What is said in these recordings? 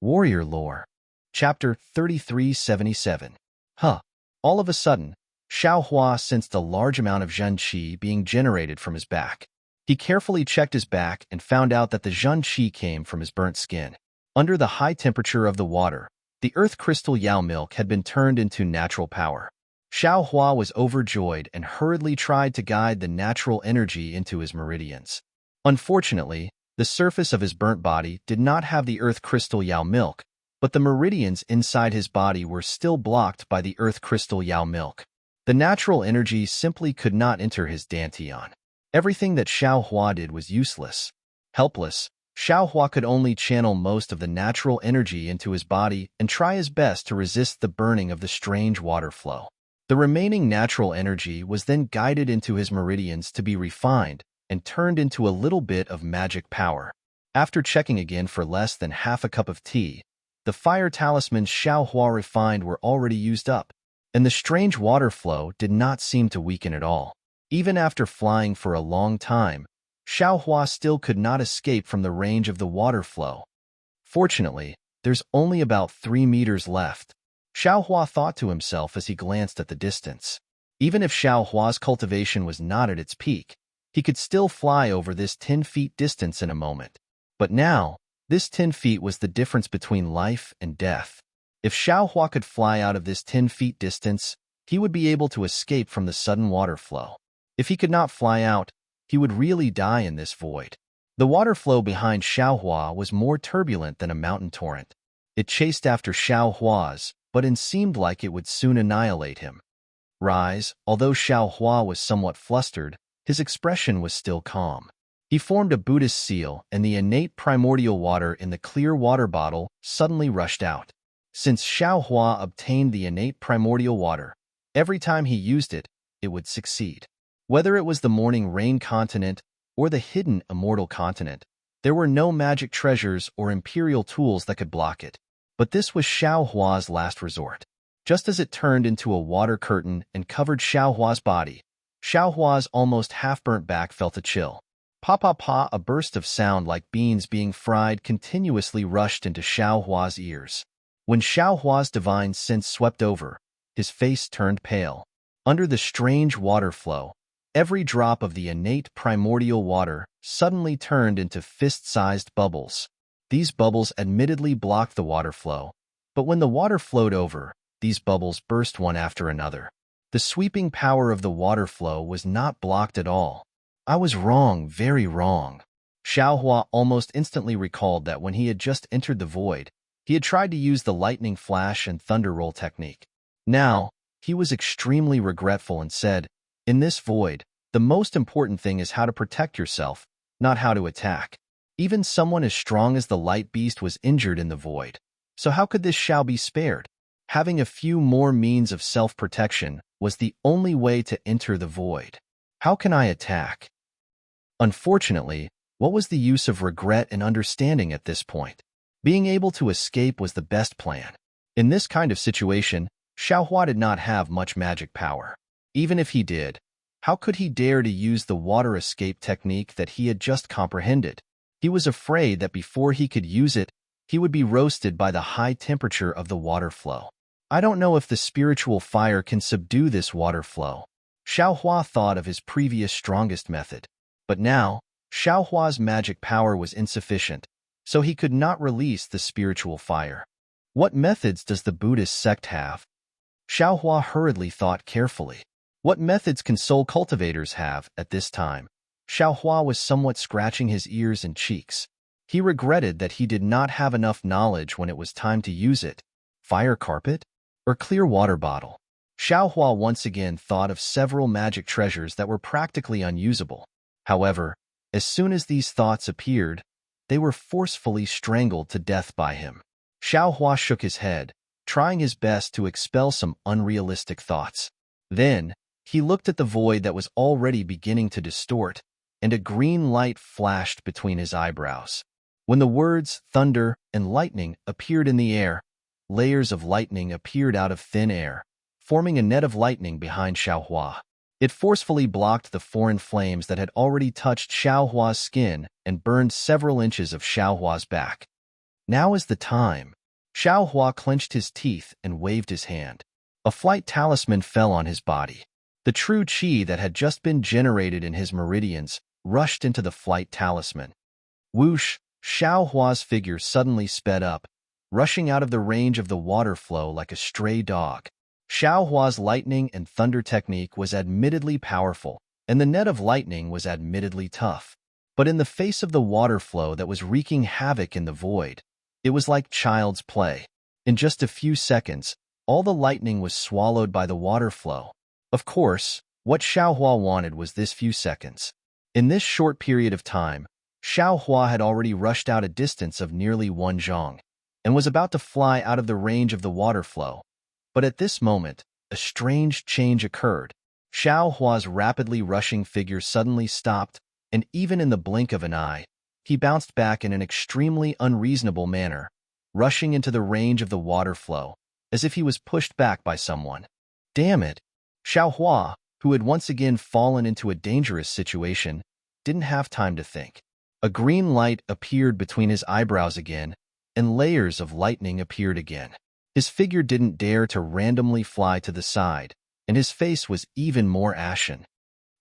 Warrior Lore. Chapter 3377. All of a sudden, Xiao Hua sensed a large amount of Zhen Qi being generated from his back. He carefully checked his back and found out that the Zhen Qi came from his burnt skin. Under the high temperature of the water, the earth crystal Yao milk had been turned into natural power. Xiao Hua was overjoyed and hurriedly tried to guide the natural energy into his meridians. Unfortunately, the surface of his burnt body did not have the earth crystal Yao milk, but the meridians inside his body were still blocked by the earth crystal Yao milk. The natural energy simply could not enter his dantian. Everything that Xiao Hua did was useless. Helpless, Xiao Hua could only channel most of the natural energy into his body and try his best to resist the burning of the strange water flow. The remaining natural energy was then guided into his meridians to be refined and turned into a little bit of magic power. After checking again for less than half a cup of tea, the fire talismans Xiao Hua refined were already used up, and the strange water flow did not seem to weaken at all. Even after flying for a long time, Xiao Hua still could not escape from the range of the water flow. Fortunately, there's only about 3 meters left, Xiao Hua thought to himself as he glanced at the distance. Even if Xiao Hua's cultivation was not at its peak, he could still fly over this 10 feet distance in a moment. But now, this 10 feet was the difference between life and death. If Xiao Hua could fly out of this 10 feet distance, he would be able to escape from the sudden water flow. If he could not fly out, he would really die in this void. The water flow behind Xiao Hua was more turbulent than a mountain torrent. It chased after Xiao Hua's, but it seemed like it would soon annihilate him. Although Xiao Hua was somewhat flustered, his expression was still calm. He formed a Buddhist seal, and the innate primordial water in the clear water bottle suddenly rushed out. Since Xiao Hua obtained the innate primordial water, every time he used it, it would succeed. Whether it was the morning rain continent or the hidden immortal continent, there were no magic treasures or imperial tools that could block it. But this was Xiao Hua's last resort. Just as it turned into a water curtain and covered Xiao Hua's body, Xiao Hua's almost half-burnt back felt a chill. Pa, a burst of sound like beans being fried continuously rushed into Xiao Hua's ears. When Xiao Hua's divine sense swept over, his face turned pale. Under the strange water flow, every drop of the innate primordial water suddenly turned into fist-sized bubbles. These bubbles admittedly blocked the water flow, but when the water flowed over, these bubbles burst one after another. The sweeping power of the water flow was not blocked at all. I was wrong, very wrong. Xiao Hua almost instantly recalled that when he had just entered the void, he had tried to use the lightning flash and thunder roll technique. Now, he was extremely regretful and said, "In this void, the most important thing is how to protect yourself, not how to attack." Even someone as strong as the light beast was injured in the void. So how could this Xiao be spared? Having a few more means of self-protection was the only way to enter the void. How can I attack? Unfortunately, what was the use of regret and understanding at this point? Being able to escape was the best plan. In this kind of situation, Xiao Hua did not have much magic power. Even if he did, how could he dare to use the water escape technique that he had just comprehended? He was afraid that before he could use it, he would be roasted by the high temperature of the water flow. I don't know if the spiritual fire can subdue this water flow. Xiao Hua thought of his previous strongest method. But now, Xiao Hua's magic power was insufficient, so he could not release the spiritual fire. What methods does the Buddhist sect have? Xiao Hua hurriedly thought carefully. What methods can soul cultivators have at this time? Xiao Hua was somewhat scratching his ears and cheeks. He regretted that he did not have enough knowledge when it was time to use it. Fire carpet? Or clear water bottle? Xiao Hua once again thought of several magic treasures that were practically unusable. However, as soon as these thoughts appeared, they were forcefully strangled to death by him. Xiao Hua shook his head, trying his best to expel some unrealistic thoughts. Then, he looked at the void that was already beginning to distort, and a green light flashed between his eyebrows. When the words thunder and lightning appeared in the air, layers of lightning appeared out of thin air, forming a net of lightning behind Xiao Hua. It forcefully blocked the foreign flames that had already touched Xiao Hua's skin and burned several inches of Xiao Hua's back. Now is the time. Xiao Hua clenched his teeth and waved his hand. A flight talisman fell on his body. The true qi that had just been generated in his meridians rushed into the flight talisman. Whoosh! Xiao Hua's figure suddenly sped up, rushing out of the range of the water flow like a stray dog. Xiao Hua's lightning and thunder technique was admittedly powerful, and the net of lightning was admittedly tough. But in the face of the water flow that was wreaking havoc in the void, it was like child's play. In just a few seconds, all the lightning was swallowed by the water flow. Of course, what Xiao Hua wanted was this few seconds. In this short period of time, Xiao Hua had already rushed out a distance of nearly 1 zhang, and was about to fly out of the range of the water flow. But at this moment, a strange change occurred. Xiao Hua's rapidly rushing figure suddenly stopped, and even in the blink of an eye, he bounced back in an extremely unreasonable manner, rushing into the range of the water flow, as if he was pushed back by someone. Damn it! Xiao Hua, who had once again fallen into a dangerous situation, didn't have time to think. A green light appeared between his eyebrows again, and layers of lightning appeared again. His figure didn't dare to randomly fly to the side, and his face was even more ashen.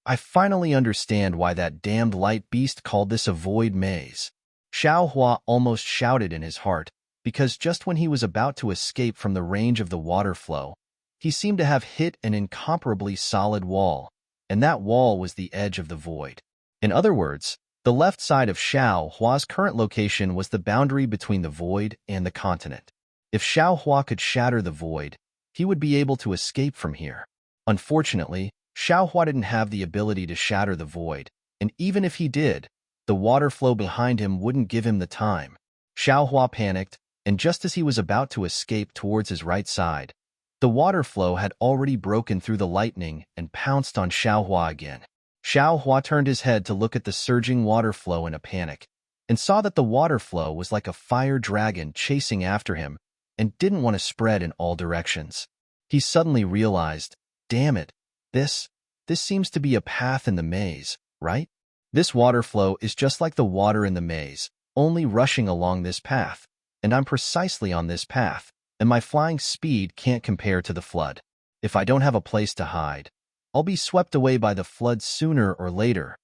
I finally understand why that damned light beast called this a void maze. Xiao Hua almost shouted in his heart, because just when he was about to escape from the range of the water flow, he seemed to have hit an incomparably solid wall, and that wall was the edge of the void. In other words, the left side of Xiao Hua's current location was the boundary between the void and the continent. If Xiao Hua could shatter the void, he would be able to escape from here. Unfortunately, Xiao Hua didn't have the ability to shatter the void, and even if he did, the water flow behind him wouldn't give him the time. Xiao Hua panicked, and just as he was about to escape towards his right side, the water flow had already broken through the lightning and pounced on Xiao Hua again. Xiao Hua turned his head to look at the surging water flow in a panic, and saw that the water flow was like a fire dragon chasing after him and didn't want to spread in all directions. He suddenly realized, damn it, this seems to be a path in the maze, right? This water flow is just like the water in the maze, only rushing along this path, and I'm precisely on this path, and my flying speed can't compare to the flood. If I don't have a place to hide, I'll be swept away by the flood sooner or later.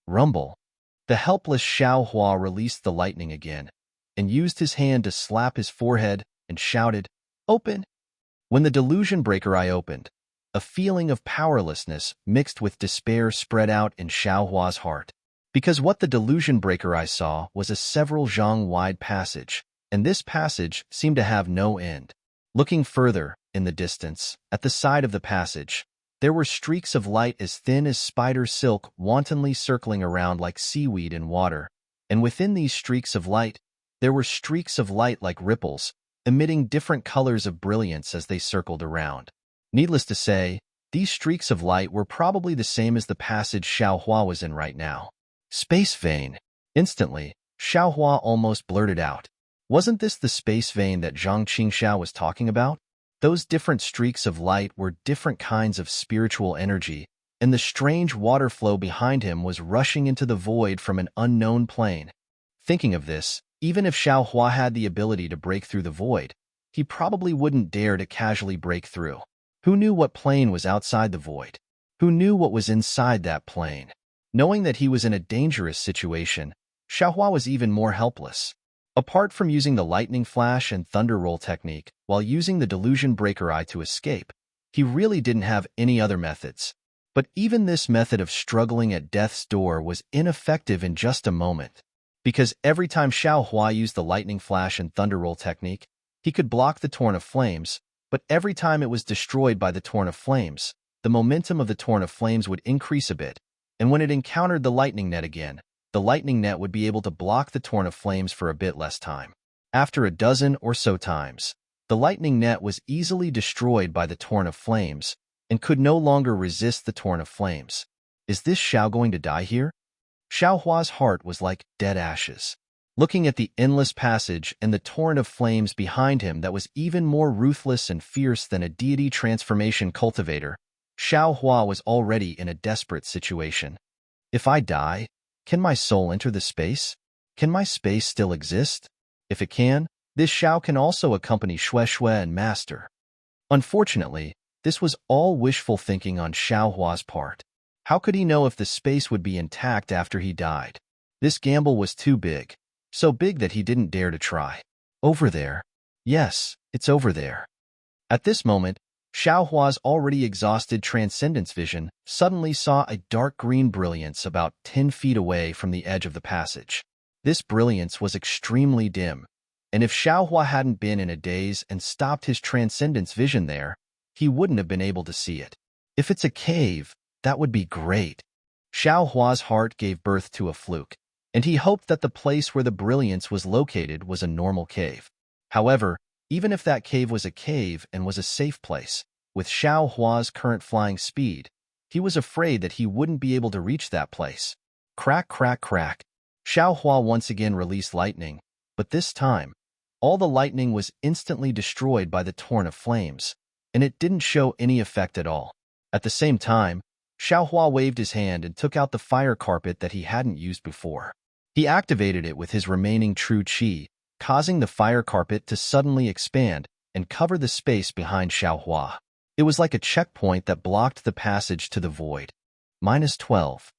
Rumble. The helpless Xiao Hua released the lightning again, and used his hand to slap his forehead and shouted, "Open!" When the delusion breaker eye opened, a feeling of powerlessness mixed with despair spread out in Xiao Hua's heart. Because what the delusion breaker eye saw was a several zhang-wide passage, and this passage seemed to have no end. Looking further, in the distance, at the side of the passage, there were streaks of light as thin as spider silk wantonly circling around like seaweed in water, and within these streaks of light, there were streaks of light like ripples, emitting different colors of brilliance as they circled around. Needless to say, these streaks of light were probably the same as the passage Xiao Hua was in right now. Space vein. Instantly, Xiao Hua almost blurted out, "Wasn't this the space vein that Zhang Qingxiao was talking about?" Those different streaks of light were different kinds of spiritual energy, and the strange water flow behind him was rushing into the void from an unknown plane. Thinking of this, even if Xiao Hua had the ability to break through the void, he probably wouldn't dare to casually break through. Who knew what plane was outside the void? Who knew what was inside that plane? Knowing that he was in a dangerous situation, Xiao Hua was even more helpless. Apart from using the lightning flash and thunder roll technique while using the delusion breaker eye to escape, he really didn't have any other methods. But even this method of struggling at death's door was ineffective in just a moment, because every time Xiao Hua used the lightning flash and thunder roll technique, he could block the torrent of flames, but every time it was destroyed by the torrent of flames, the momentum of the torrent of flames would increase a bit, and when it encountered the lightning net again, the lightning net would be able to block the torrent of flames for a bit less time. After a dozen or so times, the lightning net was easily destroyed by the torrent of flames and could no longer resist the torrent of flames. Is this Xiao going to die here? Xiao Hua's heart was like dead ashes. Looking at the endless passage and the torrent of flames behind him that was even more ruthless and fierce than a deity transformation cultivator, Xiao Hua was already in a desperate situation. If I die, can my soul enter the space? Can my space still exist? If it can, this Xiao can also accompany Xue Xue and Master. Unfortunately, this was all wishful thinking on Xiao Hua's part. How could he know if the space would be intact after he died? This gamble was too big, so big that he didn't dare to try. Over there. Yes, it's over there. At this moment, Xiao Hua's already exhausted transcendence vision suddenly saw a dark green brilliance about 10 feet away from the edge of the passage. This brilliance was extremely dim, and if Xiao Hua hadn't been in a daze and stopped his transcendence vision there, he wouldn't have been able to see it. If it's a cave, that would be great. Xiao Hua's heart gave birth to a fluke, and he hoped that the place where the brilliance was located was a normal cave. However, even if that cave was a cave and was a safe place, with Xiao Hua's current flying speed, he was afraid that he wouldn't be able to reach that place. Crack, crack, crack. Xiao Hua once again released lightning, but this time, all the lightning was instantly destroyed by the torrent of flames, and it didn't show any effect at all. At the same time, Xiao Hua waved his hand and took out the fire carpet that he hadn't used before. He activated it with his remaining true qi, causing the fire carpet to suddenly expand and cover the space behind Xiao Hua. It was like a checkpoint that blocked the passage to the void. -12.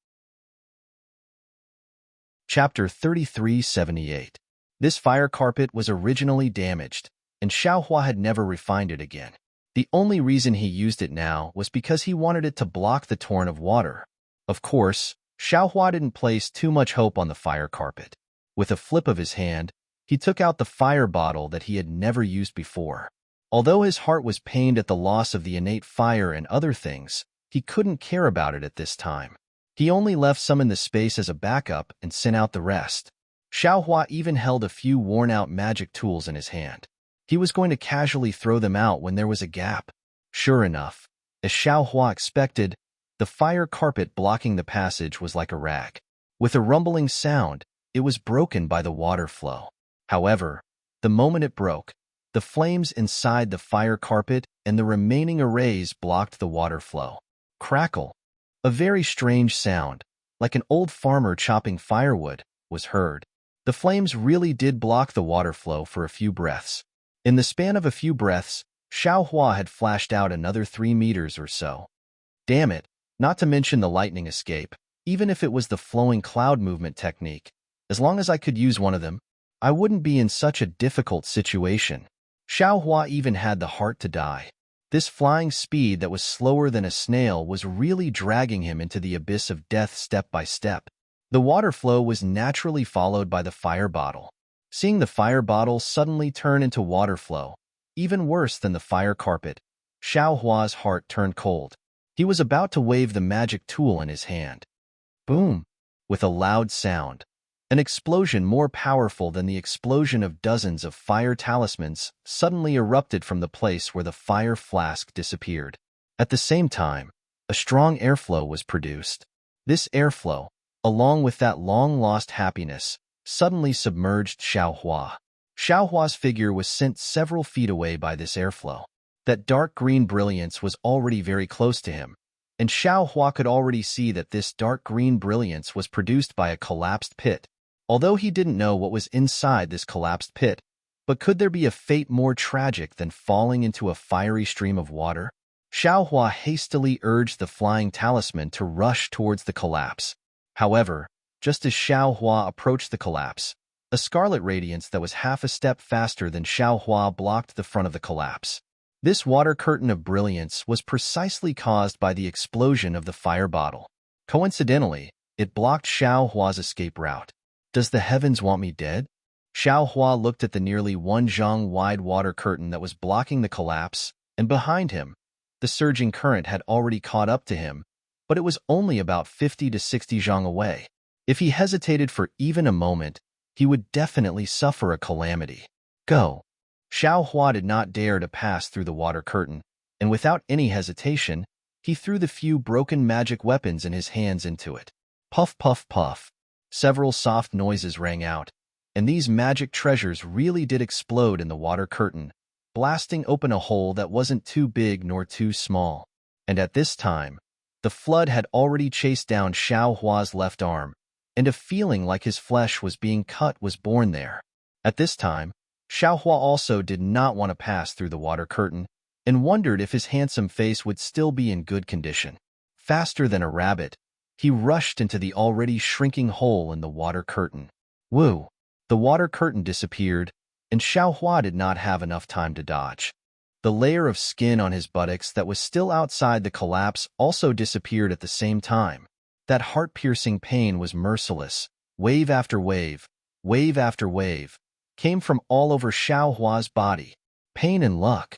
Chapter 3378. This fire carpet was originally damaged, and Xiao Hua had never refined it again. The only reason he used it now was because he wanted it to block the torrent of water. Of course, Xiao Hua didn't place too much hope on the fire carpet. With a flip of his hand, he took out the fire bottle that he had never used before. Although his heart was pained at the loss of the innate fire and other things, he couldn't care about it at this time. He only left some in the space as a backup and sent out the rest. Xiao Hua even held a few worn-out magic tools in his hand. He was going to casually throw them out when there was a gap. Sure enough, as Xiao Hua expected, the fire carpet blocking the passage was like a rag. With a rumbling sound, it was broken by the water flow. However, the moment it broke, the flames inside the fire carpet and the remaining arrays blocked the water flow. Crackle. A very strange sound, like an old farmer chopping firewood, was heard. The flames really did block the water flow for a few breaths. In the span of a few breaths, Xiao Hua had flashed out another 3 meters or so. Damn it, not to mention the lightning escape, even if it was the flowing cloud movement technique. As long as I could use one of them, I wouldn't be in such a difficult situation. Xiao Hua even had the heart to die. This flying speed that was slower than a snail was really dragging him into the abyss of death step by step. The water flow was naturally followed by the fire bottle. Seeing the fire bottle suddenly turn into water flow, even worse than the fire carpet, Xiao Hua's heart turned cold. He was about to wave the magic tool in his hand. Boom! With a loud sound, an explosion more powerful than the explosion of dozens of fire talismans suddenly erupted from the place where the fire flask disappeared. At the same time, a strong airflow was produced. This airflow, along with that long-lost happiness, suddenly submerged Xiao Hua. Xiao Hua's figure was sent several feet away by this airflow. That dark green brilliance was already very close to him, and Xiao Hua could already see that this dark green brilliance was produced by a collapsed pit. Although he didn't know what was inside this collapsed pit, but could there be a fate more tragic than falling into a fiery stream of water? Xiao Hua hastily urged the flying talisman to rush towards the collapse. However, just as Xiao Hua approached the collapse, a scarlet radiance that was half a step faster than Xiao Hua blocked the front of the collapse. This water curtain of brilliance was precisely caused by the explosion of the fire bottle. Coincidentally, it blocked Xiao Hua's escape route. Does the heavens want me dead? Xiao Hua looked at the nearly 1 zhang wide water curtain that was blocking the collapse, and behind him, the surging current had already caught up to him, but it was only about 50 to 60 zhang away. If he hesitated for even a moment, he would definitely suffer a calamity. Go! Xiao Hua did not dare to pass through the water curtain, and without any hesitation, he threw the few broken magic weapons in his hands into it. Puff, puff, puff. Several soft noises rang out, and these magic treasures really did explode in the water curtain, blasting open a hole that wasn't too big nor too small. And at this time, the flood had already chased down Xiao Hua's left arm, and a feeling like his flesh was being cut was born there. At this time, Xiaohua also did not want to pass through the water curtain and wondered if his handsome face would still be in good condition. Faster than a rabbit, he rushed into the already shrinking hole in the water curtain. Woo! The water curtain disappeared, and Xiaohua did not have enough time to dodge. The layer of skin on his buttocks that was still outside the collapse also disappeared at the same time. That heart-piercing pain was merciless. Wave after wave after wave, came from all over Xiaohua's body. Pain and luck.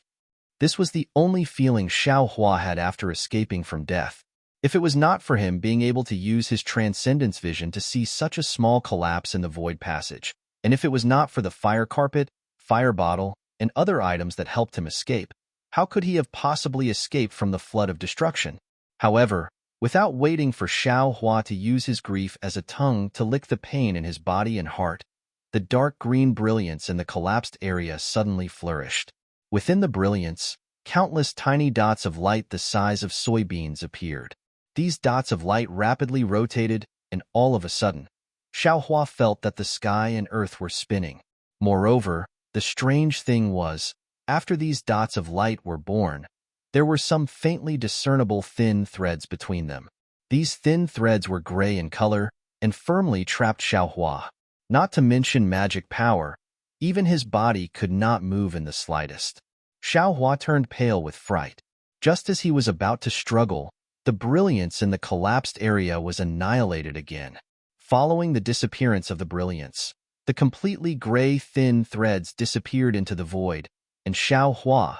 This was the only feeling Xiaohua had after escaping from death. If it was not for him being able to use his transcendence vision to see such a small collapse in the void passage, and if it was not for the fire carpet, fire bottle, and other items that helped him escape, how could he have possibly escaped from the flood of destruction? However, without waiting for Xiaohua to use his grief as a tongue to lick the pain in his body and heart, the dark green brilliance in the collapsed area suddenly flourished. Within the brilliance, countless tiny dots of light the size of soybeans appeared. These dots of light rapidly rotated, and all of a sudden, Xiaohua felt that the sky and earth were spinning. Moreover, the strange thing was, after these dots of light were born, there were some faintly discernible thin threads between them. These thin threads were gray in color and firmly trapped Xiaohua. Not to mention magic power, even his body could not move in the slightest. Xiaohua turned pale with fright. Just as he was about to struggle, the brilliance in the collapsed area was annihilated again. Following the disappearance of the brilliance, the completely gray thin threads disappeared into the void, and Xiaohua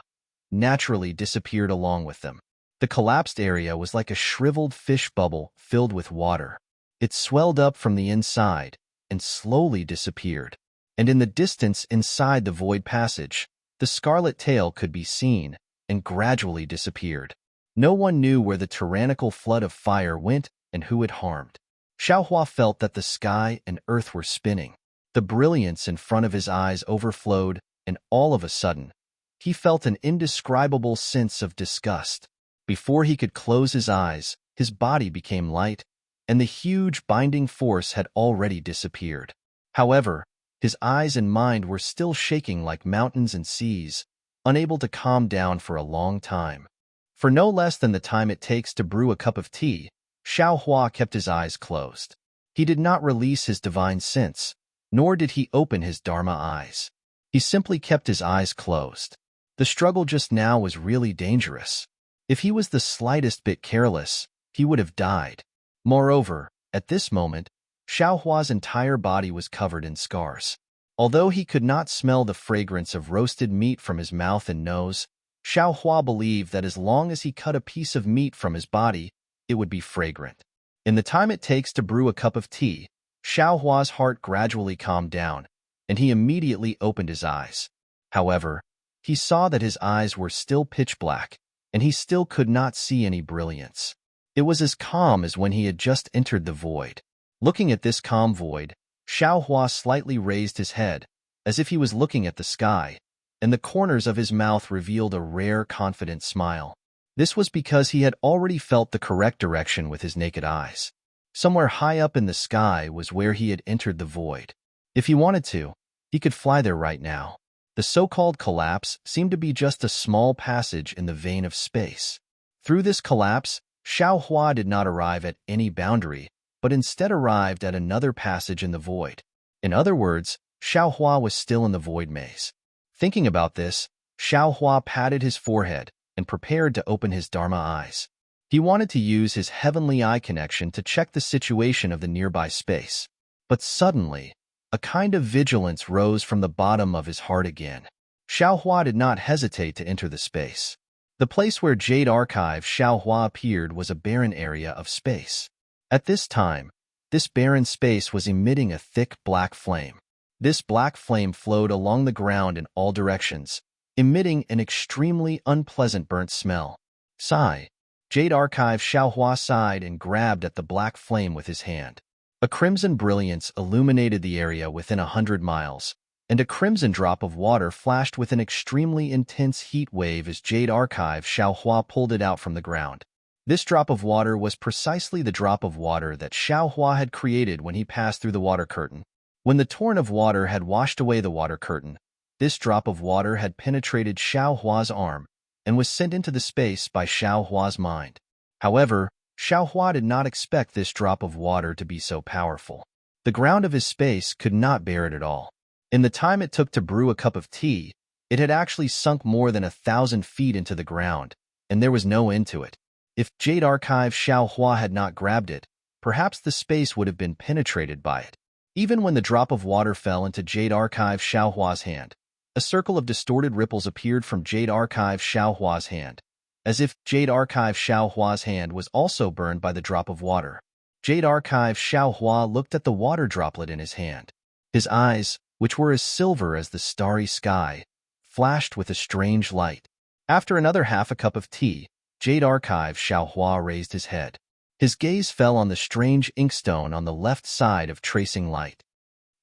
naturally disappeared along with them. The collapsed area was like a shriveled fish bubble filled with water. It swelled up from the inside and slowly disappeared. And in the distance inside the void passage, the scarlet tail could be seen and gradually disappeared. No one knew where the tyrannical flood of fire went and who it harmed. Xiaohua felt that the sky and earth were spinning. The brilliance in front of his eyes overflowed, and all of a sudden, he felt an indescribable sense of disgust. Before he could close his eyes, his body became light, and the huge binding force had already disappeared. However, his eyes and mind were still shaking like mountains and seas, unable to calm down for a long time. For no less than the time it takes to brew a cup of tea, Xiaohua kept his eyes closed. He did not release his divine sense, nor did he open his Dharma eyes. He simply kept his eyes closed. The struggle just now was really dangerous. If he was the slightest bit careless, he would have died. Moreover, at this moment, Xiaohua's entire body was covered in scars. Although he could not smell the fragrance of roasted meat from his mouth and nose, Xiaohua believed that as long as he cut a piece of meat from his body, it would be fragrant. In the time it takes to brew a cup of tea, Xiaohua's heart gradually calmed down, and he immediately opened his eyes. However, he saw that his eyes were still pitch black, and he still could not see any brilliance. It was as calm as when he had just entered the void. Looking at this calm void, Xiaohua slightly raised his head, as if he was looking at the sky, and the corners of his mouth revealed a rare, confident smile. This was because he had already felt the correct direction with his naked eyes. Somewhere high up in the sky was where he had entered the void. If he wanted to, he could fly there right now. The so-called collapse seemed to be just a small passage in the vein of space. Through this collapse, Xiaohua did not arrive at any boundary, but instead arrived at another passage in the void. In other words, Xiaohua was still in the void maze. Thinking about this, Xiaohua patted his forehead and prepared to open his Dharma eyes. He wanted to use his heavenly eye connection to check the situation of the nearby space. But suddenly, a kind of vigilance rose from the bottom of his heart again. Xiaohua did not hesitate to enter the space. The place where Jade Archive Xiaohua appeared was a barren area of space. At this time, this barren space was emitting a thick black flame. This black flame flowed along the ground in all directions, emitting an extremely unpleasant burnt smell. Sigh. Jade Archive Xiaohua sighed and grabbed at the black flame with his hand. A crimson brilliance illuminated the area within 100 miles, and a crimson drop of water flashed with an extremely intense heat wave as Jade Archive Xiaohua pulled it out from the ground. This drop of water was precisely the drop of water that Xiaohua had created when he passed through the water curtain. When the torrent of water had washed away the water curtain, this drop of water had penetrated Xiao Hua's arm and was sent into the space by Xiao Hua's mind. However, Xiao Hua did not expect this drop of water to be so powerful. The ground of his space could not bear it at all. In the time it took to brew a cup of tea, it had actually sunk more than 1,000 feet into the ground, and there was no end to it. If Jade Archive Xiao Hua had not grabbed it, perhaps the space would have been penetrated by it. Even when the drop of water fell into Jade Archive Xiao Hua's hand, a circle of distorted ripples appeared from Jade Archive Xiao Hua's hand, as if Jade Archive Xiao Hua's hand was also burned by the drop of water. Jade Archive Xiao Hua looked at the water droplet in his hand. His eyes, which were as silver as the starry sky, flashed with a strange light. After another half a cup of tea, Jade Archive Xiao Hua raised his head. His gaze fell on the strange inkstone on the left side of tracing light.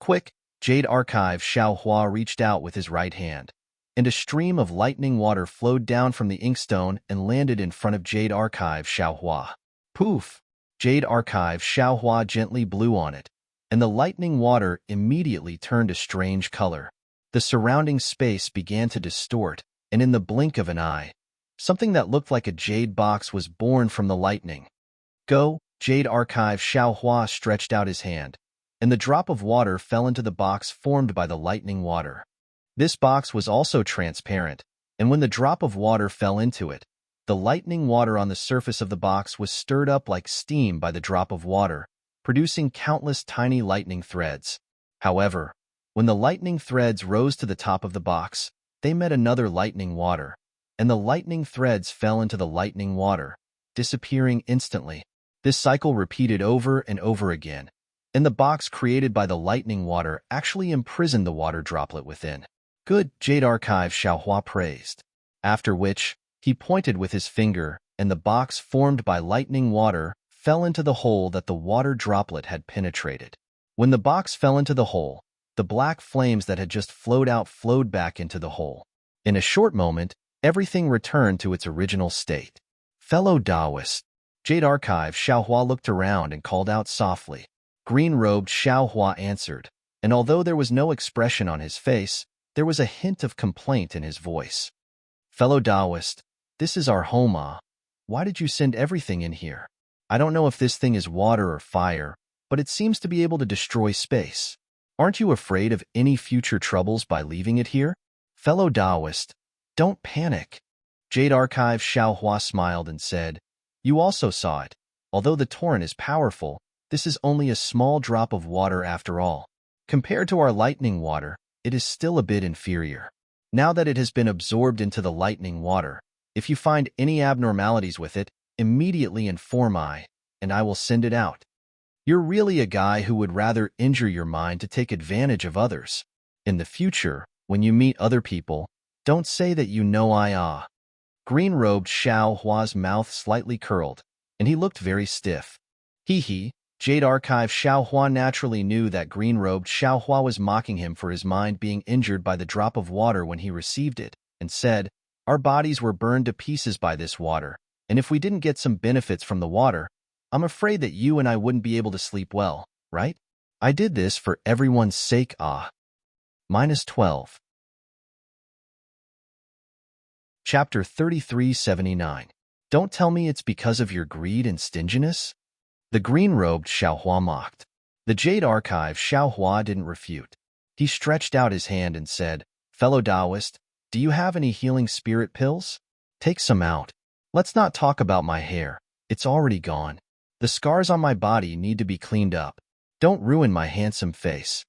Quick, Jade Archive Xiao Hua reached out with his right hand, and a stream of lightning water flowed down from the inkstone and landed in front of Jade Archive Xiao Hua. Poof! Jade Archive Xiao Hua gently blew on it, and the lightning water immediately turned a strange color. The surrounding space began to distort, and in the blink of an eye, something that looked like a jade box was born from the lightning. Go! Jade Archive Xiao Hua stretched out his hand, and the drop of water fell into the box formed by the lightning water. This box was also transparent, and when the drop of water fell into it, the lightning water on the surface of the box was stirred up like steam by the drop of water, producing countless tiny lightning threads. However, when the lightning threads rose to the top of the box, they met another lightning water, and the lightning threads fell into the lightning water, disappearing instantly. This cycle repeated over and over again, and the box created by the lightning water actually imprisoned the water droplet within. Good, Jade Archive Xiao Hua praised. After which, he pointed with his finger, and the box formed by lightning water fell into the hole that the water droplet had penetrated. When the box fell into the hole, the black flames that had just flowed out flowed back into the hole. In a short moment, everything returned to its original state. Fellow Taoist, Jade Archive Xiao Hua looked around and called out softly. Green-robed Xiao Hua answered, and although there was no expression on his face, there was a hint of complaint in his voice. Fellow Taoist, this is our home, ah. Why did you send everything in here? I don't know if this thing is water or fire, but it seems to be able to destroy space. Aren't you afraid of any future troubles by leaving it here? Fellow Taoist, don't panic. Jade Archive Xiao Hua smiled and said, You also saw it. Although the torrent is powerful, this is only a small drop of water after all. Compared to our lightning water, it is still a bit inferior. Now that it has been absorbed into the lightning water, if you find any abnormalities with it, immediately inform I, and I will send it out. You're really a guy who would rather injure your mind to take advantage of others. In the future, when you meet other people, don't say that you know I. Green-robed Xiao Hua's mouth slightly curled, and he looked very stiff. Hee. Jade Archive Xiao Hua naturally knew that green-robed Xiao Hua was mocking him for his mind being injured by the drop of water when he received it, and said, Our bodies were burned to pieces by this water, and if we didn't get some benefits from the water, I'm afraid that you and I wouldn't be able to sleep well, right? I did this for everyone's sake, ah. -12. Chapter 3379. Don't tell me it's because of your greed and stinginess? The green-robed Xiao Hua mocked. The Jade Archive Xiao Hua didn't refute. He stretched out his hand and said, Fellow Taoist, do you have any healing spirit pills? Take some out. Let's not talk about my hair. It's already gone. The scars on my body need to be cleaned up. Don't ruin my handsome face.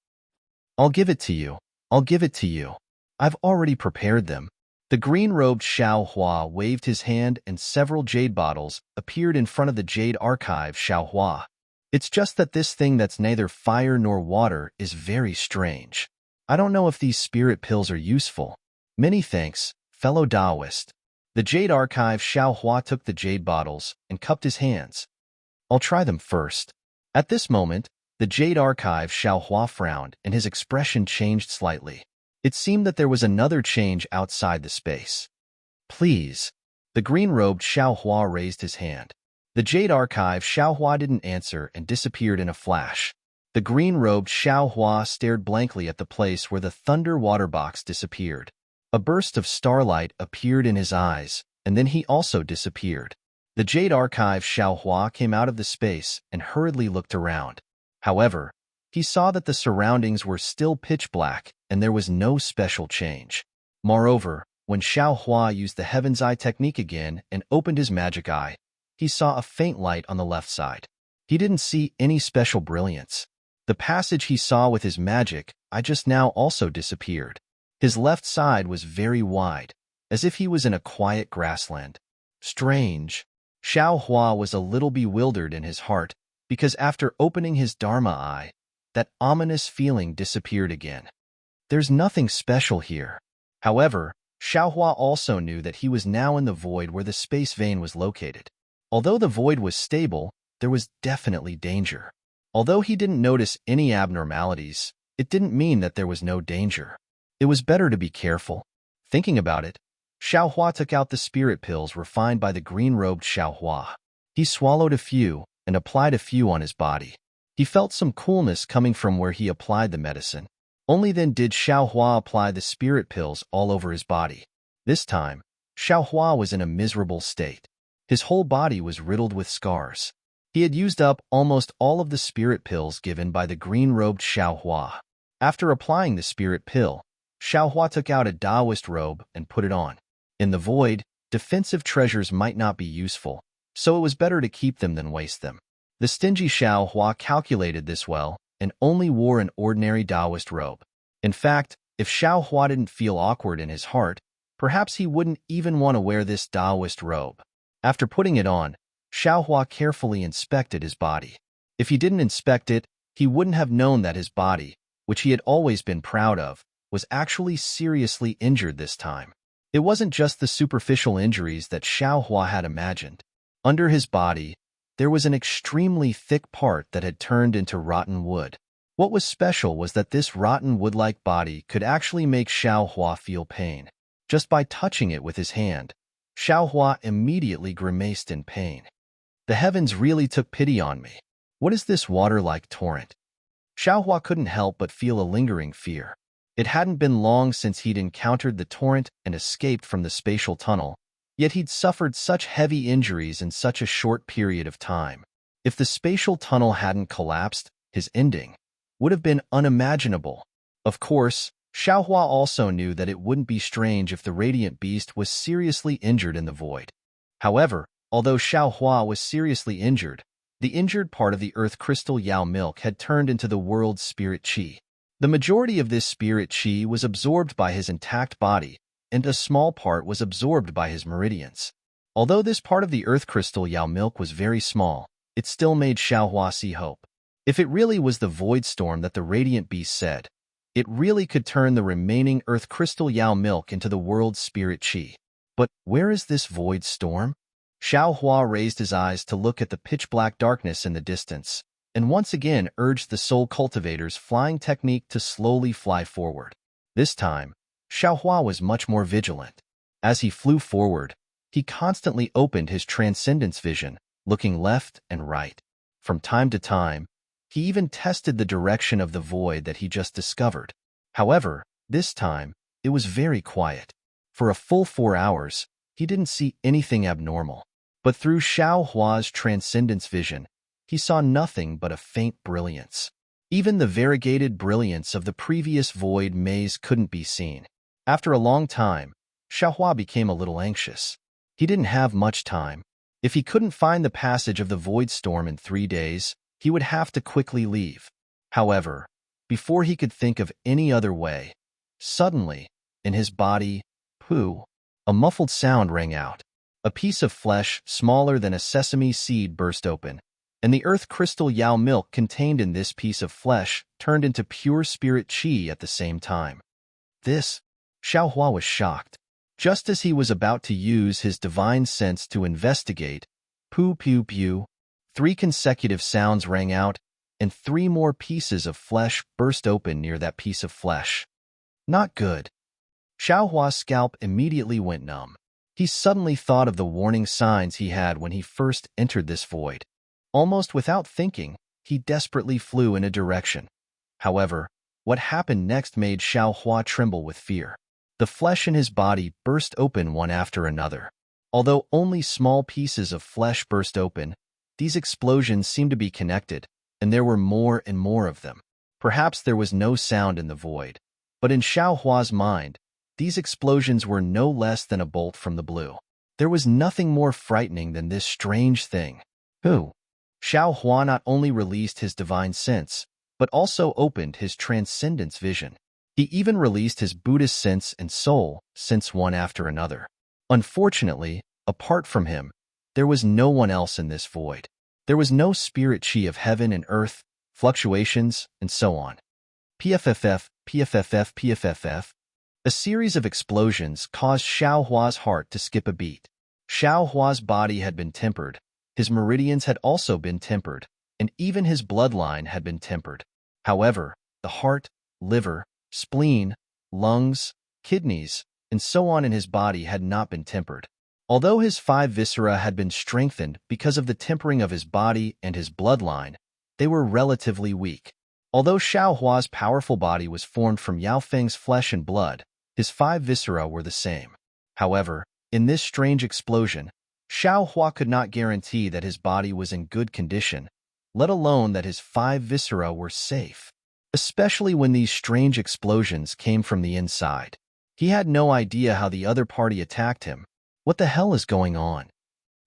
I'll give it to you. I'll give it to you. I've already prepared them. The green-robed Xiao Hua waved his hand and several jade bottles appeared in front of the Jade Archive Xiao Hua. It's just that this thing that's neither fire nor water is very strange. I don't know if these spirit pills are useful. Many thanks, fellow Taoist. The Jade Archive Xiao Hua took the jade bottles and cupped his hands. I'll try them first. At this moment, the Jade Archive Xiao Hua frowned and his expression changed slightly. It seemed that there was another change outside the space. Please. The green-robed Xiao Hua raised his hand. The Jade Archive Xiao Hua didn't answer and disappeared in a flash. The green-robed Xiao Hua stared blankly at the place where the thunder water box disappeared. A burst of starlight appeared in his eyes, and then he also disappeared. The Jade Archive Xiao Hua came out of the space and hurriedly looked around. However, he saw that the surroundings were still pitch black and there was no special change. Moreover, when Xiao Hua used the Heaven's Eye technique again and opened his magic eye, he saw a faint light on the left side. He didn't see any special brilliance. The passage he saw with his magic eye just now also disappeared. His left side was very wide, as if he was in a quiet grassland. Strange. Xiao Hua was a little bewildered in his heart, because after opening his Dharma eye, that ominous feeling disappeared again. There's nothing special here. However, Xiao Hua also knew that he was now in the void where the space vein was located. Although the void was stable, there was definitely danger. Although he didn't notice any abnormalities, it didn't mean that there was no danger. It was better to be careful. Thinking about it, Xiao Hua took out the spirit pills refined by the green-robed Xiao Hua. He swallowed a few and applied a few on his body. He felt some coolness coming from where he applied the medicine. Only then did Xiao Hua apply the spirit pills all over his body. This time, Xiao Hua was in a miserable state. His whole body was riddled with scars. He had used up almost all of the spirit pills given by the green-robed Xiao Hua. After applying the spirit pill, Xiao Hua took out a Taoist robe and put it on. In the void, defensive treasures might not be useful, so it was better to keep them than waste them. The stingy Xiao Hua calculated this well and only wore an ordinary Taoist robe. In fact, if Xiao Hua didn't feel awkward in his heart, perhaps he wouldn't even want to wear this Taoist robe. After putting it on, Xiao Hua carefully inspected his body. If he didn't inspect it, he wouldn't have known that his body, which he had always been proud of, was actually seriously injured this time. It wasn't just the superficial injuries that Xiao Hua had imagined. Under his body, there was an extremely thick part that had turned into rotten wood. What was special was that this rotten wood-like body could actually make Xiao Hua feel pain. Just by touching it with his hand, Xiao Hua immediately grimaced in pain. The heavens really took pity on me. What is this water-like torrent? Xiao Hua couldn't help but feel a lingering fear. It hadn't been long since he'd encountered the torrent and escaped from the spatial tunnel, yet he'd suffered such heavy injuries in such a short period of time. If the spatial tunnel hadn't collapsed, his ending would have been unimaginable. Of course, Xiao Hua also knew that it wouldn't be strange if the radiant beast was seriously injured in the void. However, although Xiao Hua was seriously injured, the injured part of the earth crystal Yao milk had turned into the world's spirit qi. The majority of this spirit qi was absorbed by his intact body, and a small part was absorbed by his meridians. Although this part of the earth crystal Yao milk was very small, it still made Xiao Hua see hope. If it really was the void storm that the radiant beast said, it really could turn the remaining earth crystal Yao milk into the world's spirit qi. But where is this void storm? Xiao Hua raised his eyes to look at the pitch-black darkness in the distance, and once again urged the soul cultivator's flying technique to slowly fly forward. This time, Xiao Hua was much more vigilant. As he flew forward, he constantly opened his transcendence vision, looking left and right. From time to time, he even tested the direction of the void that he just discovered. However, this time, it was very quiet. For a full 4 hours, he didn't see anything abnormal. But through Xiao Hua's transcendence vision, he saw nothing but a faint brilliance. Even the variegated brilliance of the previous void maze couldn't be seen. After a long time, Xiao Hua became a little anxious. He didn't have much time. If he couldn't find the passage of the void storm in 3 days, he would have to quickly leave. However, before he could think of any other way, suddenly, in his body, poo, a muffled sound rang out. A piece of flesh smaller than a sesame seed burst open, and the earth crystal Yao milk contained in this piece of flesh turned into pure spirit qi at the same time. This, Xiao Hua was shocked. Just as he was about to use his divine sense to investigate, poo pew pew, 3 consecutive sounds rang out, and 3 more pieces of flesh burst open near that piece of flesh. Not good. Xiao Hua's scalp immediately went numb. He suddenly thought of the warning signs he had when he first entered this void. Almost without thinking, he desperately flew in a direction. However, what happened next made Xiao Hua tremble with fear. The flesh in his body burst open one after another. Although only small pieces of flesh burst open, these explosions seemed to be connected, and there were more and more of them. Perhaps there was no sound in the void, but in Xiao Hua's mind, these explosions were no less than a bolt from the blue. There was nothing more frightening than this strange thing. Who? Xiao Hua not only released his divine sense, but also opened his transcendence vision. He even released his Buddhist sense and soul sense one after another. Unfortunately, apart from him, there was no one else in this void. There was no spirit chi of heaven and earth, fluctuations, and so on. PFFF, PFFF, PFFF. A series of explosions caused Xiao Hua's heart to skip a beat. Xiao Hua's body had been tempered, his meridians had also been tempered, and even his bloodline had been tempered. However, the heart, liver, spleen, lungs, kidneys, and so on in his body had not been tempered. Although his 5 viscera had been strengthened because of the tempering of his body and his bloodline, they were relatively weak. Although Xiao Hua's powerful body was formed from Yao Feng's flesh and blood, his 5 viscera were the same. However, in this strange explosion, Xiao Hua could not guarantee that his body was in good condition, let alone that his 5 viscera were safe. Especially when these strange explosions came from the inside. He had no idea how the other party attacked him. What the hell is going on?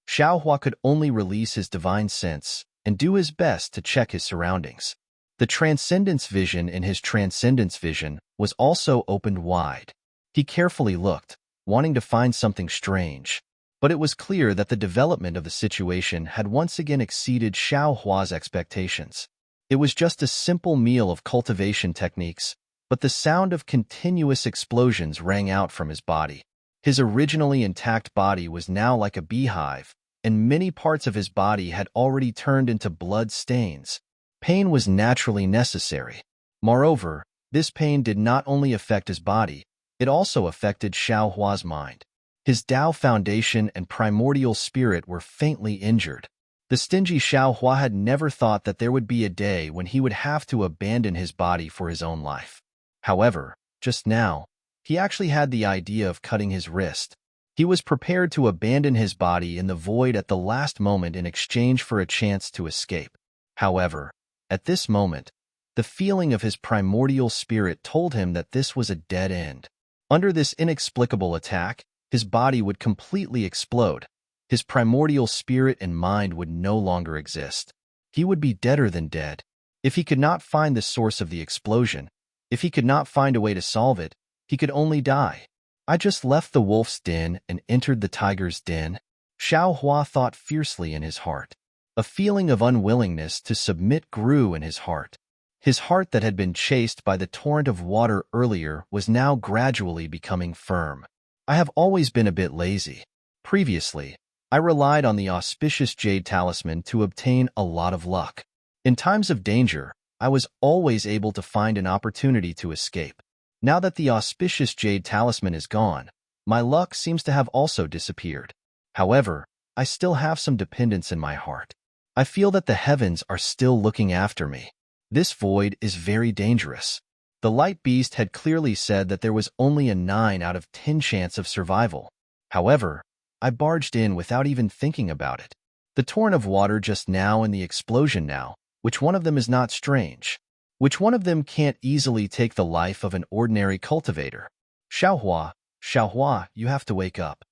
Xiao Hua could only release his divine sense and do his best to check his surroundings. The transcendence vision in his transcendence vision was also opened wide. He carefully looked, wanting to find something strange. But it was clear that the development of the situation had once again exceeded Xiao Hua's expectations. It was just a simple meal of cultivation techniques, but the sound of continuous explosions rang out from his body. His originally intact body was now like a beehive, and many parts of his body had already turned into blood stains. Pain was naturally necessary. Moreover, this pain did not only affect his body, it also affected Xiao Hua's mind. His Tao foundation and primordial spirit were faintly injured. The stingy Xiao Hua had never thought that there would be a day when he would have to abandon his body for his own life. However, just now, he actually had the idea of cutting his wrist. He was prepared to abandon his body in the void at the last moment in exchange for a chance to escape. However, at this moment, the feeling of his primordial spirit told him that this was a dead end. Under this inexplicable attack, his body would completely explode. His primordial spirit and mind would no longer exist. He would be deader than dead. If he could not find the source of the explosion, if he could not find a way to solve it, he could only die. I just left the wolf's den and entered the tiger's den. Xiao Hua thought fiercely in his heart. A feeling of unwillingness to submit grew in his heart. His heart that had been chased by the torrent of water earlier was now gradually becoming firm. I have always been a bit lazy. Previously, I relied on the auspicious jade talisman to obtain a lot of luck. In times of danger, I was always able to find an opportunity to escape. Now that the auspicious jade talisman is gone, my luck seems to have also disappeared. However, I still have some dependence in my heart. I feel that the heavens are still looking after me. This void is very dangerous. The light beast had clearly said that there was only a 9 out of 10 chance of survival. However, I barged in without even thinking about it. The torrent of water just now and the explosion now, which one of them is not strange? Which one of them can't easily take the life of an ordinary cultivator? Xiao Hua, you have to wake up.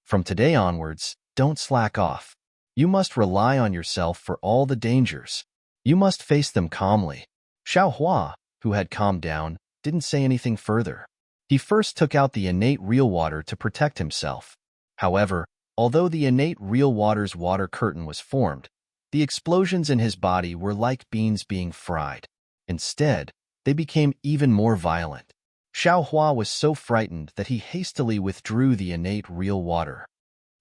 From today onwards, don't slack off. You must rely on yourself for all the dangers. You must face them calmly. Xiao Hua, who had calmed down, didn't say anything further. He first took out the innate real water to protect himself. However, although the innate real water's water curtain was formed, the explosions in his body were like beans being fried. Instead, they became even more violent. Xiao Hua was so frightened that he hastily withdrew the innate real water.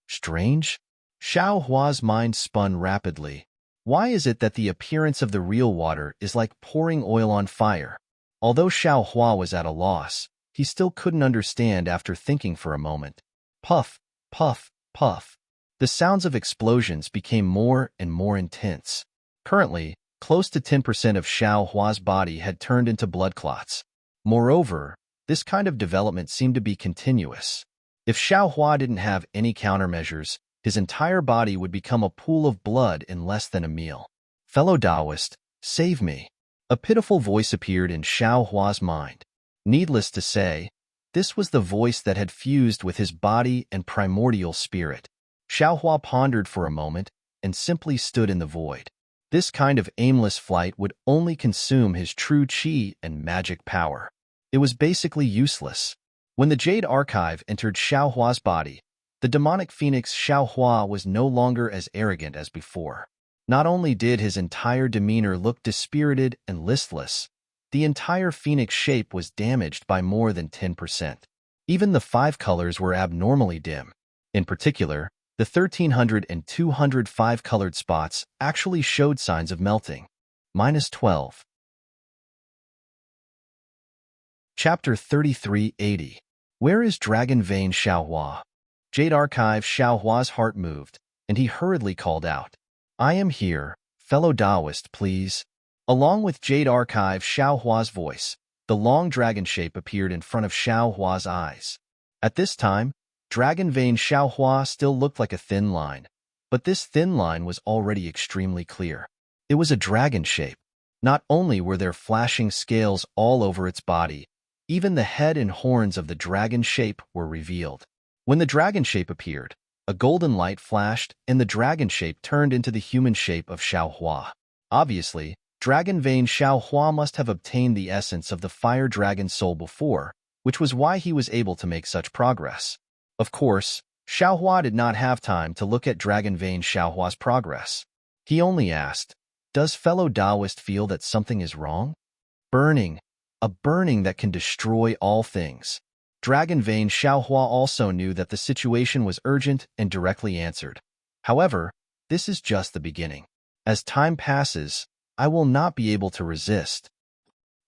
Strange? Xiao Hua's mind spun rapidly. Why is it that the appearance of the real water is like pouring oil on fire? Although Xiao Hua was at a loss, he still couldn't understand after thinking for a moment. Puff, puff, puff. The sounds of explosions became more and more intense. Currently, Close to 10% of Xiao Hua's body had turned into blood clots. Moreover, this kind of development seemed to be continuous. If Xiao Hua didn't have any countermeasures, his entire body would become a pool of blood in less than a meal. Fellow Taoist, save me. A pitiful voice appeared in Xiao Hua's mind. Needless to say, this was the voice that had fused with his body and primordial spirit. Xiao Hua pondered for a moment and simply stood in the void. This kind of aimless flight would only consume his true qi and magic power. It was basically useless. When the Jade Archive entered Xiao Hua's body, the demonic phoenix Xiao Hua was no longer as arrogant as before. Not only did his entire demeanor look dispirited and listless, the entire phoenix shape was damaged by more than 10%. Even the 5 colors were abnormally dim. In particular, the 1,300 and 205 colored spots actually showed signs of melting. -12. Chapter 3380. Where is Dragon Vein Xiao Hua? Jade Archive Xiao Hua's heart moved, and he hurriedly called out, I am here, fellow Taoist, please. Along with Jade Archive Xiao Hua's voice, the long dragon shape appeared in front of Xiao Hua's eyes. At this time, Dragon Vein Xiao Hua still looked like a thin line, but this thin line was already extremely clear. It was a dragon shape. Not only were there flashing scales all over its body, even the head and horns of the dragon shape were revealed. When the dragon shape appeared, a golden light flashed and the dragon shape turned into the human shape of Xiao Hua. Obviously, Dragon Vein Xiao Hua must have obtained the essence of the fire dragon soul before, which was why he was able to make such progress. Of course, Xiao Hua did not have time to look at Dragon Vein Xiao Hua's progress. He only asked, does fellow Taoist feel that something is wrong? Burning. A burning that can destroy all things. Dragon Vein Xiao Hua also knew that the situation was urgent and directly answered. However, this is just the beginning. As time passes, I will not be able to resist.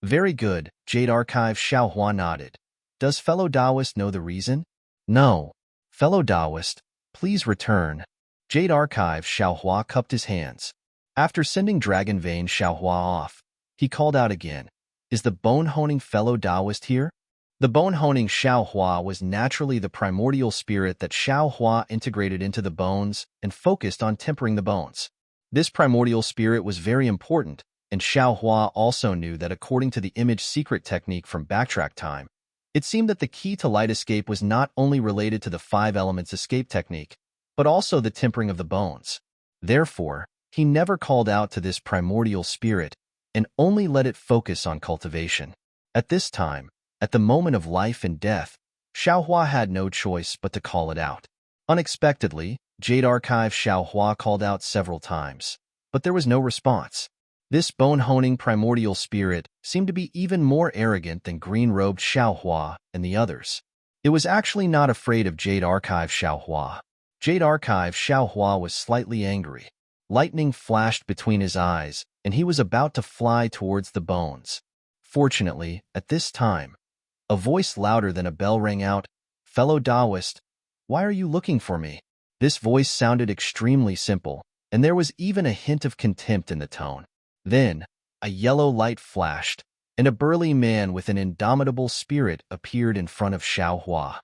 Very good, Jade Archive Xiao Hua nodded. Does fellow Taoist know the reason? No. Fellow Taoist, please return. Jade Archive Xiao Hua cupped his hands. After sending Dragon Vein Xiao Hua off, he called out again, is the bone-honing fellow Taoist here? The bone-honing Xiao Hua was naturally the primordial spirit that Xiao Hua integrated into the bones and focused on tempering the bones. This primordial spirit was very important, and Xiao Hua also knew that according to the image secret technique from Backtrack Time, it seemed that the key to light escape was not only related to the 5 elements escape technique, but also the tempering of the bones. Therefore, he never called out to this primordial spirit and only let it focus on cultivation. At this time, at the moment of life and death, Xiao Hua had no choice but to call it out. Unexpectedly, Jade Archive Xiao Hua called out several times, but there was no response. This bone-honing primordial spirit seemed to be even more arrogant than green-robed Xiao Hua and the others. It was actually not afraid of Jade Archive Xiao Hua. Jade Archive Xiao Hua was slightly angry. Lightning flashed between his eyes, and he was about to fly towards the bones. Fortunately, at this time, a voice louder than a bell rang out, fellow Taoist, why are you looking for me? This voice sounded extremely simple, and there was even a hint of contempt in the tone. Then, a yellow light flashed, and a burly man with an indomitable spirit appeared in front of Xiao Hua.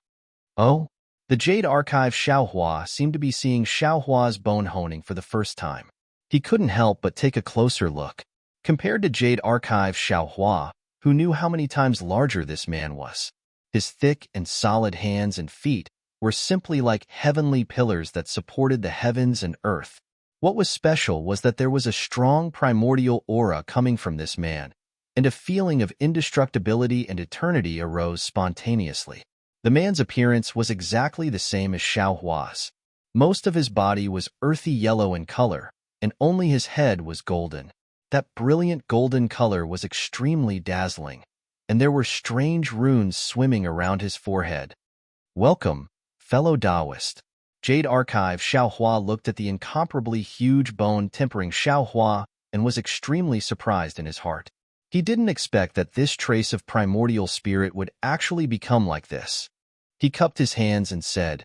Oh? The Jade Archive Xiao Hua seemed to be seeing Xiao Hua's bone honing for the first time. He couldn't help but take a closer look. Compared to Jade Archive Xiao Hua, who knew how many times larger this man was, his thick and solid hands and feet were simply like heavenly pillars that supported the heavens and earth. What was special was that there was a strong primordial aura coming from this man, and a feeling of indestructibility and eternity arose spontaneously. The man's appearance was exactly the same as Xiao Hua's. Most of his body was earthy yellow in color, and only his head was golden. That brilliant golden color was extremely dazzling, and there were strange runes swimming around his forehead. Welcome, fellow Taoist. Jade Archive Xiao Hua looked at the incomparably huge bone tempering Xiao Hua and was extremely surprised in his heart. He didn't expect that this trace of primordial spirit would actually become like this. He cupped his hands and said,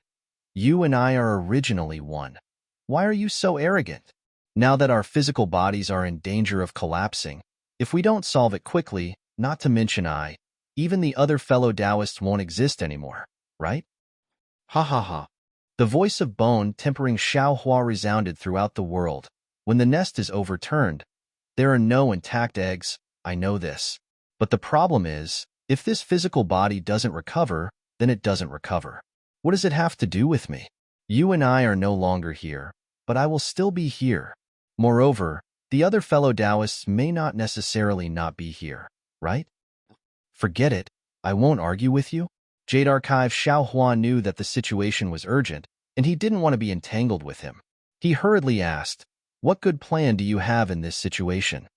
You and I are originally one. Why are you so arrogant? Now that our physical bodies are in danger of collapsing, if we don't solve it quickly, not to mention even the other fellow Taoists won't exist anymore, right? Ha ha ha. The voice of bone tempering Xiao Hua resounded throughout the world. When the nest is overturned, there are no intact eggs, I know this. But the problem is, if this physical body doesn't recover, then it doesn't recover. What does it have to do with me? You and I are no longer here, but I will still be here. Moreover, the other fellow Taoists may not necessarily not be here, right? Forget it, I won't argue with you. Jade Archive Xiao Hua knew that the situation was urgent, and he didn't want to be entangled with him. He hurriedly asked, "What good plan do you have in this situation?"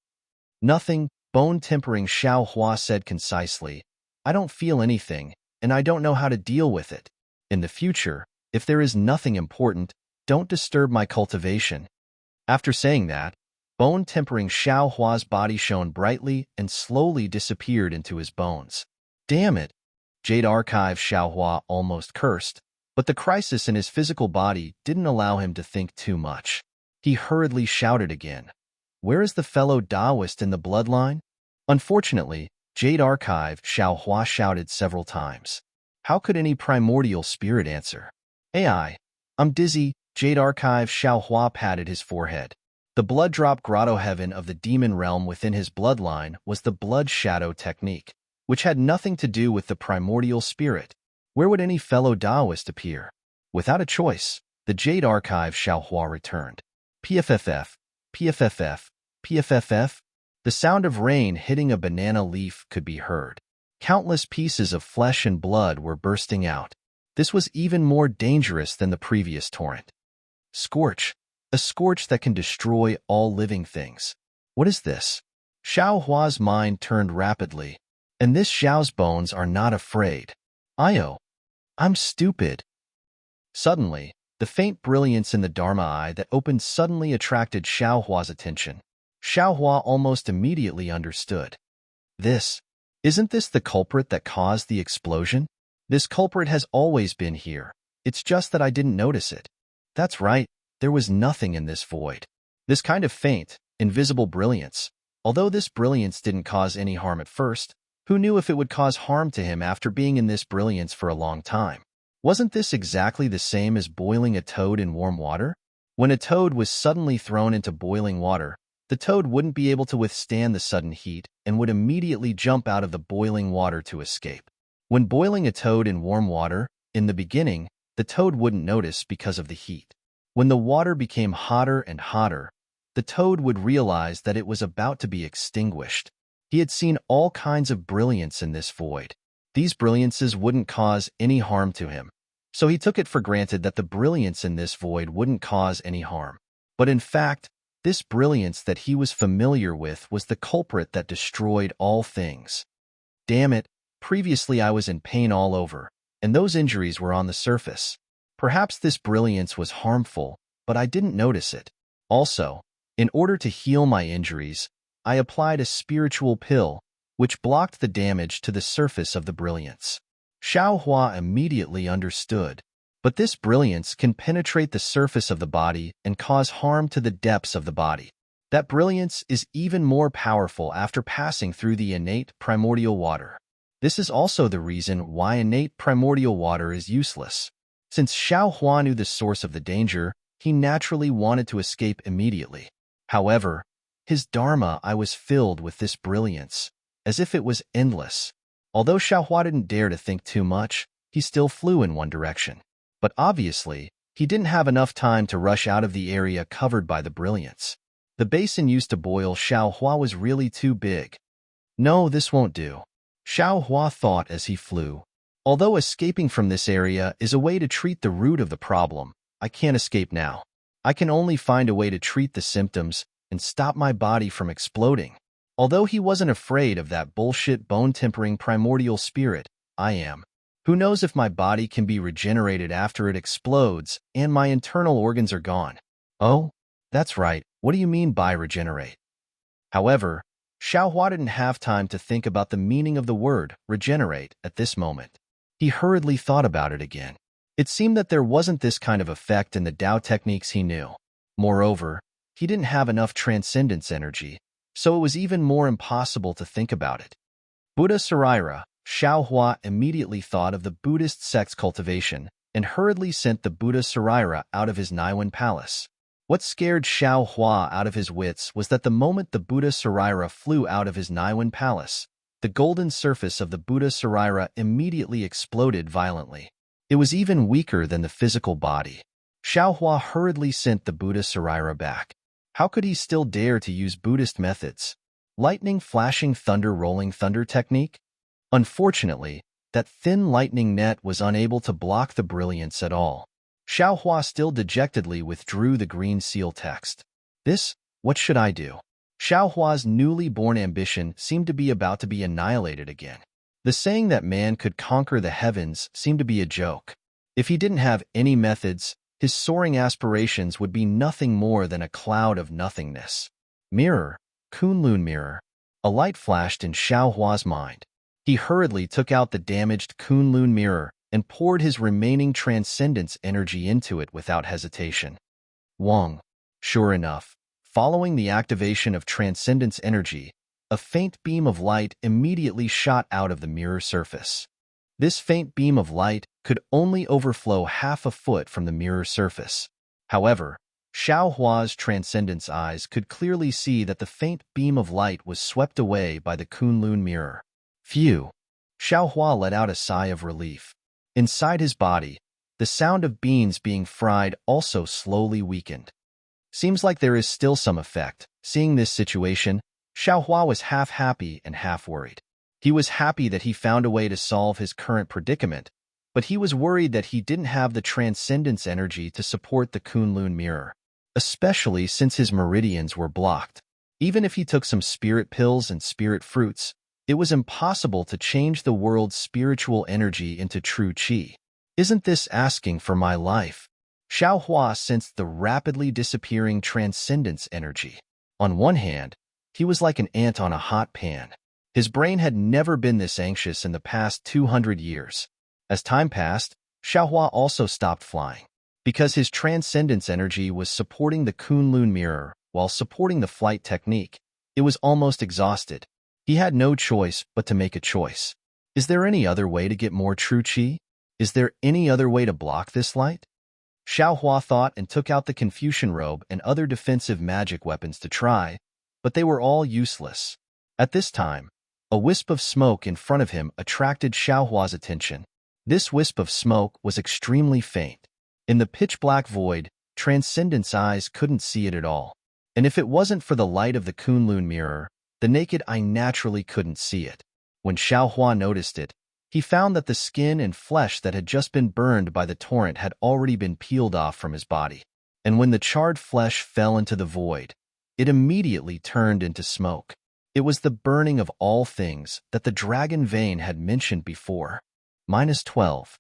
"Nothing," bone-tempering Xiao Hua said concisely. "I don't feel anything, and I don't know how to deal with it. In the future, if there is nothing important, don't disturb my cultivation." After saying that, bone-tempering Xiao Hua's body shone brightly and slowly disappeared into his bones. Damn it! Jade Archive Xiao Hua almost cursed, but the crisis in his physical body didn't allow him to think too much. He hurriedly shouted again, "Where is the fellow Taoist in the bloodline?" Unfortunately, Jade Archive Xiao Hua shouted several times. How could any primordial spirit answer? I'm dizzy." Jade Archive Xiao Hua patted his forehead. The blood drop grotto heaven of the demon realm within his bloodline was the blood shadow technique, which had nothing to do with the primordial spirit. Where would any fellow Taoist appear? Without a choice, the Jade Archive Xiao Hua returned. PFFF, PFFF, PFFF. The sound of rain hitting a banana leaf could be heard. Countless pieces of flesh and blood were bursting out. This was even more dangerous than the previous torrent. Scorch. A scorch that can destroy all living things. What is this? Xiao Hua's mind turned rapidly. And this Xiao's bones are not afraid. I'm stupid. Suddenly, the faint brilliance in the Dharma eye that opened suddenly attracted Xiao Hua's attention. Xiao Hua almost immediately understood. Isn't this the culprit that caused the explosion? This culprit has always been here. It's just that I didn't notice it. That's right, there was nothing in this void. This kind of faint, invisible brilliance. Although this brilliance didn't cause any harm at first, who knew if it would cause harm to him after being in this brilliance for a long time? Wasn't this exactly the same as boiling a toad in warm water? When a toad was suddenly thrown into boiling water, the toad wouldn't be able to withstand the sudden heat and would immediately jump out of the boiling water to escape. When boiling a toad in warm water, in the beginning, the toad wouldn't notice because of the heat. When the water became hotter and hotter, the toad would realize that it was about to be extinguished. He had seen all kinds of brilliance in this void. These brilliances wouldn't cause any harm to him, so he took it for granted that the brilliance in this void wouldn't cause any harm. But in fact, this brilliance that he was familiar with was the culprit that destroyed all things. Damn it, previously I was in pain all over, and those injuries were on the surface. Perhaps this brilliance was harmful, but I didn't notice it. Also, in order to heal my injuries, I applied a spiritual pill, which blocked the damage to the surface of the brilliance. Xiao Hua immediately understood. But this brilliance can penetrate the surface of the body and cause harm to the depths of the body. That brilliance is even more powerful after passing through the innate primordial water. This is also the reason why innate primordial water is useless. Since Xiao Hua knew the source of the danger, he naturally wanted to escape immediately. However, his Dharma eye was filled with this brilliance, as if it was endless. Although Xiao Hua didn't dare to think too much, he still flew in one direction. But obviously, he didn't have enough time to rush out of the area covered by the brilliance. The basin used to boil Xiao Hua was really too big. No, this won't do, Xiao Hua thought as he flew. Although escaping from this area is a way to treat the root of the problem, I can't escape now. I can only find a way to treat the symptoms and stop my body from exploding. Although he wasn't afraid of that bullshit bone-tempering primordial spirit, I am. Who knows if my body can be regenerated after it explodes and my internal organs are gone? Oh, that's right. What do you mean by regenerate? However, Xiao Hua didn't have time to think about the meaning of the word regenerate at this moment. He hurriedly thought about it again. It seemed that there wasn't this kind of effect in the Tao techniques he knew. Moreover, he didn't have enough transcendence energy, so it was even more impossible to think about it. Buddha Sarira, Xiaohua immediately thought of the Buddhist sect's cultivation and hurriedly sent the Buddha Sarira out of his Naiwan palace. What scared Xiaohua out of his wits was that the moment the Buddha Sarira flew out of his Naiwan palace, the golden surface of the Buddha Sarira immediately exploded violently. It was even weaker than the physical body. Xiaohua hurriedly sent the Buddha Sarira back. How could he still dare to use Buddhist methods? Lightning flashing thunder rolling thunder technique? Unfortunately, that thin lightning net was unable to block the brilliance at all. Xiaohua still dejectedly withdrew the green seal text. What should I do? Xiaohua's newly born ambition seemed to be about to be annihilated again. The saying that man could conquer the heavens seemed to be a joke. If he didn't have any methods, his soaring aspirations would be nothing more than a cloud of nothingness. Mirror, Kunlun mirror. A light flashed in Xiaohua's mind. He hurriedly took out the damaged Kunlun mirror and poured his remaining transcendence energy into it without hesitation. Wong. Sure enough, following the activation of transcendence energy, a faint beam of light immediately shot out of the mirror surface. This faint beam of light could only overflow half a foot from the mirror surface. However, Xiaohua's transcendence eyes could clearly see that the faint beam of light was swept away by the Kunlun mirror. Phew! Xiaohua let out a sigh of relief. Inside his body, the sound of beans being fried also slowly weakened. Seems like there is still some effect. Seeing this situation, Xiaohua was half happy and half worried. He was happy that he found a way to solve his current predicament, but he was worried that he didn't have the transcendence energy to support the Kunlun mirror, especially since his meridians were blocked. Even if he took some spirit pills and spirit fruits, it was impossible to change the world's spiritual energy into true qi. Isn't this asking for my life? Xiaohua sensed the rapidly disappearing transcendence energy. On one hand, he was like an ant on a hot pan. His brain had never been this anxious in the past 200 years. As time passed, Xiaohua also stopped flying. Because his transcendence energy was supporting the Kunlun mirror while supporting the flight technique, it was almost exhausted. He had no choice but to make a choice. Is there any other way to get more true qi? Is there any other way to block this light? Xiaohua thought and took out the Confucian robe and other defensive magic weapons to try, but they were all useless. At this time, a wisp of smoke in front of him attracted Xiaohua's attention. This wisp of smoke was extremely faint. In the pitch-black void, Transcendence eyes couldn't see it at all. And if it wasn't for the light of the Kunlun mirror, the naked eye naturally couldn't see it. When Xiaohua noticed it, he found that the skin and flesh that had just been burned by the torrent had already been peeled off from his body. And when the charred flesh fell into the void, it immediately turned into smoke. It was the burning of all things that the dragon vein had mentioned before. -12.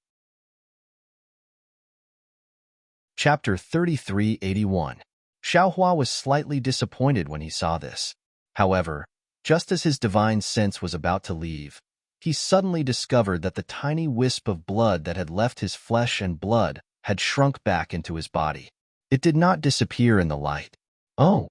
Chapter 3381. Xiaohua was slightly disappointed when he saw this. However, just as his divine sense was about to leave, he suddenly discovered that the tiny wisp of blood that had left his flesh and blood had shrunk back into his body. It did not disappear in the light. Oh!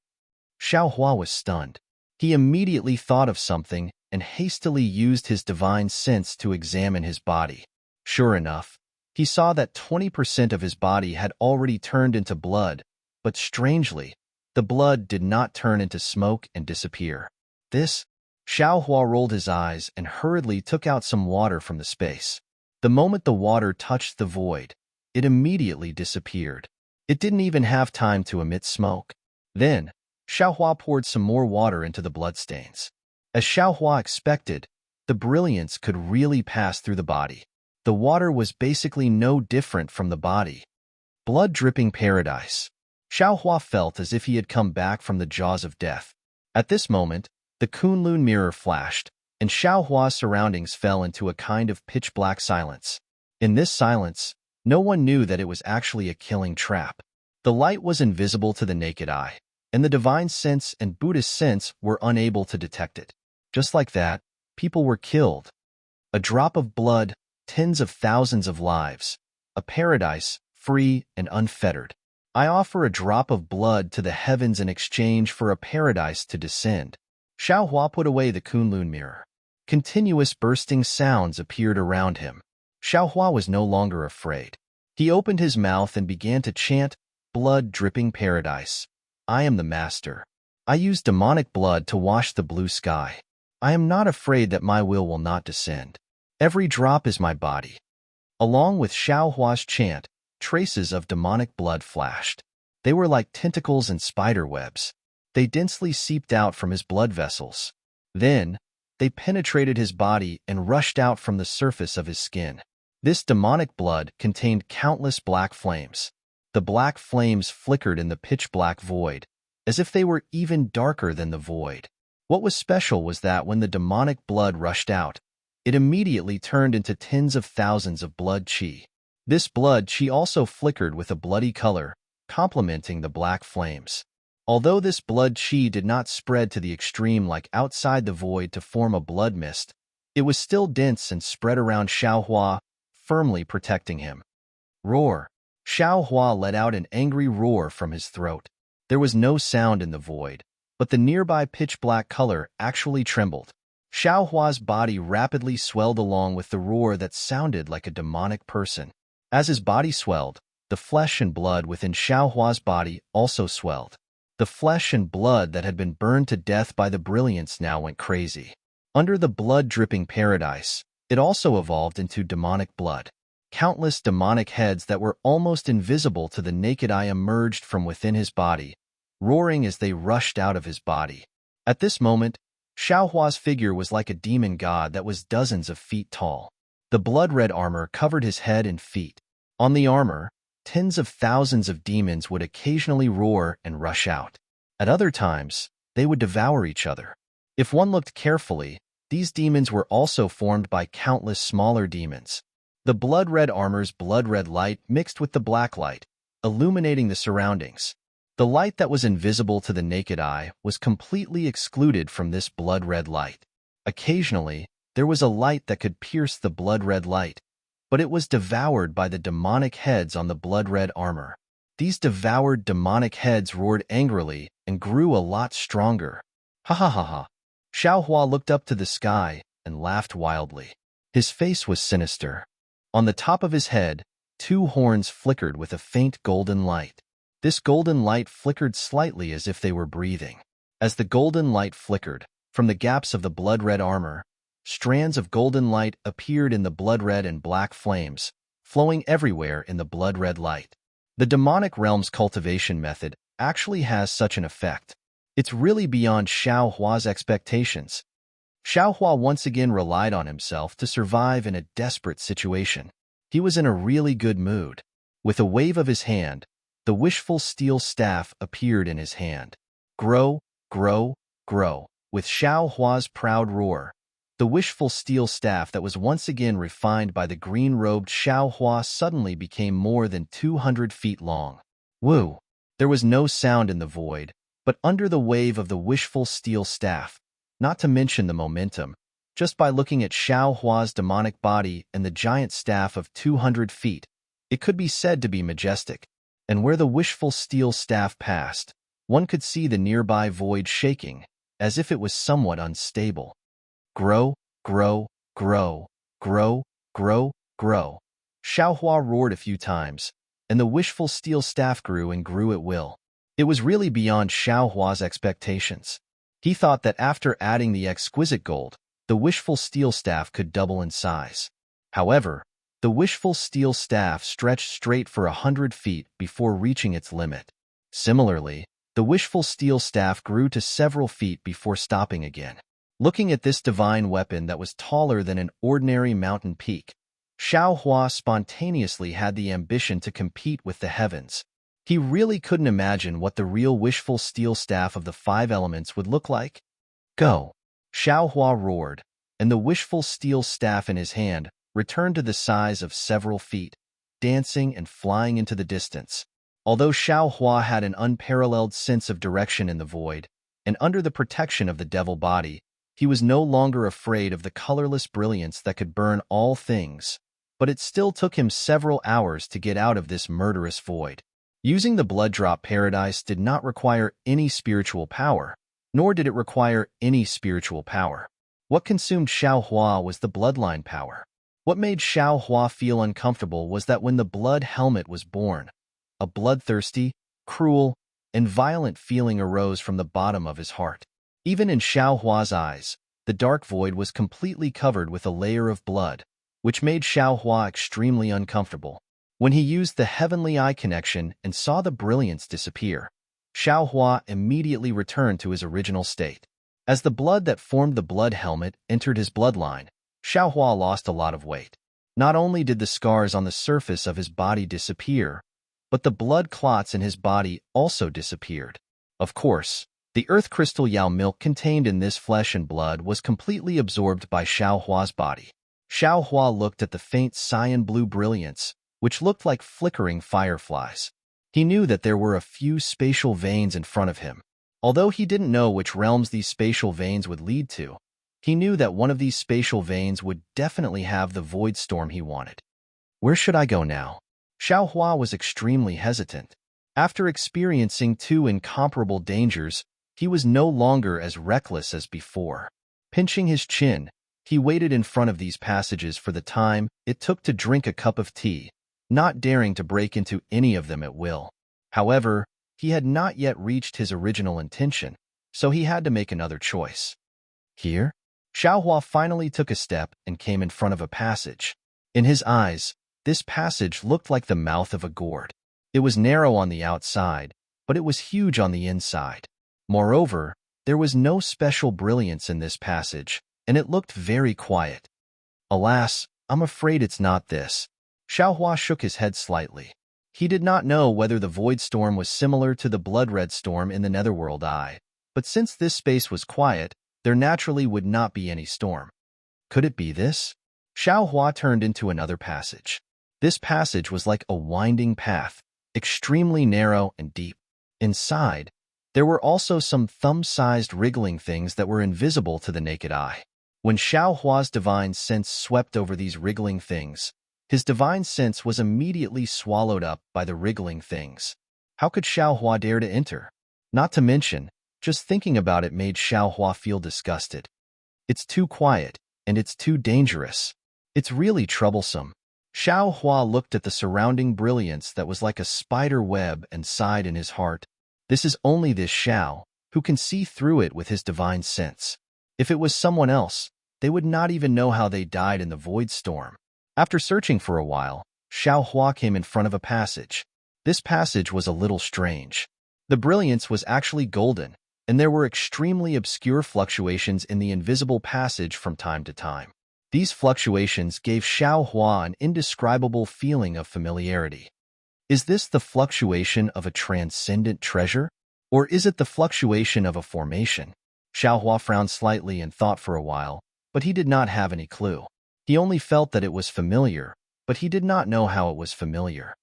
Xiaohua was stunned. He immediately thought of something and hastily used his divine sense to examine his body. Sure enough, he saw that 20% of his body had already turned into blood, but strangely, the blood did not turn into smoke and disappear. Xiaohua rolled his eyes and hurriedly took out some water from the space. The moment the water touched the void, it immediately disappeared. It didn't even have time to emit smoke. Then, Xiaohua poured some more water into the bloodstains. As Xiaohua expected, the brilliance could really pass through the body. The water was basically no different from the body. Blood-dripping paradise. Xiaohua felt as if he had come back from the jaws of death. At this moment, the Kunlun mirror flashed, and Xiaohua's surroundings fell into a kind of pitch-black silence. In this silence, no one knew that it was actually a killing trap. The light was invisible to the naked eye, and the divine sense and Buddhist sense were unable to detect it. Just like that, people were killed. A drop of blood, tens of thousands of lives. A paradise, free and unfettered. I offer a drop of blood to the heavens in exchange for a paradise to descend. Xiaohua put away the Kunlun mirror. Continuous bursting sounds appeared around him. Xiaohua was no longer afraid. He opened his mouth and began to chant, blood-dripping paradise. I am the master. I use demonic blood to wash the blue sky. I am not afraid that my will not descend. Every drop is my body. Along with Xiaohua's chant, traces of demonic blood flashed. They were like tentacles and spider webs. They densely seeped out from his blood vessels. Then, they penetrated his body and rushed out from the surface of his skin. This demonic blood contained countless black flames. The black flames flickered in the pitch-black void, as if they were even darker than the void. What was special was that when the demonic blood rushed out, it immediately turned into tens of thousands of blood qi. This blood qi also flickered with a bloody color, complementing the black flames. Although this blood qi did not spread to the extreme like outside the void to form a blood mist, it was still dense and spread around Xiaohua, firmly protecting him. Roar! Xiaohua let out an angry roar from his throat. There was no sound in the void, but the nearby pitch-black color actually trembled. Xiaohua's body rapidly swelled along with the roar that sounded like a demonic person. As his body swelled, the flesh and blood within Xiaohua's body also swelled. The flesh and blood that had been burned to death by the brilliance now went crazy. Under the blood-dripping paradise, it also evolved into demonic blood. Countless demonic heads that were almost invisible to the naked eye emerged from within his body, roaring as they rushed out of his body. At this moment, Xiaohua's figure was like a demon god that was dozens of feet tall. The blood-red armor covered his head and feet. On the armor, tens of thousands of demons would occasionally roar and rush out. At other times, they would devour each other. If one looked carefully, these demons were also formed by countless smaller demons. The blood-red armor's blood-red light mixed with the black light, illuminating the surroundings. The light that was invisible to the naked eye was completely excluded from this blood-red light. Occasionally, there was a light that could pierce the blood-red light, but it was devoured by the demonic heads on the blood-red armor. These devoured demonic heads roared angrily and grew a lot stronger. Ha ha ha ha. Xiaohua looked up to the sky and laughed wildly. His face was sinister. On the top of his head, two horns flickered with a faint golden light. This golden light flickered slightly as if they were breathing. As the golden light flickered, from the gaps of the blood-red armor, strands of golden light appeared in the blood-red and black flames, flowing everywhere in the blood-red light. The demonic realm's cultivation method actually has such an effect. It's really beyond Xiaohua's expectations. Xiaohua once again relied on himself to survive in a desperate situation. He was in a really good mood. With a wave of his hand, the wishful steel staff appeared in his hand. Grow, grow, grow. With Xiaohua's proud roar, the wishful steel staff that was once again refined by the green-robed Xiaohua suddenly became more than 200 feet long. Woo! There was no sound in the void, but under the wave of the wishful steel staff, not to mention the momentum, just by looking at Xiaohua's demonic body and the giant staff of 200 feet, it could be said to be majestic. And where the wishful steel staff passed, one could see the nearby void shaking, as if it was somewhat unstable. Grow, grow, grow, grow, grow, grow. Xiaohua roared a few times, and the wishful steel staff grew and grew at will. It was really beyond Xiaohua's expectations. He thought that after adding the exquisite gold, the wishful steel staff could double in size. However, the wishful steel staff stretched straight for 100 feet before reaching its limit. Similarly, the wishful steel staff grew to several feet before stopping again. Looking at this divine weapon that was taller than an ordinary mountain peak, Xiaohua spontaneously had the ambition to compete with the heavens. He really couldn't imagine what the real wishful steel staff of the 5 elements would look like. Go! Xiaohua roared, and the wishful steel staff in his hand returned to the size of several feet, dancing and flying into the distance. Although Xiaohua had an unparalleled sense of direction in the void, and under the protection of the devil body, he was no longer afraid of the colorless brilliance that could burn all things, but it still took him several hours to get out of this murderous void. Using the blood drop paradise did not require any spiritual power, nor did it require any spiritual power. What consumed Xiao Hua was the bloodline power. What made Xiao Hua feel uncomfortable was that when the blood helmet was born, a bloodthirsty, cruel, and violent feeling arose from the bottom of his heart. Even in Xiao Hua's eyes, the dark void was completely covered with a layer of blood, which made Xiao Hua extremely uncomfortable. When he used the heavenly eye connection and saw the brilliance disappear, Xiao Hua immediately returned to his original state. As the blood that formed the blood helmet entered his bloodline, Xiao Hua lost a lot of weight. Not only did the scars on the surface of his body disappear, but the blood clots in his body also disappeared. Of course, the earth crystal Yao milk contained in this flesh and blood was completely absorbed by Xiao Hua's body. Xiao Hua looked at the faint cyan blue brilliance, which looked like flickering fireflies. He knew that there were a few spatial veins in front of him. Although he didn't know which realms these spatial veins would lead to, he knew that one of these spatial veins would definitely have the void storm he wanted. Where should I go now? Xiao Hua was extremely hesitant. After experiencing two incomparable dangers, he was no longer as reckless as before. Pinching his chin, he waited in front of these passages for the time it took to drink a cup of tea, not daring to break into any of them at will. However, he had not yet reached his original intention, so he had to make another choice. Here? Xiao Hua finally took a step and came in front of a passage. In his eyes, this passage looked like the mouth of a gourd. It was narrow on the outside, but it was huge on the inside. Moreover, there was no special brilliance in this passage, and it looked very quiet. Alas, I'm afraid it's not this. Xiao Hua shook his head slightly. He did not know whether the void storm was similar to the blood-red storm in the Netherworld Eye, but since this space was quiet, there naturally would not be any storm. Could it be this? Xiao Hua turned into another passage. This passage was like a winding path, extremely narrow and deep. Inside, there were also some thumb-sized wriggling things that were invisible to the naked eye. When Xiao Hua's divine sense swept over these wriggling things, his divine sense was immediately swallowed up by the wriggling things. How could Xiao Hua dare to enter? Not to mention, just thinking about it made Xiao Hua feel disgusted. It's too quiet, and it's too dangerous. It's really troublesome. Xiao Hua looked at the surrounding brilliance that was like a spider web and sighed in his heart. This is only this Xiao, who can see through it with his divine sense. If it was someone else, they would not even know how they died in the void storm. After searching for a while, Xiao Hua came in front of a passage. This passage was a little strange. The brilliance was actually golden, and there were extremely obscure fluctuations in the invisible passage from time to time. These fluctuations gave Xiao Hua an indescribable feeling of familiarity. Is this the fluctuation of a transcendent treasure? Or is it the fluctuation of a formation? Xiao Hua frowned slightly and thought for a while, but he did not have any clue. He only felt that it was familiar, but he did not know how it was familiar.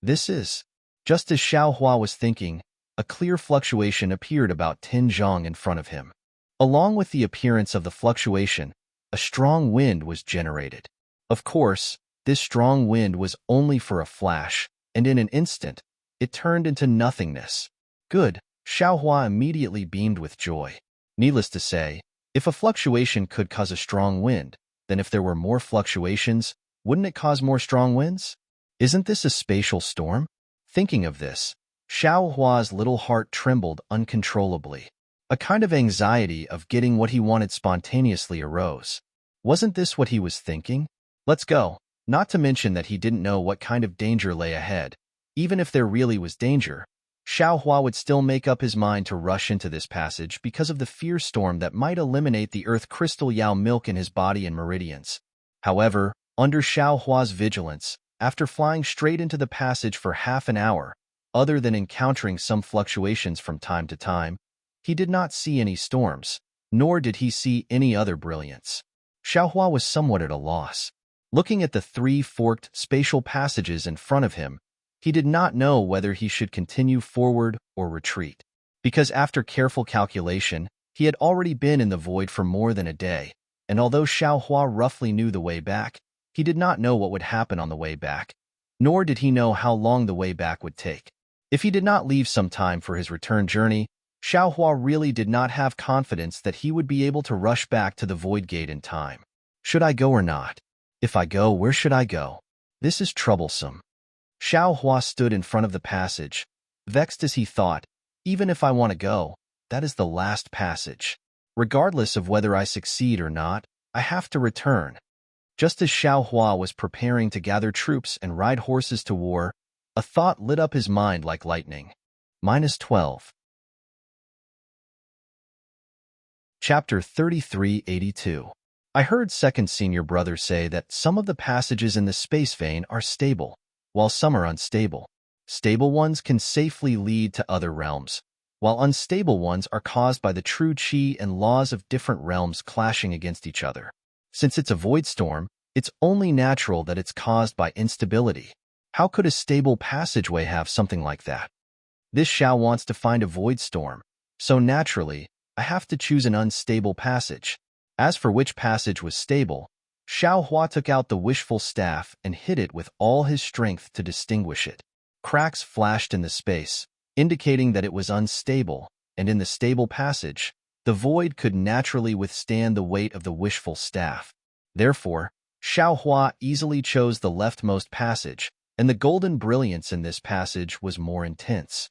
This is. Just as Xiao Hua was thinking, a clear fluctuation appeared about 10 zhang in front of him. Along with the appearance of the fluctuation, a strong wind was generated. Of course, this strong wind was only for a flash, and in an instant, it turned into nothingness. Good, Xiao Hua immediately beamed with joy. Needless to say, if a fluctuation could cause a strong wind, then if there were more fluctuations, wouldn't it cause more strong winds? Isn't this a spatial storm? Thinking of this, Xiao Hua's little heart trembled uncontrollably. A kind of anxiety of getting what he wanted spontaneously arose. Wasn't this what he was thinking? Let's go. Not to mention that he didn't know what kind of danger lay ahead. Even if there really was danger, Xiao Hua would still make up his mind to rush into this passage because of the fear storm that might eliminate the earth crystal Yao milk in his body and meridians. However, under Xiao Hua's vigilance, after flying straight into the passage for half an hour, other than encountering some fluctuations from time to time, he did not see any storms, nor did he see any other brilliance. Xiao Hua was somewhat at a loss. Looking at the 3 forked spatial passages in front of him, he did not know whether he should continue forward or retreat. Because after careful calculation, he had already been in the void for more than a day, and although Xiao Hua roughly knew the way back, he did not know what would happen on the way back. nor did he know how long the way back would take. If he did not leave some time for his return journey, Xiaohua really did not have confidence that he would be able to rush back to the Void Gate in time. Should I go or not? If I go, where should I go? This is troublesome. Xiaohua stood in front of the passage, vexed as he thought, even if I want to go, that is the last passage. Regardless of whether I succeed or not, I have to return. Just as Xiaohua was preparing to gather troops and ride horses to war, a thought lit up his mind like lightning. -12. Chapter 3382. I heard second senior brother say that some of the passages in the space vein are stable, while some are unstable. Stable ones can safely lead to other realms, while unstable ones are caused by the true chi and laws of different realms clashing against each other. Since it's a void storm, it's only natural that it's caused by instability. How could a stable passageway have something like that? This Xiao wants to find a void storm, so naturally, I have to choose an unstable passage. As for which passage was stable, Xiaohua took out the wishful staff and hit it with all his strength to distinguish it. Cracks flashed in the space, indicating that it was unstable, and in the stable passage, the void could naturally withstand the weight of the wishful staff. Therefore, Xiaohua easily chose the leftmost passage, and the golden brilliance in this passage was more intense.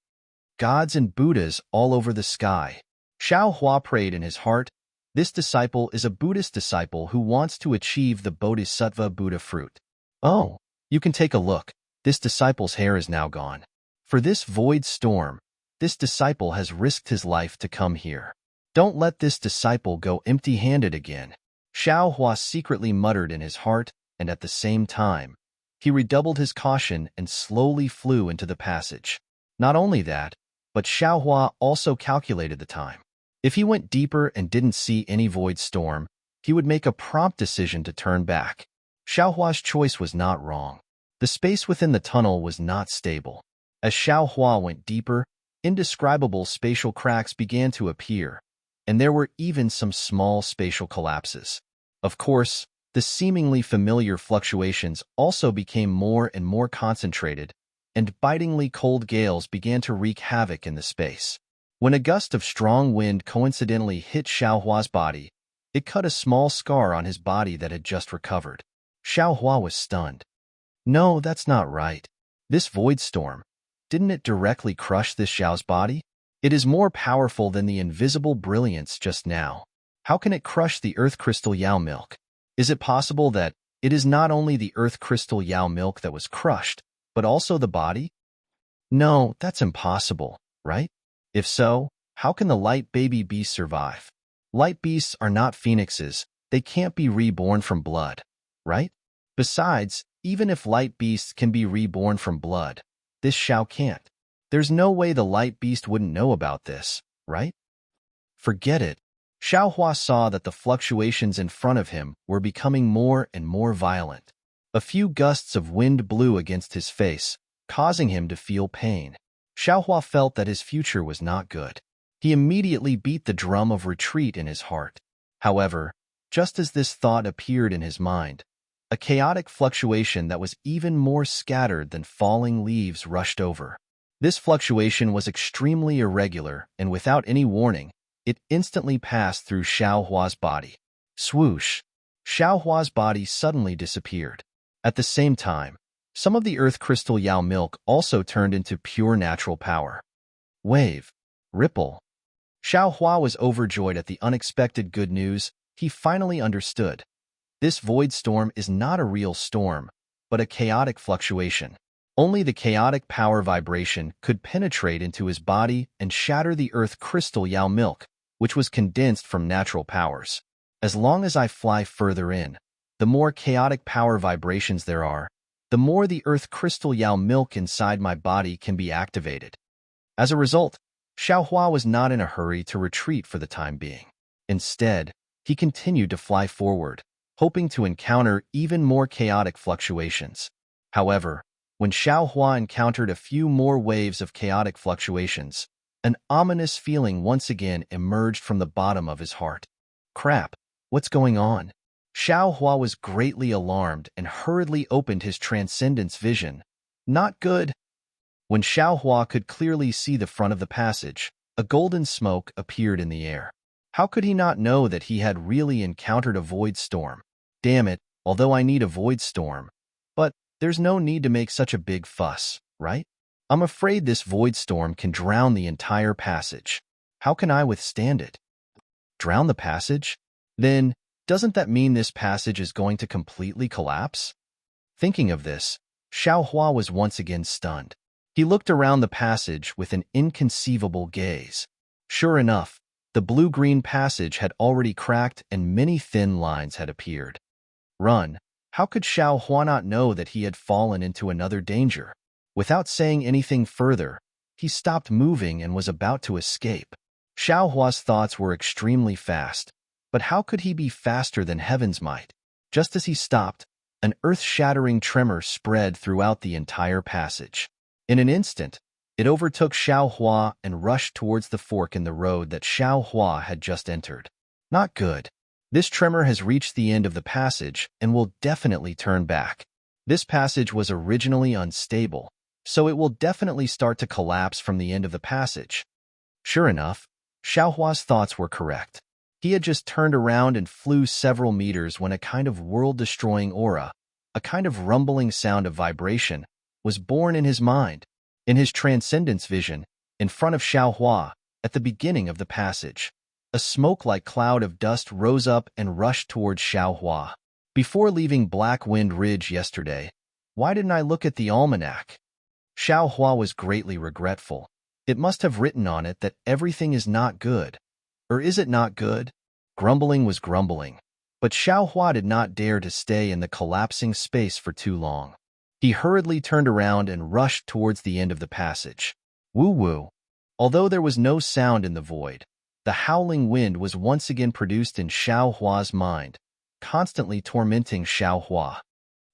Gods and Buddhas all over the sky. Xiaohua prayed in his heart, this disciple is a Buddhist disciple who wants to achieve the Bodhisattva Buddha fruit. Oh, you can take a look. This disciple's hair is now gone. For this void storm, this disciple has risked his life to come here. Don't let this disciple go empty-handed again. Xiaohua secretly muttered in his heart, and at the same time, he redoubled his caution and slowly flew into the passage. Not only that, but Xiaohua also calculated the time. If he went deeper and didn't see any void storm, he would make a prompt decision to turn back. Xiaohua's choice was not wrong. The space within the tunnel was not stable. As Xiaohua went deeper, indescribable spatial cracks began to appear, and there were even some small spatial collapses. Of course, the seemingly familiar fluctuations also became more and more concentrated, and bitingly cold gales began to wreak havoc in the space. When a gust of strong wind coincidentally hit Xiaohua's body, it cut a small scar on his body that had just recovered. Xiaohua was stunned. No, that's not right. This void storm, didn't it directly crush this Xiao's body? It is more powerful than the invisible brilliance just now. How can it crush the earth crystal Yao milk? Is it possible that it is not only the earth crystal Yao milk that was crushed, but also the body? No, that's impossible, right? If so, how can the light baby beast survive? Light beasts are not phoenixes, they can't be reborn from blood, right? Besides, even if light beasts can be reborn from blood, this Xiao can't. There's no way the light beast wouldn't know about this, right? Forget it. Xiaohua saw that the fluctuations in front of him were becoming more and more violent. A few gusts of wind blew against his face, causing him to feel pain. Xiaohua felt that his future was not good. He immediately beat the drum of retreat in his heart. However, just as this thought appeared in his mind, a chaotic fluctuation that was even more scattered than falling leaves rushed over. This fluctuation was extremely irregular, and without any warning, it instantly passed through Xiaohua's body. Swoosh! Xiaohua's body suddenly disappeared. At the same time, some of the earth crystal Yao milk also turned into pure natural power. Wave. Ripple. Xiaohua was overjoyed at the unexpected good news. He finally understood. This void storm is not a real storm, but a chaotic fluctuation. Only the chaotic power vibration could penetrate into his body and shatter the earth crystal Yao milk, which was condensed from natural powers. As long as I fly further in, the more chaotic power vibrations there are, the more the earth crystal Yao milk inside my body can be activated. As a result, Xiaohua was not in a hurry to retreat for the time being. Instead, he continued to fly forward, hoping to encounter even more chaotic fluctuations. However, when Xiaohua encountered a few more waves of chaotic fluctuations, an ominous feeling once again emerged from the bottom of his heart. Crap, what's going on? Xiaohua was greatly alarmed and hurriedly opened his transcendence vision, Not good. When Xiaohua could clearly see the front of the passage, a golden smoke appeared in the air. How could he not know that he had really encountered a void storm? Damn it, although I need a void storm. But there's no need to make such a big fuss, right? I'm afraid this void storm can drown the entire passage. How can I withstand it? Drown the passage? Then, doesn't that mean this passage is going to completely collapse? Thinking of this, Xiaohua was once again stunned. He looked around the passage with an inconceivable gaze. Sure enough, the blue-green passage had already cracked and many thin lines had appeared. Run! How could Xiaohua not know that he had fallen into another danger? Without saying anything further, he stopped moving and was about to escape. Xiaohua's thoughts were extremely fast, but how could he be faster than heaven's might? Just as he stopped, an earth-shattering tremor spread throughout the entire passage. In an instant, it overtook Xiaohua and rushed towards the fork in the road that Xiaohua had just entered. Not good. This tremor has reached the end of the passage and will definitely turn back. This passage was originally unstable, so it will definitely start to collapse from the end of the passage. Sure enough, Xiaohua's thoughts were correct. He had just turned around and flew several meters when a kind of world-destroying aura, a kind of rumbling sound of vibration, was born in his mind. In his transcendence vision, in front of Xiaohua, at the beginning of the passage, a smoke-like cloud of dust rose up and rushed towards Xiaohua. Before leaving Black Wind Ridge yesterday, why didn't I look at the almanac? Xiaohua was greatly regretful. It must have written on it that everything is not good. Or is it not good? Grumbling was grumbling, but Xiaohua did not dare to stay in the collapsing space for too long. He hurriedly turned around and rushed towards the end of the passage. Woo-woo. Although there was no sound in the void, the howling wind was once again produced in Xiaohua's mind, constantly tormenting Xiaohua.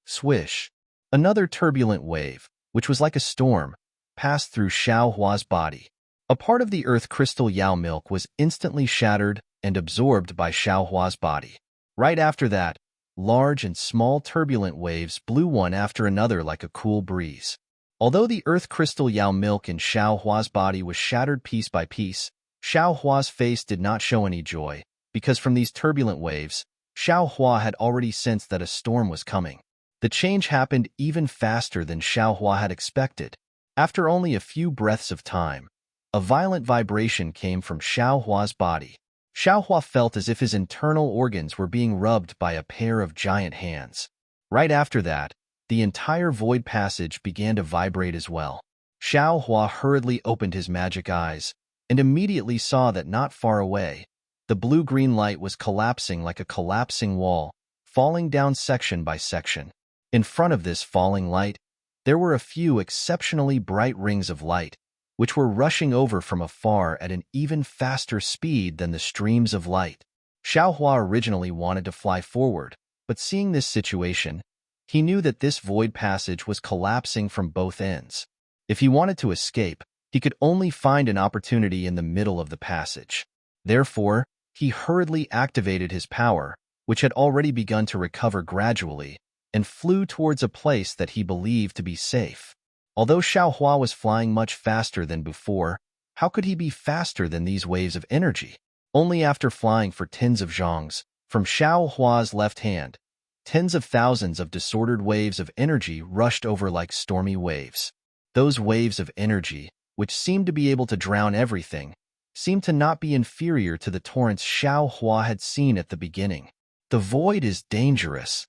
Swish. Another turbulent wave, which was like a storm, passed through Xiaohua's body. A part of the earth crystal Yao milk was instantly shattered and absorbed by Xiaohua's body. Right after that, large and small turbulent waves blew one after another like a cool breeze. Although the earth crystal Yao milk in Xiaohua's body was shattered piece by piece, Xiaohua's face did not show any joy, because from these turbulent waves, Xiaohua had already sensed that a storm was coming. The change happened even faster than Xiaohua had expected. After only a few breaths of time, a violent vibration came from Xiaohua's body. Xiaohua felt as if his internal organs were being rubbed by a pair of giant hands. Right after that, the entire void passage began to vibrate as well. Xiaohua hurriedly opened his magic eyes and immediately saw that not far away, the blue-green light was collapsing like a collapsing wall, falling down section by section. In front of this falling light, there were a few exceptionally bright rings of light, which were rushing over from afar at an even faster speed than the streams of light. Xiaohua originally wanted to fly forward, but seeing this situation, he knew that this void passage was collapsing from both ends. If he wanted to escape, he could only find an opportunity in the middle of the passage. Therefore, he hurriedly activated his power, which had already begun to recover gradually, and flew towards a place that he believed to be safe. Although Xiaohua was flying much faster than before, how could he be faster than these waves of energy? Only after flying for tens of zhongs, from Xiaohua's left hand, tens of thousands of disordered waves of energy rushed over like stormy waves. Those waves of energy, which seemed to be able to drown everything, seemed to not be inferior to the torrents Xiaohua had seen at the beginning. The void is dangerous.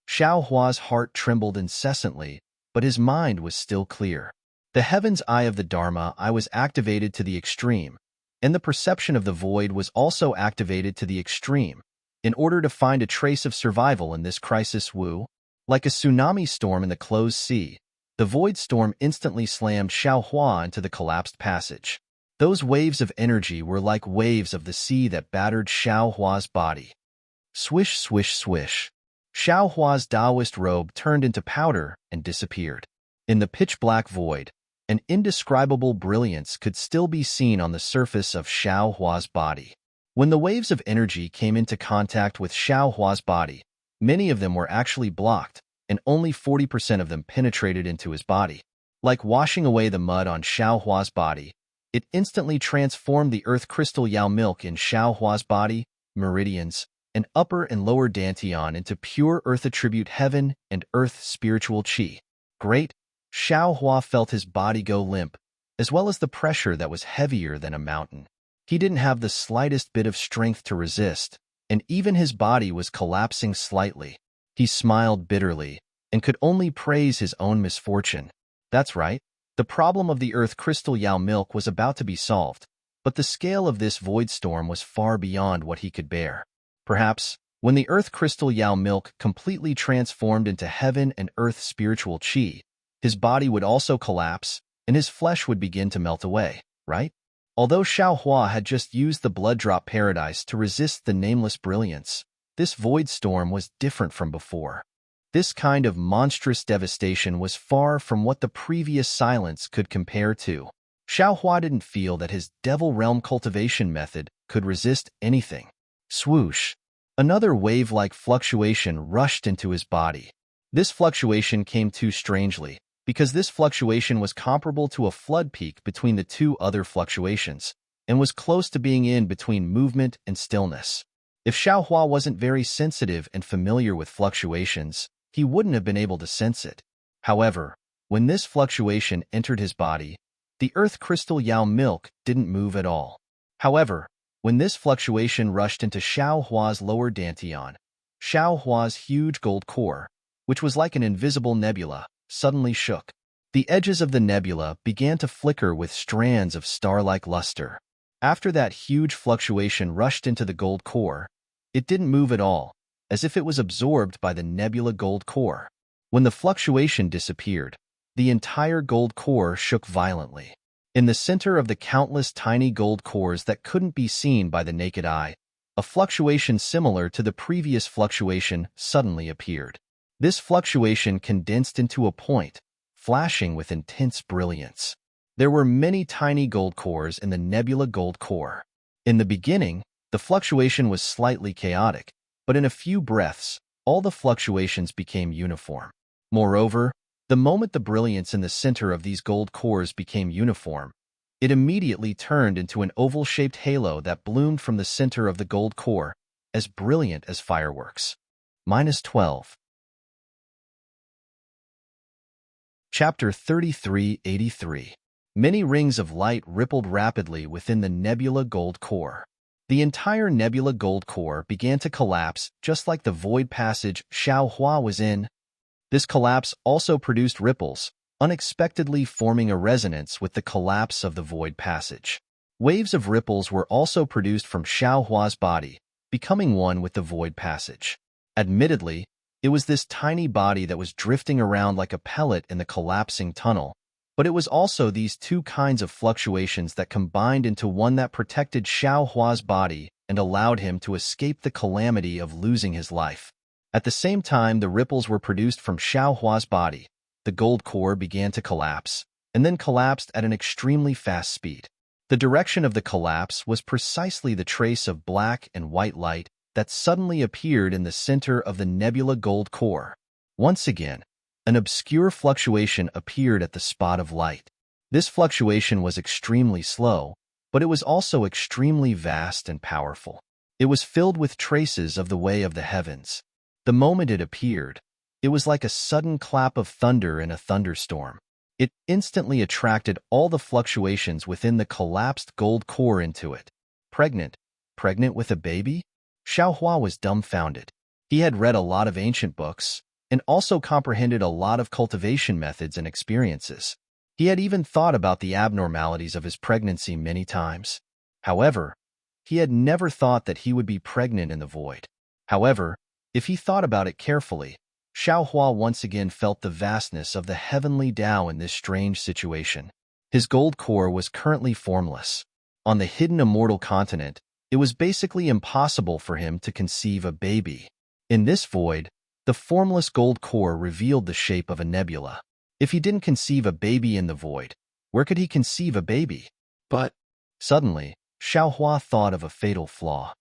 Xiaohua's heart trembled incessantly, but his mind was still clear. The heaven's eye of the Dharma eye was activated to the extreme, and the perception of the void was also activated to the extreme, in order to find a trace of survival in this crisis. Wu. Like a tsunami storm in the closed sea, the void storm instantly slammed Xiaohua into the collapsed passage. Those waves of energy were like waves of the sea that battered Xiaohua's body. Swish, swish, swish. Xiaohua's Taoist robe turned into powder and disappeared. In the pitch-black void, an indescribable brilliance could still be seen on the surface of Xiaohua's body. When the waves of energy came into contact with Xiaohua's body, many of them were actually blocked, and only 40% of them penetrated into his body. Like washing away the mud on Xiao Hua's body, it instantly transformed the earth crystal Yao milk in Xiao Hua's body, meridians, and upper and lower dantian into pure earth attribute heaven and earth spiritual qi. Great, Xiao Hua felt his body go limp, as well as the pressure that was heavier than a mountain. He didn't have the slightest bit of strength to resist, and even his body was collapsing slightly. He smiled bitterly and could only praise his own misfortune. That's right, the problem of the earth crystal Yao milk was about to be solved, but the scale of this void storm was far beyond what he could bear. Perhaps, when the earth crystal Yao milk completely transformed into heaven and earth spiritual qi, his body would also collapse, and his flesh would begin to melt away, right? Although Xiao Hua had just used the blood drop paradise to resist the nameless brilliance, this void storm was different from before. This kind of monstrous devastation was far from what the previous silence could compare to. Xiao Hua didn't feel that his Devil Realm cultivation method could resist anything. Swoosh! Another wave-like fluctuation rushed into his body. This fluctuation came too strangely, because this fluctuation was comparable to a flood peak between the two other fluctuations, and was close to being in between movement and stillness. If Xiao Hua wasn't very sensitive and familiar with fluctuations, he wouldn't have been able to sense it. However, when this fluctuation entered his body, the earth crystal Yao milk didn't move at all. However, when this fluctuation rushed into Xiao Hua's lower dantian, Xiao Hua's huge gold core, which was like an invisible nebula, suddenly shook. The edges of the nebula began to flicker with strands of star-like luster. After that huge fluctuation rushed into the gold core, it didn't move at all, as if it was absorbed by the nebula gold core. When the fluctuation disappeared, the entire gold core shook violently. In the center of the countless tiny gold cores that couldn't be seen by the naked eye, a fluctuation similar to the previous fluctuation suddenly appeared. This fluctuation condensed into a point, flashing with intense brilliance. There were many tiny gold cores in the nebula gold core. In the beginning, the fluctuation was slightly chaotic, but in a few breaths, all the fluctuations became uniform. Moreover, the moment the brilliance in the center of these gold cores became uniform, it immediately turned into an oval-shaped halo that bloomed from the center of the gold core, as brilliant as fireworks. -12. Chapter 3383. Many rings of light rippled rapidly within the nebula gold core. The entire nebula gold core began to collapse just like the void passage Xiao Hua was in. This collapse also produced ripples, unexpectedly forming a resonance with the collapse of the void passage. Waves of ripples were also produced from Xiao Hua's body, becoming one with the void passage. Admittedly, it was this tiny body that was drifting around like a pellet in the collapsing tunnel, but it was also these two kinds of fluctuations that combined into one that protected Xiao Hua's body and allowed him to escape the calamity of losing his life. At the same time the ripples were produced from Xiao Hua's body, the gold core began to collapse, and then collapsed at an extremely fast speed. The direction of the collapse was precisely the trace of black and white light that suddenly appeared in the center of the nebula gold core. Once again, an obscure fluctuation appeared at the spot of light. This fluctuation was extremely slow, but it was also extremely vast and powerful. It was filled with traces of the way of the heavens. The moment it appeared, it was like a sudden clap of thunder in a thunderstorm. It instantly attracted all the fluctuations within the collapsed gold core into it. Pregnant with a baby? Xiao Hua was dumbfounded. He had read a lot of ancient books, and also comprehended a lot of cultivation methods and experiences. He had even thought about the abnormalities of his pregnancy many times. However, he had never thought that he would be pregnant in the void. However, if he thought about it carefully, Xiao Hua once again felt the vastness of the heavenly Tao in this strange situation. His gold core was currently formless. On the hidden immortal continent, it was basically impossible for him to conceive a baby. In this void, the formless gold core revealed the shape of a nebula. If he didn't conceive a baby in the void, where could he conceive a baby? But suddenly, Xiao Hua thought of a fatal flaw.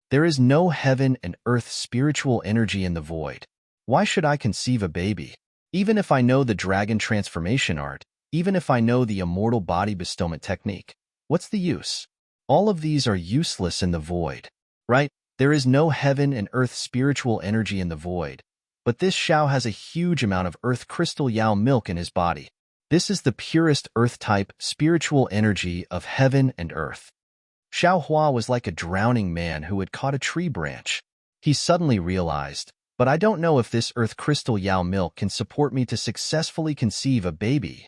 There is no heaven and earth spiritual energy in the void. Why should I conceive a baby? Even if I know the dragon transformation art, Even if I know the immortal body bestowment technique, what's the use? All of these are useless in the void, right? There is no heaven and earth spiritual energy in the void, but this Xiao has a huge amount of earth crystal Yao milk in his body. This is the purest earth-type spiritual energy of heaven and earth. Xiao Hua was like a drowning man who had caught a tree branch. He suddenly realized, but I don't know if this earth crystal Yao milk can support me to successfully conceive a baby.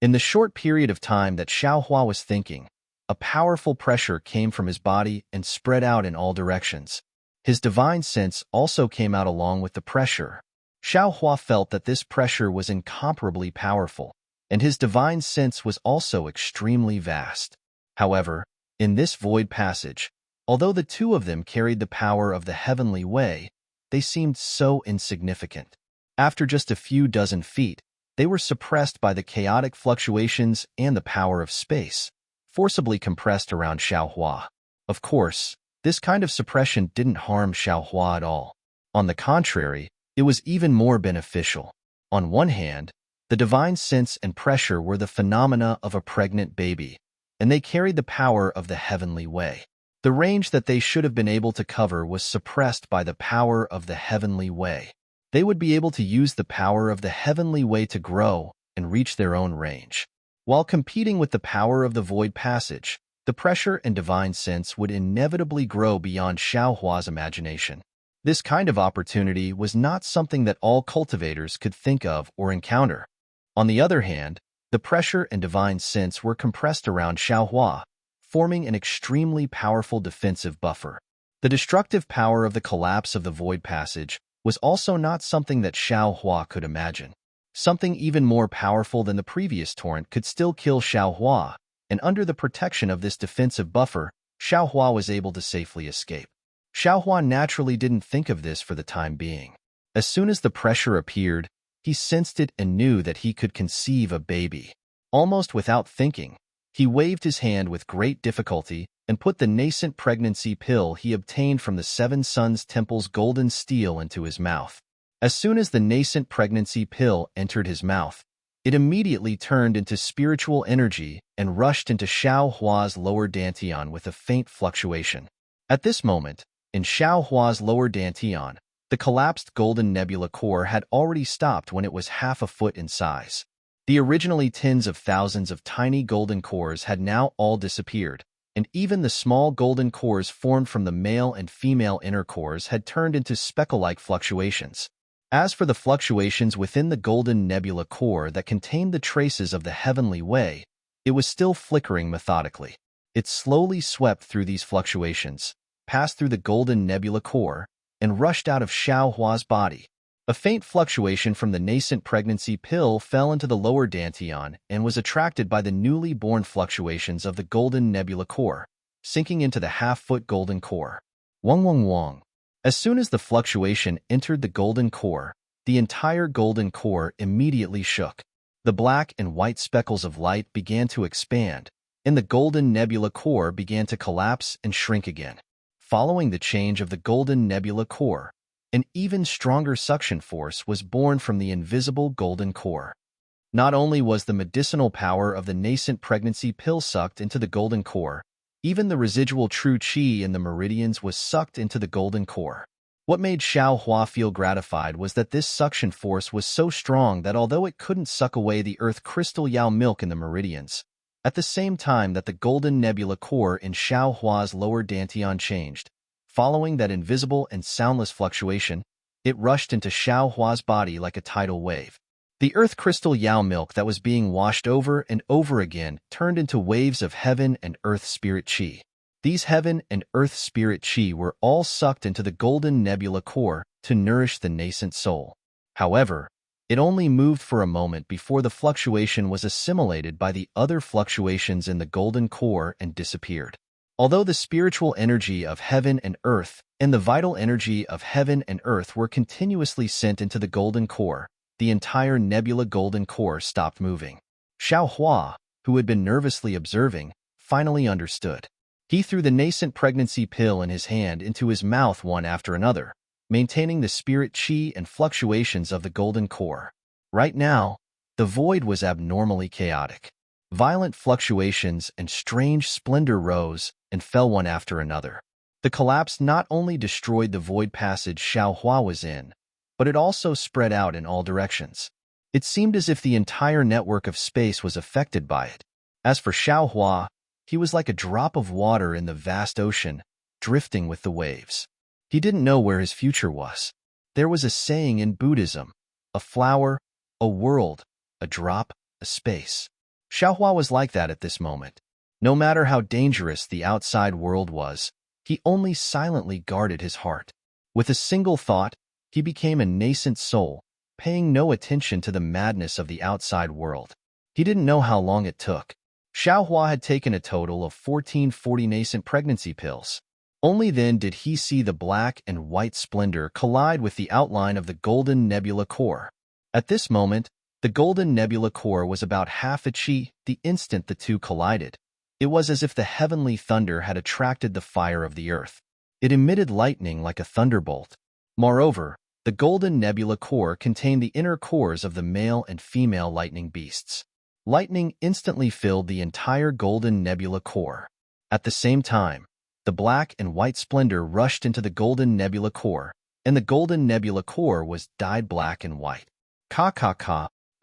In the short period of time that Xiao Hua was thinking, a powerful pressure came from his body and spread out in all directions. His divine sense also came out along with the pressure. Xiao Hua felt that this pressure was incomparably powerful, and his divine sense was also extremely vast. However, in this void passage, although the two of them carried the power of the heavenly way, they seemed so insignificant. After just a few dozen feet, they were suppressed by the chaotic fluctuations and the power of space, forcibly compressed around Xiao Hua. Of course, this kind of suppression didn't harm Xiao Hua at all. On the contrary, it was even more beneficial. On one hand, the divine sense and pressure were the phenomena of a pregnant baby, and they carried the power of the heavenly way. The range that they should have been able to cover was suppressed by the power of the heavenly way. They would be able to use the power of the heavenly way to grow and reach their own range. While competing with the power of the void passage, the pressure and divine sense would inevitably grow beyond Xiao Hua's imagination. This kind of opportunity was not something that all cultivators could think of or encounter. On the other hand, the pressure and divine sense were compressed around Xiao Hua, forming an extremely powerful defensive buffer. The destructive power of the collapse of the void passage was also not something that Xiao Hua could imagine. Something even more powerful than the previous torrent could still kill Xiao Hua, and under the protection of this defensive buffer, Xiao Hua was able to safely escape. Xiao Hua naturally didn't think of this for the time being. As soon as the pressure appeared, he sensed it and knew that he could conceive a baby. Almost without thinking, he waved his hand with great difficulty and put the nascent pregnancy pill he obtained from the Seven Suns Temple's golden steel into his mouth. As soon as the nascent pregnancy pill entered his mouth, it immediately turned into spiritual energy and rushed into Xiao Hua's lower dantian with a faint fluctuation. At this moment, in Xiao Hua's lower dantian, the collapsed golden nebula core had already stopped when it was half a foot in size. The originally tens of thousands of tiny golden cores had now all disappeared, and even the small golden cores formed from the male and female inner cores had turned into speckle-like fluctuations. As for the fluctuations within the golden nebula core that contained the traces of the heavenly way, it was still flickering methodically. It slowly swept through these fluctuations, passed through the golden nebula core, and rushed out of Xiao Hua's body. A faint fluctuation from the nascent pregnancy pill fell into the lower dantian and was attracted by the newly born fluctuations of the golden nebula core, sinking into the half-foot golden core. Wong wong wong. As soon as the fluctuation entered the golden core, the entire golden core immediately shook. The black and white speckles of light began to expand, and the golden nebula core began to collapse and shrink again. Following the change of the golden nebula core, an even stronger suction force was born from the invisible golden core. Not only was the medicinal power of the nascent pregnancy pill sucked into the golden core, even the residual true qi in the meridians was sucked into the golden core. What made Xiao Hua feel gratified was that this suction force was so strong that although it couldn't suck away the earth crystal Yao milk in the meridians, at the same time that the golden nebula core in Xiao Hua's lower dantian changed, following that invisible and soundless fluctuation, it rushed into Xiao Hua's body like a tidal wave. The earth crystal Yao milk that was being washed over and over again turned into waves of heaven and earth spirit qi. These heaven and earth spirit qi were all sucked into the golden nebula core to nourish the nascent soul. However, it only moved for a moment before the fluctuation was assimilated by the other fluctuations in the golden core and disappeared. Although the spiritual energy of heaven and earth and the vital energy of heaven and earth were continuously sent into the golden core, the entire nebula golden core stopped moving. Xiao Hua, who had been nervously observing, finally understood. He threw the nascent pregnancy pill in his hand into his mouth one after another, maintaining the spirit qi and fluctuations of the golden core. Right now, the The void was abnormally chaotic. Violent fluctuations and strange splendor rose and fell one after another. The collapse not only destroyed the void passage Xiaohua was in, but it also spread out in all directions. It seemed as if the entire network of space was affected by it. As for Xiaohua, he was like a drop of water in the vast ocean, drifting with the waves. He didn't know where his future was. There was a saying in Buddhism: a flower, a world, a drop, a space. Xiaohua was like that at this moment. No matter how dangerous the outside world was, he only silently guarded his heart. With a single thought, he became a nascent soul, paying no attention to the madness of the outside world. He didn't know how long it took. Xiaohua had taken a total of 1440 nascent pregnancy pills. Only then did he see the black and white splendor collide with the outline of the golden nebula core. At this moment, the golden nebula core was about half a chi the instant the two collided. It was as if the heavenly thunder had attracted the fire of the earth. It emitted lightning like a thunderbolt. Moreover, the golden nebula core contained the inner cores of the male and female lightning beasts. Lightning instantly filled the entire golden nebula core. At the same time, the black and white splendor rushed into the golden nebula core, and the golden nebula core was dyed black and white. Ka.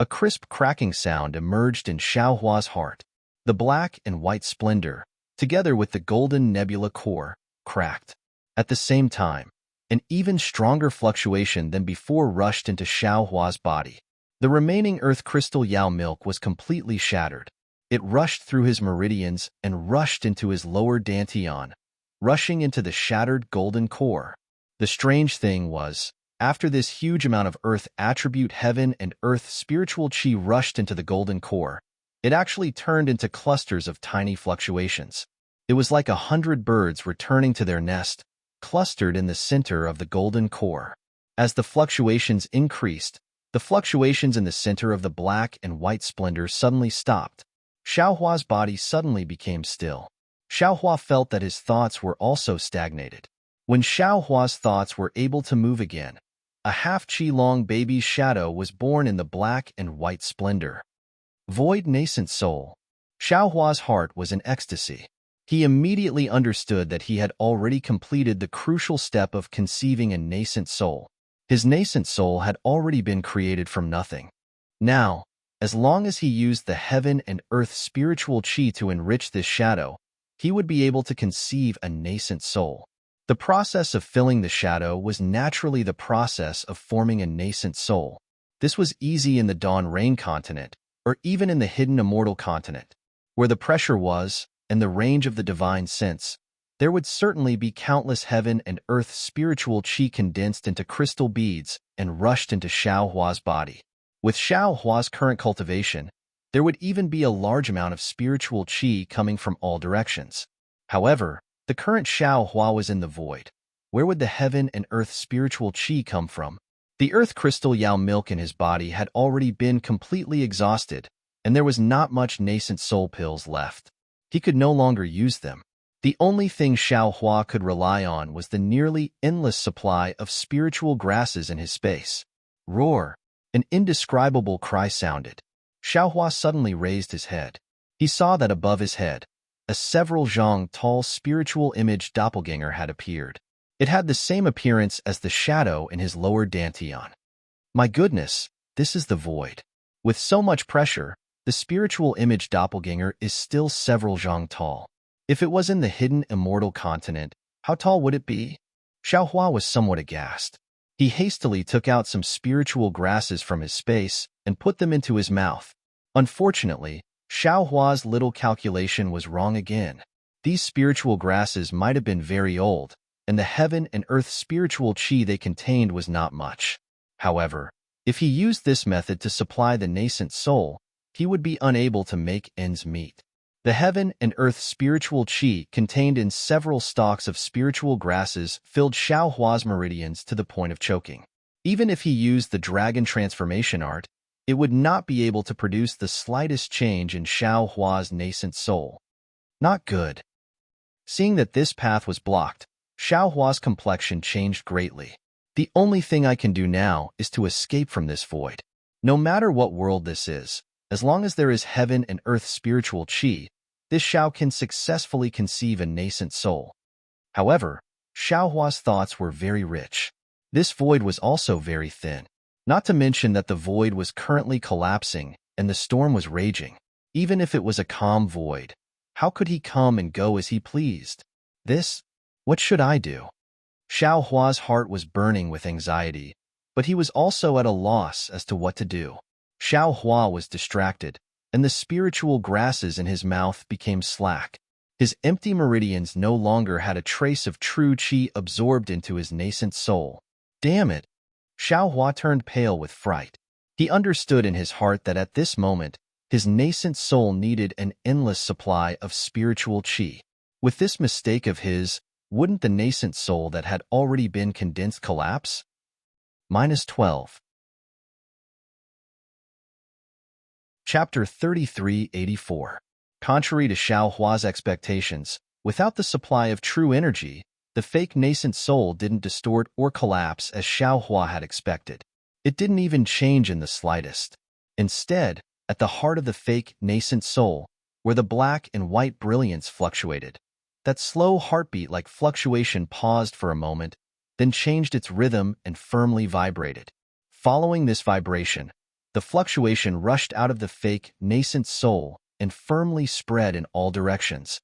A crisp cracking sound emerged in Xiaohua's heart. The black and white splendor, together with the golden nebula core, cracked. At the same time, an even stronger fluctuation than before rushed into Xiaohua's body. The remaining earth crystal Yao milk was completely shattered. It rushed through his meridians and rushed into his lower dantian, rushing into the shattered golden core. The strange thing was, after this huge amount of earth attribute heaven and earth spiritual chi rushed into the golden core, it actually turned into clusters of tiny fluctuations. It was like 100 birds returning to their nest, clustered in the center of the golden core. As the fluctuations increased, the fluctuations in the center of the black and white splendor suddenly stopped. Xiaohua's body suddenly became still. Xiaohua felt that his thoughts were also stagnated. When Xiaohua's thoughts were able to move again, a half-chi-long baby's shadow was born in the black and white splendor. Void nascent soul. Xiaohua's heart was in ecstasy. He immediately understood that he had already completed the crucial step of conceiving a nascent soul. His nascent soul had already been created from nothing. Now, as long as he used the heaven and earth spiritual chi to enrich this shadow, he would be able to conceive a nascent soul. The process of filling the shadow was naturally the process of forming a nascent soul. This was easy in the Dawn Rain continent, or even in the hidden immortal continent, where the pressure was, and the range of the divine sense. There would certainly be countless heaven and earth spiritual chi condensed into crystal beads and rushed into Xiaohua's body. With Xiaohua's current cultivation, there would even be a large amount of spiritual chi coming from all directions. However, the current Xiaohua was in the void. Where would the heaven and earth spiritual chi come from? The earth crystal Yao milk in his body had already been completely exhausted, and there was not much nascent soul pills left. He could no longer use them. The only thing Xiaohua could rely on was the nearly endless supply of spiritual grasses in his space. Roar! An indescribable cry sounded. Xiaohua suddenly raised his head. He saw that above his head, a several zhang tall spiritual image doppelganger had appeared. It had the same appearance as the shadow in his lower dantian. My goodness, this is the void. With so much pressure, the spiritual image doppelganger is still several zhang tall. If it was in the hidden immortal continent, how tall would it be? Xiaohua was somewhat aghast. He hastily took out some spiritual grasses from his space and put them into his mouth. Unfortunately, Xiaohua's little calculation was wrong again. These spiritual grasses might have been very old, and the heaven and earth spiritual chi they contained was not much. However, if he used this method to supply the nascent soul, he would be unable to make ends meet. The heaven and earth spiritual chi contained in several stalks of spiritual grasses filled Xiaohua's meridians to the point of choking. Even if he used the dragon transformation art, it would not be able to produce the slightest change in Xiaohua's nascent soul. Not good. Seeing that this path was blocked, Xiaohua's complexion changed greatly. The only thing I can do now is to escape from this void. No matter what world this is, as long as there is heaven and earth spiritual qi, this Xiao can successfully conceive a nascent soul. However, Xiaohua's thoughts were very rich. This void was also very thin. Not to mention that the void was currently collapsing and the storm was raging. Even if it was a calm void, how could he come and go as he pleased? What should I do? Xiaohua's heart was burning with anxiety, but he was also at a loss as to what to do. Xiaohua was distracted, and the spiritual grasses in his mouth became slack. His empty meridians no longer had a trace of true qi absorbed into his nascent soul. Damn it! Xiaohua turned pale with fright. He understood in his heart that at this moment, his nascent soul needed an endless supply of spiritual qi. With this mistake of his, wouldn't the nascent soul that had already been condensed collapse? -12. Chapter 3384. Contrary to Xiaohua's expectations, without the supply of true energy, the fake nascent soul didn't distort or collapse as Xiaohua had expected. It didn't even change in the slightest. Instead, at the heart of the fake nascent soul, where the black and white brilliance fluctuated, that slow heartbeat-like fluctuation paused for a moment, then changed its rhythm and firmly vibrated. Following this vibration, the fluctuation rushed out of the fake nascent soul and firmly spread in all directions.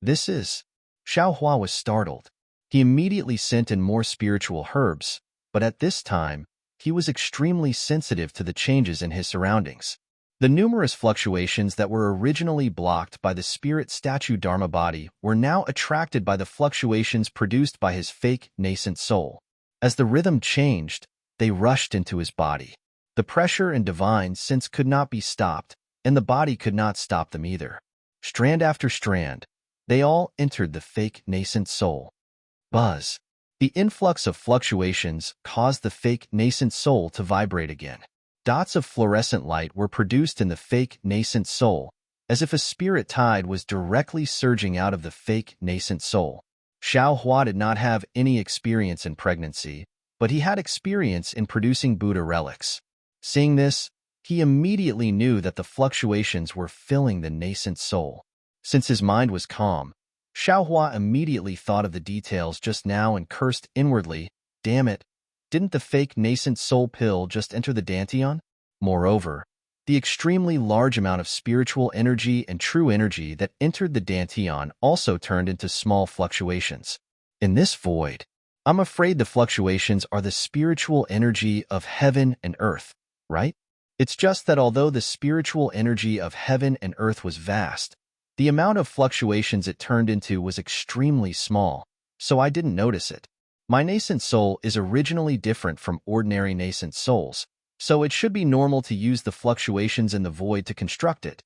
This is... Xiaohua was startled. He immediately sent in more spiritual herbs, but at this time, he was extremely sensitive to the changes in his surroundings. The numerous fluctuations that were originally blocked by the spirit statue Dharma body were now attracted by the fluctuations produced by his fake nascent soul. As the rhythm changed, they rushed into his body. The pressure and divine sense could not be stopped, and the body could not stop them either. Strand after strand, they all entered the fake nascent soul. Buzz. The influx of fluctuations caused the fake nascent soul to vibrate again. Dots of fluorescent light were produced in the fake nascent soul, as if a spirit tide was directly surging out of the fake nascent soul. Xiaohua did not have any experience in pregnancy, but he had experience in producing Buddha relics. Seeing this, he immediately knew that the fluctuations were filling the nascent soul. Since his mind was calm, Xiaohua immediately thought of the details just now and cursed inwardly, "Damn it, didn't the fake nascent soul pill just enter the dantian?" Moreover, the extremely large amount of spiritual energy and true energy that entered the dantian also turned into small fluctuations. In this void, I'm afraid the fluctuations are the spiritual energy of heaven and earth, right? It's just that although the spiritual energy of heaven and earth was vast, the amount of fluctuations it turned into was extremely small, so I didn't notice it. My nascent soul is originally different from ordinary nascent souls, so it should be normal to use the fluctuations in the void to construct it.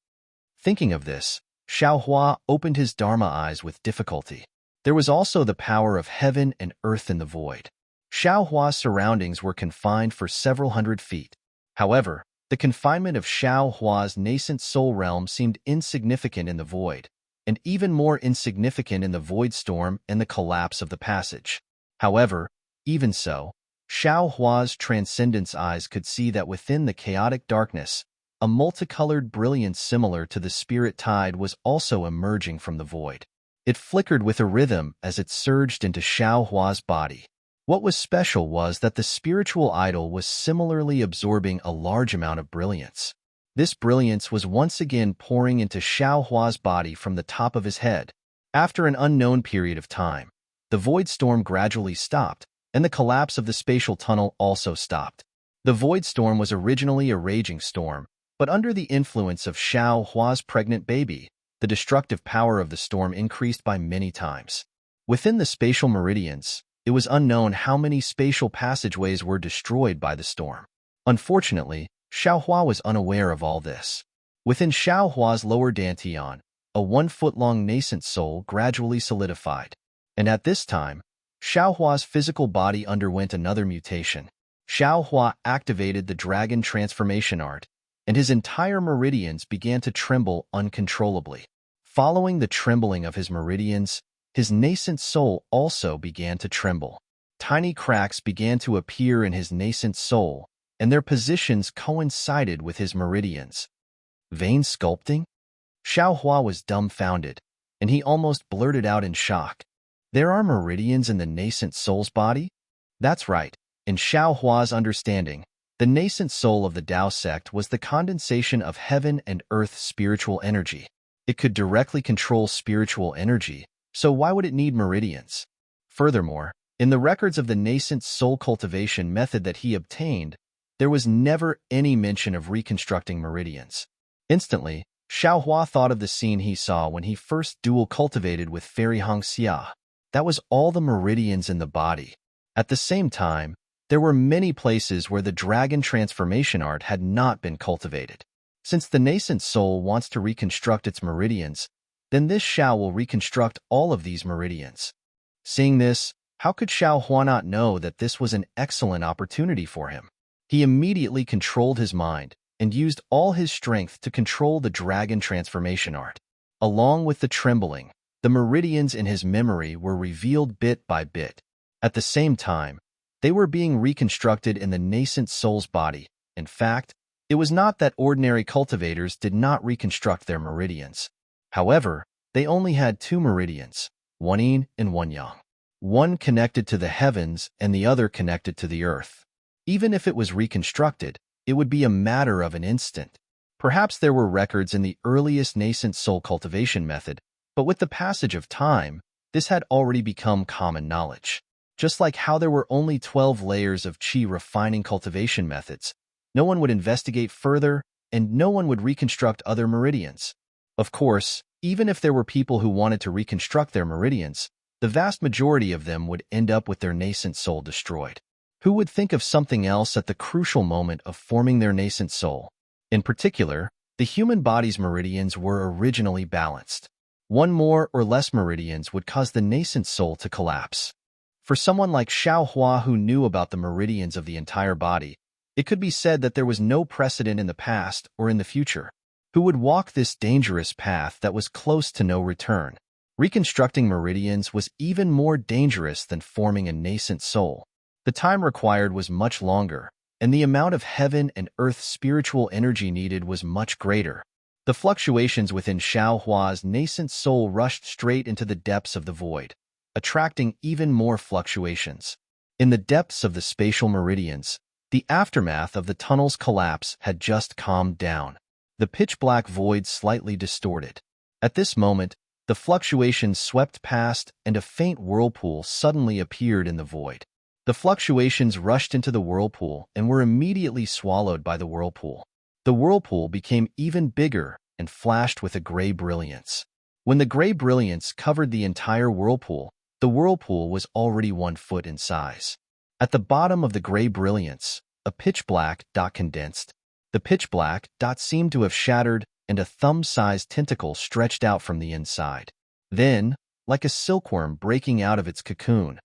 Thinking of this, Xiaohua opened his Dharma eyes with difficulty. There was also the power of heaven and earth in the void. Xiaohua's surroundings were confined for several hundred feet. However, the confinement of Xiaohua's nascent soul realm seemed insignificant in the void, and even more insignificant in the void storm and the collapse of the passage. However, even so, Xiaohua's transcendence eyes could see that within the chaotic darkness, a multicolored brilliance similar to the spirit tide was also emerging from the void. It flickered with a rhythm as it surged into Xiaohua's body. What was special was that the spiritual idol was similarly absorbing a large amount of brilliance. This brilliance was once again pouring into Xiaohua's body from the top of his head. After an unknown period of time, the void storm gradually stopped, and the collapse of the spatial tunnel also stopped. The void storm was originally a raging storm, but under the influence of Xiaohua's pregnant baby, the destructive power of the storm increased by many times. Within the spatial meridians, it was unknown how many spatial passageways were destroyed by the storm. Unfortunately, Xiaohua was unaware of all this. Within Xiaohua's lower dantian, a 1-foot-long nascent soul gradually solidified. And at this time, Xiaohua's physical body underwent another mutation. Xiaohua activated the dragon transformation art, and his entire meridians began to tremble uncontrollably. Following the trembling of his meridians, his nascent soul also began to tremble. Tiny cracks began to appear in his nascent soul, and their positions coincided with his meridians. Vein sculpting? Xiao Hua was dumbfounded, and he almost blurted out in shock. There are meridians in the nascent soul's body? That's right. In Xiao Hua's understanding, the nascent soul of the Tao sect was the condensation of heaven and earth spiritual energy. It could directly control spiritual energy, so why would it need meridians? Furthermore, in the records of the nascent soul cultivation method that he obtained, there was never any mention of reconstructing meridians. Instantly, Xiao Hua thought of the scene he saw when he first dual cultivated with Fairy Hongxia. That was all the meridians in the body. At the same time, there were many places where the dragon transformation art had not been cultivated. Since the nascent soul wants to reconstruct its meridians, then this Xiao will reconstruct all of these meridians. Seeing this, how could Xiao Hua not know that this was an excellent opportunity for him? He immediately controlled his mind and used all his strength to control the dragon transformation art. Along with the trembling, the meridians in his memory were revealed bit by bit. At the same time, they were being reconstructed in the nascent soul's body. In fact, it was not that ordinary cultivators did not reconstruct their meridians. However, they only had two meridians, one yin and one yang. One connected to the heavens and the other connected to the earth. Even if it was reconstructed, it would be a matter of an instant. Perhaps there were records in the earliest nascent soul cultivation method, but with the passage of time, this had already become common knowledge. Just like how there were only 12 layers of qi refining cultivation methods, no one would investigate further, and no one would reconstruct other meridians. Of course, even if there were people who wanted to reconstruct their meridians, the vast majority of them would end up with their nascent soul destroyed. Who would think of something else at the crucial moment of forming their nascent soul? In particular, the human body's meridians were originally balanced. One more or less meridians would cause the nascent soul to collapse. For someone like Xiao Hua who knew about the meridians of the entire body, it could be said that there was no precedent in the past or in the future who would walk this dangerous path that was close to no return. Reconstructing meridians was even more dangerous than forming a nascent soul. The time required was much longer, and the amount of heaven and earth spiritual energy needed was much greater. The fluctuations within Xiao Hua's nascent soul rushed straight into the depths of the void, attracting even more fluctuations. In the depths of the spatial meridians, the aftermath of the tunnel's collapse had just calmed down. The pitch-black void slightly distorted. At this moment, the fluctuations swept past and a faint whirlpool suddenly appeared in the void. The fluctuations rushed into the whirlpool and were immediately swallowed by the whirlpool. The whirlpool became even bigger and flashed with a gray brilliance. When the gray brilliance covered the entire whirlpool, the whirlpool was already 1 foot in size. At the bottom of the gray brilliance, a pitch-black dot condensed. The pitch-black dot seemed to have shattered, and a thumb-sized tentacle stretched out from the inside. Then, like a silkworm breaking out of its cocoon,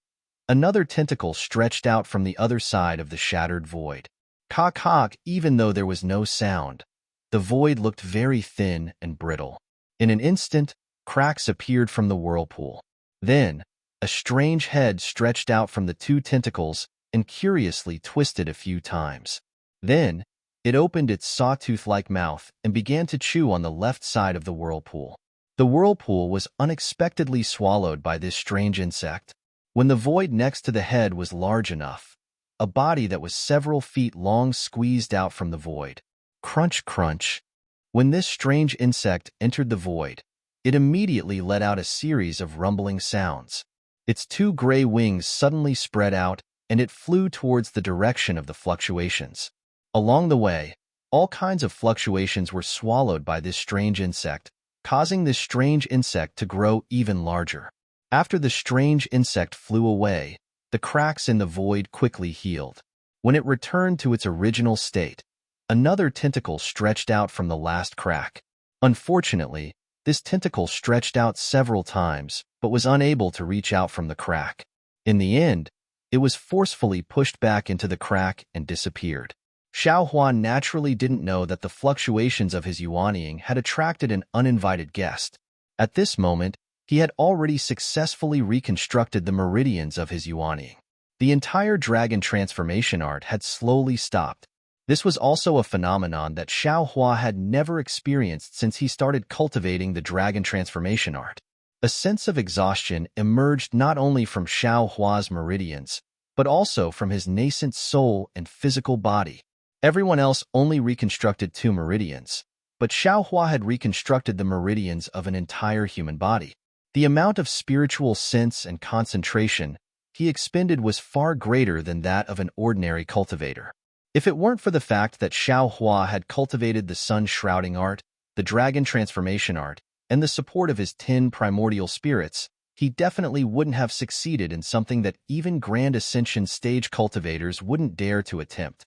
another tentacle stretched out from the other side of the shattered void. Cock, even though there was no sound, the void looked very thin and brittle. In an instant, cracks appeared from the whirlpool. Then, a strange head stretched out from the two tentacles and curiously twisted a few times. Then, it opened its sawtooth-like mouth and began to chew on the left side of the whirlpool. The whirlpool was unexpectedly swallowed by this strange insect. When the void next to the head was large enough, a body that was several feet long squeezed out from the void. Crunch, crunch. When this strange insect entered the void, it immediately let out a series of rumbling sounds. Its two gray wings suddenly spread out, and it flew towards the direction of the fluctuations. Along the way, all kinds of fluctuations were swallowed by this strange insect, causing this strange insect to grow even larger. After the strange insect flew away, the cracks in the void quickly healed. When it returned to its original state, another tentacle stretched out from the last crack. Unfortunately, this tentacle stretched out several times, but was unable to reach out from the crack. In the end, it was forcefully pushed back into the crack and disappeared. Xiao Hua naturally didn't know that the fluctuations of his yuanying had attracted an uninvited guest. At this moment, he had already successfully reconstructed the meridians of his yuanying. The entire dragon transformation art had slowly stopped, This was also a phenomenon that Xiao Hua had never experienced since he started cultivating the dragon transformation art. A sense of exhaustion emerged not only from Xiao Hua's meridians, but also from his nascent soul and physical body. Everyone else only reconstructed 2 meridians, but Xiao Hua had reconstructed the meridians of an entire human body. The amount of spiritual sense and concentration he expended was far greater than that of an ordinary cultivator. If it weren't for the fact that Xiao Hua had cultivated the sun-shrouding art, the dragon transformation art, and the support of his 10 primordial spirits, he definitely wouldn't have succeeded in something that even Grand Ascension stage cultivators wouldn't dare to attempt.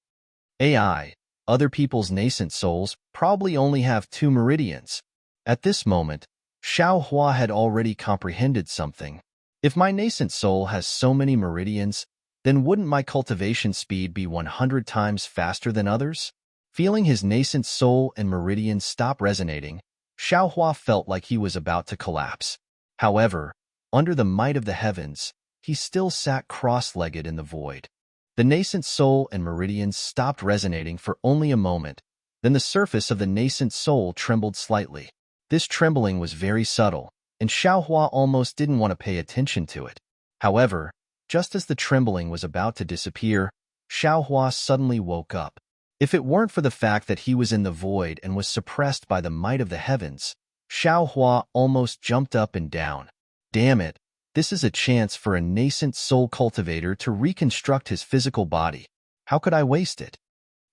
AI, other people's nascent souls, probably only have 2 meridians. At this moment, Xiao Hua had already comprehended something. If my nascent soul has so many meridians, then wouldn't my cultivation speed be 100 times faster than others? Feeling his nascent soul and meridians stop resonating, Xiao Hua felt like he was about to collapse. However, under the might of the heavens, he still sat cross-legged in the void. The nascent soul and meridians stopped resonating for only a moment, then the surface of the nascent soul trembled slightly. This trembling was very subtle, and Xiao Hua almost didn't want to pay attention to it. However, just as the trembling was about to disappear, Xiao Hua suddenly woke up. If it weren't for the fact that he was in the void and was suppressed by the might of the heavens, Xiao Hua almost jumped up and down. Damn it, this is a chance for a nascent soul cultivator to reconstruct his physical body. How could I waste it?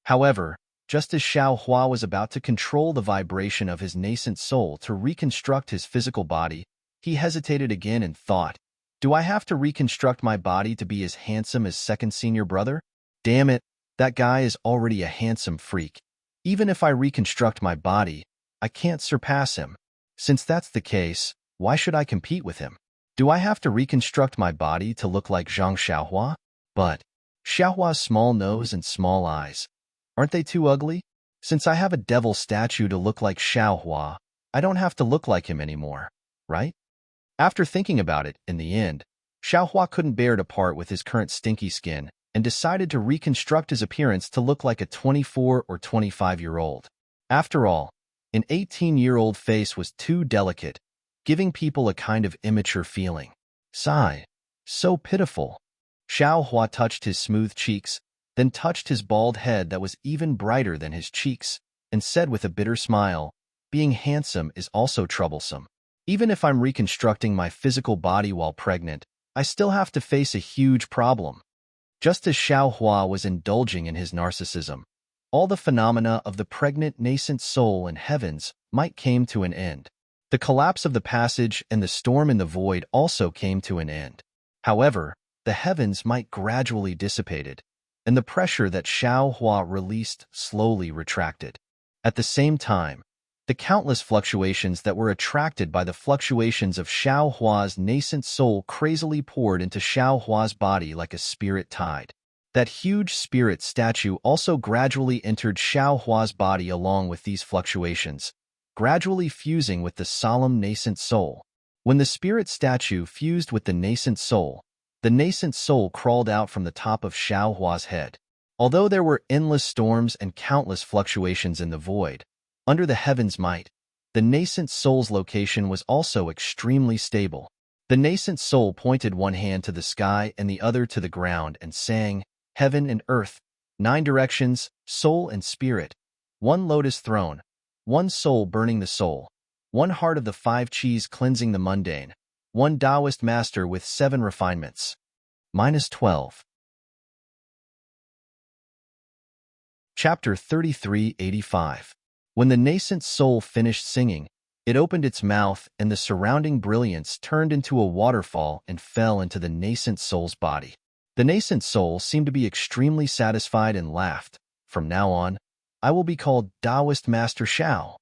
However, just as Xiao Hua was about to control the vibration of his nascent soul to reconstruct his physical body, he hesitated again and thought, do I have to reconstruct my body to be as handsome as second senior brother? Damn it, that guy is already a handsome freak. Even if I reconstruct my body, I can't surpass him. Since that's the case, why should I compete with him? Do I have to reconstruct my body to look like Zhang Xiaohua? But Xiaohua's small nose and small eyes, aren't they too ugly? Since I have a devil statue to look like Xiaohua, I don't have to look like him anymore, right? After thinking about it, in the end, Xiaohua couldn't bear to part with his current stinky skin and decided to reconstruct his appearance to look like a 24 or 25-year-old. After all, an 18-year-old face was too delicate, giving people a kind of immature feeling. Sigh. So pitiful. Xiaohua touched his smooth cheeks, then touched his bald head that was even brighter than his cheeks, and said with a bitter smile, being handsome is also troublesome. Even if I'm reconstructing my physical body while pregnant, I still have to face a huge problem. Just as Xiao Hua was indulging in his narcissism, all the phenomena of the pregnant nascent soul and heavens might came to an end. The collapse of the passage and the storm in the void also came to an end. However, the heavens might gradually dissipated, and the pressure that Xiao Hua released slowly retracted. At the same time, the countless fluctuations that were attracted by the fluctuations of Xiao Hua's nascent soul crazily poured into Xiao Hua's body like a spirit tide. That huge spirit statue also gradually entered Xiao Hua's body along with these fluctuations, gradually fusing with the solemn nascent soul. When the spirit statue fused with the nascent soul crawled out from the top of Xiao Hua's head. Although there were endless storms and countless fluctuations in the void, under the heaven's might, the nascent soul's location was also extremely stable. The nascent soul pointed one hand to the sky and the other to the ground and sang, Heaven and earth, 9 directions, soul and spirit, 1 lotus throne, 1 soul burning the soul, 1 heart of the 5 qis cleansing the mundane, 1 Taoist master with 7 refinements. -12. Chapter 3385. When the nascent soul finished singing, it opened its mouth and the surrounding brilliance turned into a waterfall and fell into the nascent soul's body. The nascent soul seemed to be extremely satisfied and laughed. From now on, I will be called Taoist Master Xiao.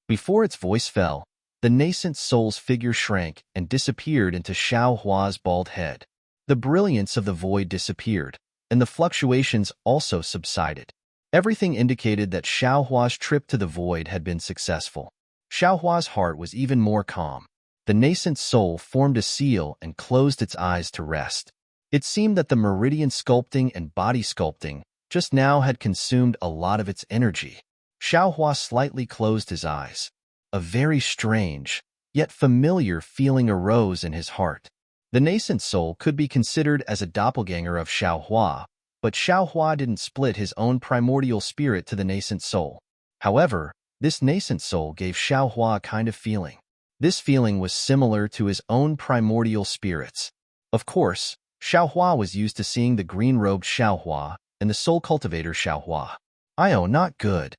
Before its voice fell, the nascent soul's figure shrank and disappeared into Xiao Hua's bald head. The brilliance of the void disappeared, and the fluctuations also subsided. Everything indicated that Xiao Hua's trip to the void had been successful. Xiao Hua's heart was even more calm. The nascent soul formed a seal and closed its eyes to rest. It seemed that the meridian sculpting and body sculpting just now had consumed a lot of its energy. Xiaohua slightly closed his eyes. A very strange, yet familiar feeling arose in his heart. The nascent soul could be considered as a doppelganger of Xiaohua, but Xiaohua didn't split his own primordial spirit to the nascent soul. However, this nascent soul gave Xiaohua a kind of feeling. This feeling was similar to his own primordial spirits. Of course, Xiaohua was used to seeing the green-robed Xiaohua and the soul cultivator Xiaohua. Not good.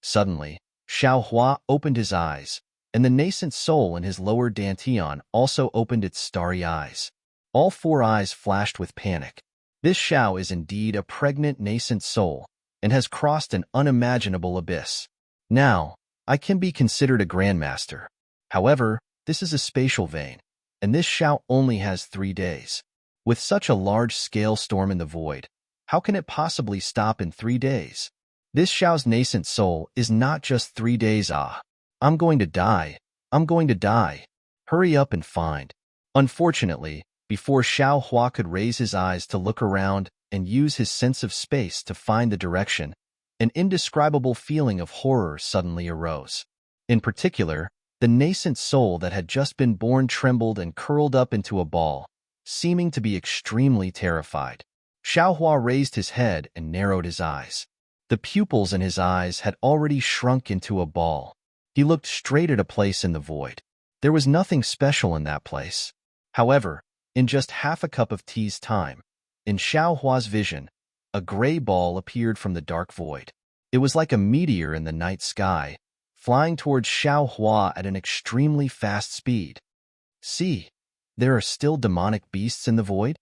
Suddenly, Xiaohua opened his eyes, and the nascent soul in his lower dantian also opened its starry eyes. All four eyes flashed with panic. This Xiao is indeed a pregnant nascent soul, and has crossed an unimaginable abyss. Now, I can be considered a grandmaster. However, this is a spatial vein, and this Xiao only has 3 days. With such a large-scale storm in the void, how can it possibly stop in 3 days? This Xiao's nascent soul is not just 3 days. I'm going to die. I'm going to die. Hurry up and find. Unfortunately, before Xiaohua could raise his eyes to look around and use his sense of space to find the direction, an indescribable feeling of horror suddenly arose. In particular, the nascent soul that had just been born trembled and curled up into a ball, seeming to be extremely terrified. Xiaohua raised his head and narrowed his eyes. The pupils in his eyes had already shrunk into a ball. He looked straight at a place in the void. There was nothing special in that place. However, in just half a cup of tea's time, in Xiaohua's vision, a gray ball appeared from the dark void. It was like a meteor in the night sky, flying towards Xiaohua at an extremely fast speed. See, there are still demonic beasts in the void?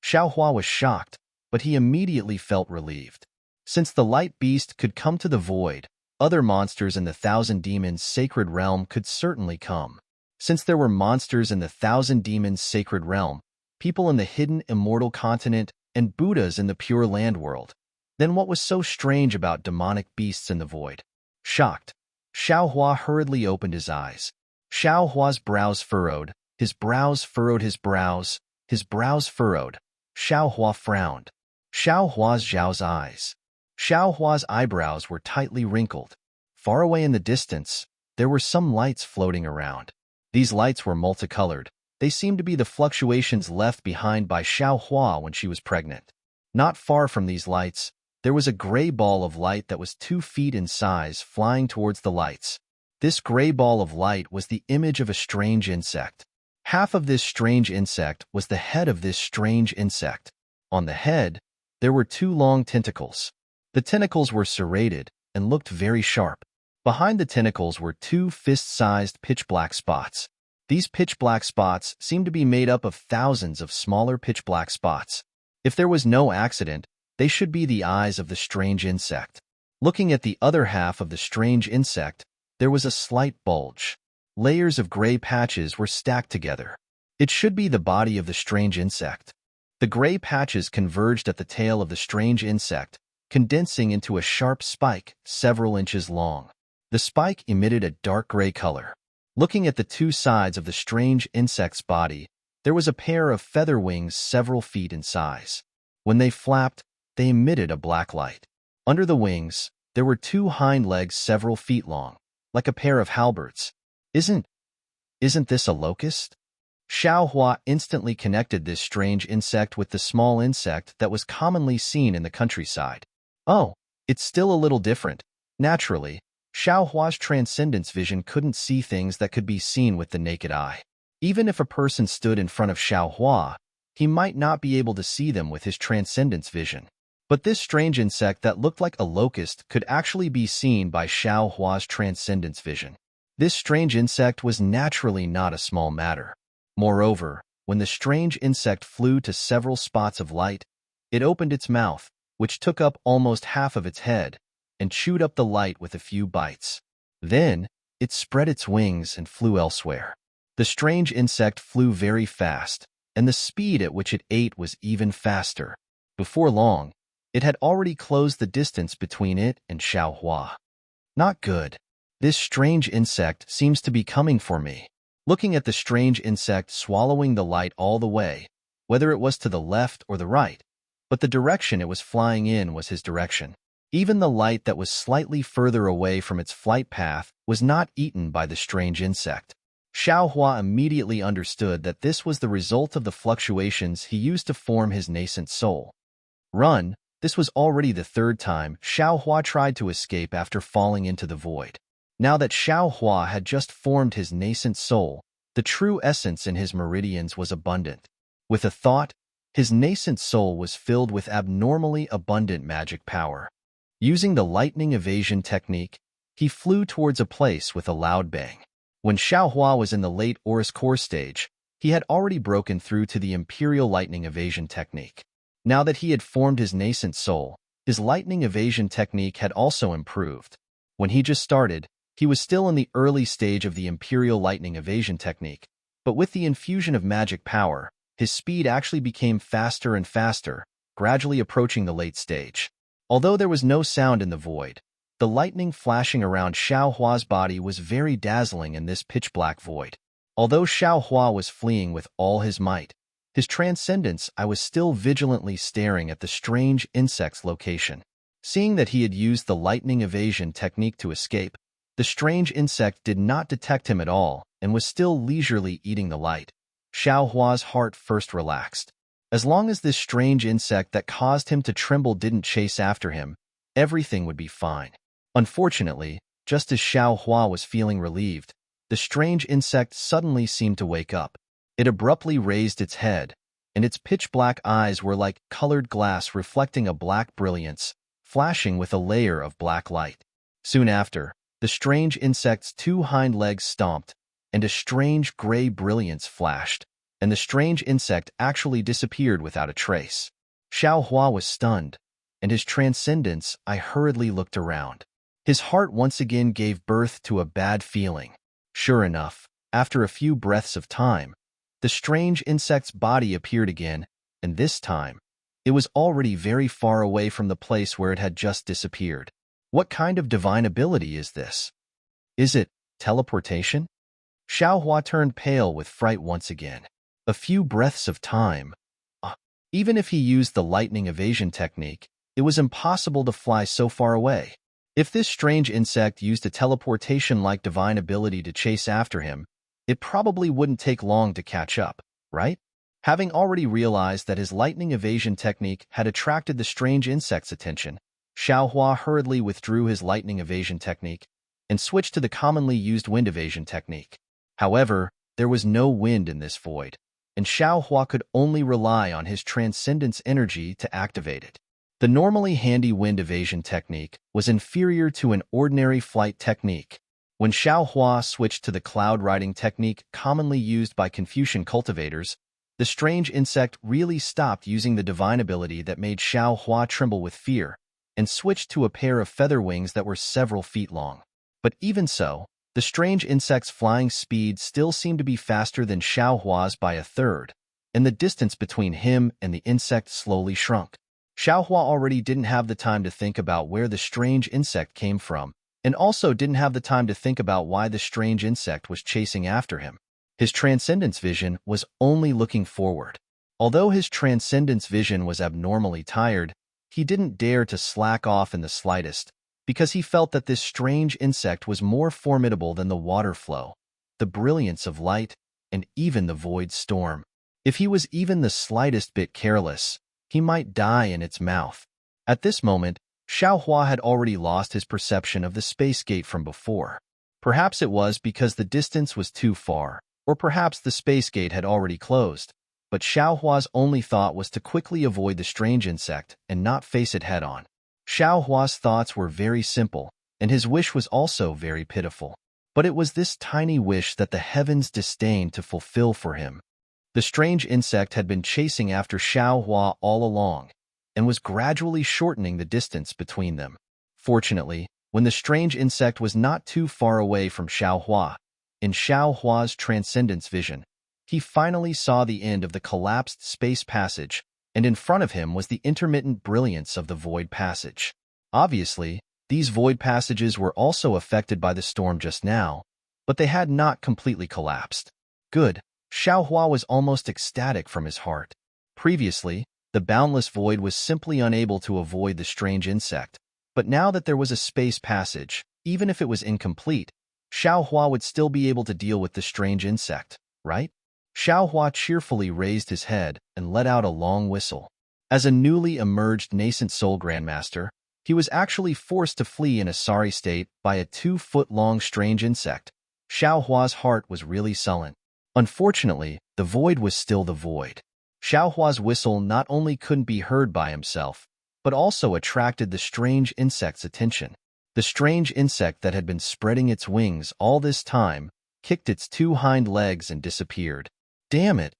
Xiaohua was shocked, but he immediately felt relieved. Since the light beast could come to the void, other monsters in the Thousand Demons Sacred Realm could certainly come. Since there were monsters in the Thousand Demons Sacred Realm, people in the hidden immortal continent, and Buddhas in the Pure Land world, then what was so strange about demonic beasts in the void? Shocked, Xiaohua hurriedly opened his eyes. Xiaohua's brows furrowed, his brows furrowed, his brows furrowed. Xiaohua frowned. Xiaohua's eyes. Xiaohua's eyebrows were tightly wrinkled. Far away in the distance, there were some lights floating around. These lights were multicolored. They seemed to be the fluctuations left behind by Xiaohua when she was pregnant. Not far from these lights, there was a gray ball of light that was 2 feet in size flying towards the lights. This gray ball of light was the image of a strange insect. Half of this strange insect was the head of this strange insect. On the head, there were 2 long tentacles. The tentacles were serrated and looked very sharp. Behind the tentacles were 2 fist-sized pitch-black spots. These pitch-black spots seemed to be made up of thousands of smaller pitch-black spots. If there was no accident, they should be the eyes of the strange insect. Looking at the other half of the strange insect, there was a slight bulge. Layers of gray patches were stacked together. It should be the body of the strange insect. The gray patches converged at the tail of the strange insect, condensing into a sharp spike several inches long. The spike emitted a dark gray color. Looking at the 2 sides of the strange insect's body, there was a pair of feather wings several feet in size. When they flapped, they emitted a black light. Under the wings, there were 2 hind legs several feet long, like a pair of halberds. Isn't this a locust? Xiaohua instantly connected this strange insect with the small insect that was commonly seen in the countryside. Oh, it's still a little different. Naturally, Xiaohua's transcendence vision couldn't see things that could be seen with the naked eye. Even if a person stood in front of Xiaohua, he might not be able to see them with his transcendence vision. But this strange insect that looked like a locust could actually be seen by Xiaohua's transcendence vision. This strange insect was naturally not a small matter. Moreover, when the strange insect flew to several spots of light, it opened its mouth, which took up almost half of its head, and chewed up the light with a few bites. Then, it spread its wings and flew elsewhere. The strange insect flew very fast, and the speed at which it ate was even faster. Before long, it had already closed the distance between it and Xiaohua. Not good. This strange insect seems to be coming for me. Looking at the strange insect swallowing the light all the way, whether it was to the left or the right, but the direction it was flying in was his direction. Even the light that was slightly further away from its flight path was not eaten by the strange insect. Xiaohua immediately understood that this was the result of the fluctuations he used to form his nascent soul. Run! This was already the third time Xiaohua tried to escape after falling into the void. Now that Xiaohua had just formed his nascent soul, the true essence in his meridians was abundant. With a thought, his nascent soul was filled with abnormally abundant magic power. Using the lightning evasion technique, he flew towards a place with a loud bang. When Xiaohua was in the late Aurus core stage, he had already broken through to the Imperial lightning evasion technique. Now that he had formed his nascent soul, his lightning evasion technique had also improved. When he just started, he was still in the early stage of the Imperial lightning evasion technique, but with the infusion of magic power, his speed actually became faster and faster, gradually approaching the late stage. Although there was no sound in the void, the lightning flashing around Xiaohua's body was very dazzling in this pitch-black void. Although Xiaohua was fleeing with all his might, his transcendence, I was still vigilantly staring at the strange insect's location. Seeing that he had used the lightning evasion technique to escape, the strange insect did not detect him at all and was still leisurely eating the light. Xiaohua's heart first relaxed. As long as this strange insect that caused him to tremble didn't chase after him, everything would be fine. Unfortunately, just as Xiaohua was feeling relieved, the strange insect suddenly seemed to wake up. It abruptly raised its head, and its pitch-black eyes were like colored glass reflecting a black brilliance, flashing with a layer of black light. Soon after, the strange insect's two hind legs stomped, and a strange gray brilliance flashed, and the strange insect actually disappeared without a trace. Xiaohua was stunned, and his transcendence, I hurriedly looked around. His heart once again gave birth to a bad feeling. Sure enough, after a few breaths of time, the strange insect's body appeared again, and this time, it was already very far away from the place where it had just disappeared. What kind of divine ability is this? Is it teleportation? Xiaohua turned pale with fright once again. A few breaths of time. Even if he used the lightning evasion technique, it was impossible to fly so far away. If this strange insect used a teleportation-like divine ability to chase after him, it probably wouldn't take long to catch up, right? Having already realized that his lightning evasion technique had attracted the strange insect's attention, Xiaohua hurriedly withdrew his lightning evasion technique and switched to the commonly used wind evasion technique. However, there was no wind in this void, and Xiaohua could only rely on his transcendence energy to activate it. The normally handy wind evasion technique was inferior to an ordinary flight technique. When Xiaohua switched to the cloud riding technique commonly used by Confucian cultivators, the strange insect really stopped using the divine ability that made Xiaohua tremble with fear, and switched to a pair of feather wings that were several feet long. But even so, the strange insect's flying speed still seemed to be faster than Xiaohua's by a third, and the distance between him and the insect slowly shrunk. Xiaohua already didn't have the time to think about where the strange insect came from, and also didn't have the time to think about why the strange insect was chasing after him. His transcendence vision was only looking forward. Although his transcendence vision was abnormally tired, he didn't dare to slack off in the slightest, because he felt that this strange insect was more formidable than the water flow, the brilliance of light, and even the void storm. If he was even the slightest bit careless, he might die in its mouth. At this moment, Xiaohua had already lost his perception of the space gate from before. Perhaps it was because the distance was too far, or perhaps the space gate had already closed, but Xiaohua's only thought was to quickly avoid the strange insect and not face it head-on. Xiaohua's thoughts were very simple, and his wish was also very pitiful. But it was this tiny wish that the heavens disdained to fulfill for him. The strange insect had been chasing after Xiaohua all along, and was gradually shortening the distance between them. Fortunately, when the strange insect was not too far away from Xiaohua, in Xiaohua's transcendence vision, he finally saw the end of the collapsed space passage, and in front of him was the intermittent brilliance of the void passage. Obviously, these void passages were also affected by the storm just now, but they had not completely collapsed. Good. Xiaohua was almost ecstatic from his heart. Previously, The boundless void was simply unable to avoid the strange insect. But now that there was a space passage, even if it was incomplete, Xiaohua would still be able to deal with the strange insect, right? Xiaohua cheerfully raised his head and let out a long whistle. As a newly emerged nascent soul grandmaster, he was actually forced to flee in a sorry state by a 2-foot-long strange insect. Xiaohua's heart was really sullen. Unfortunately, the void was still the void. Xiaohua's whistle not only couldn't be heard by himself, but also attracted the strange insect's attention. The strange insect that had been spreading its wings all this time kicked its 2 hind legs and disappeared. Damn it!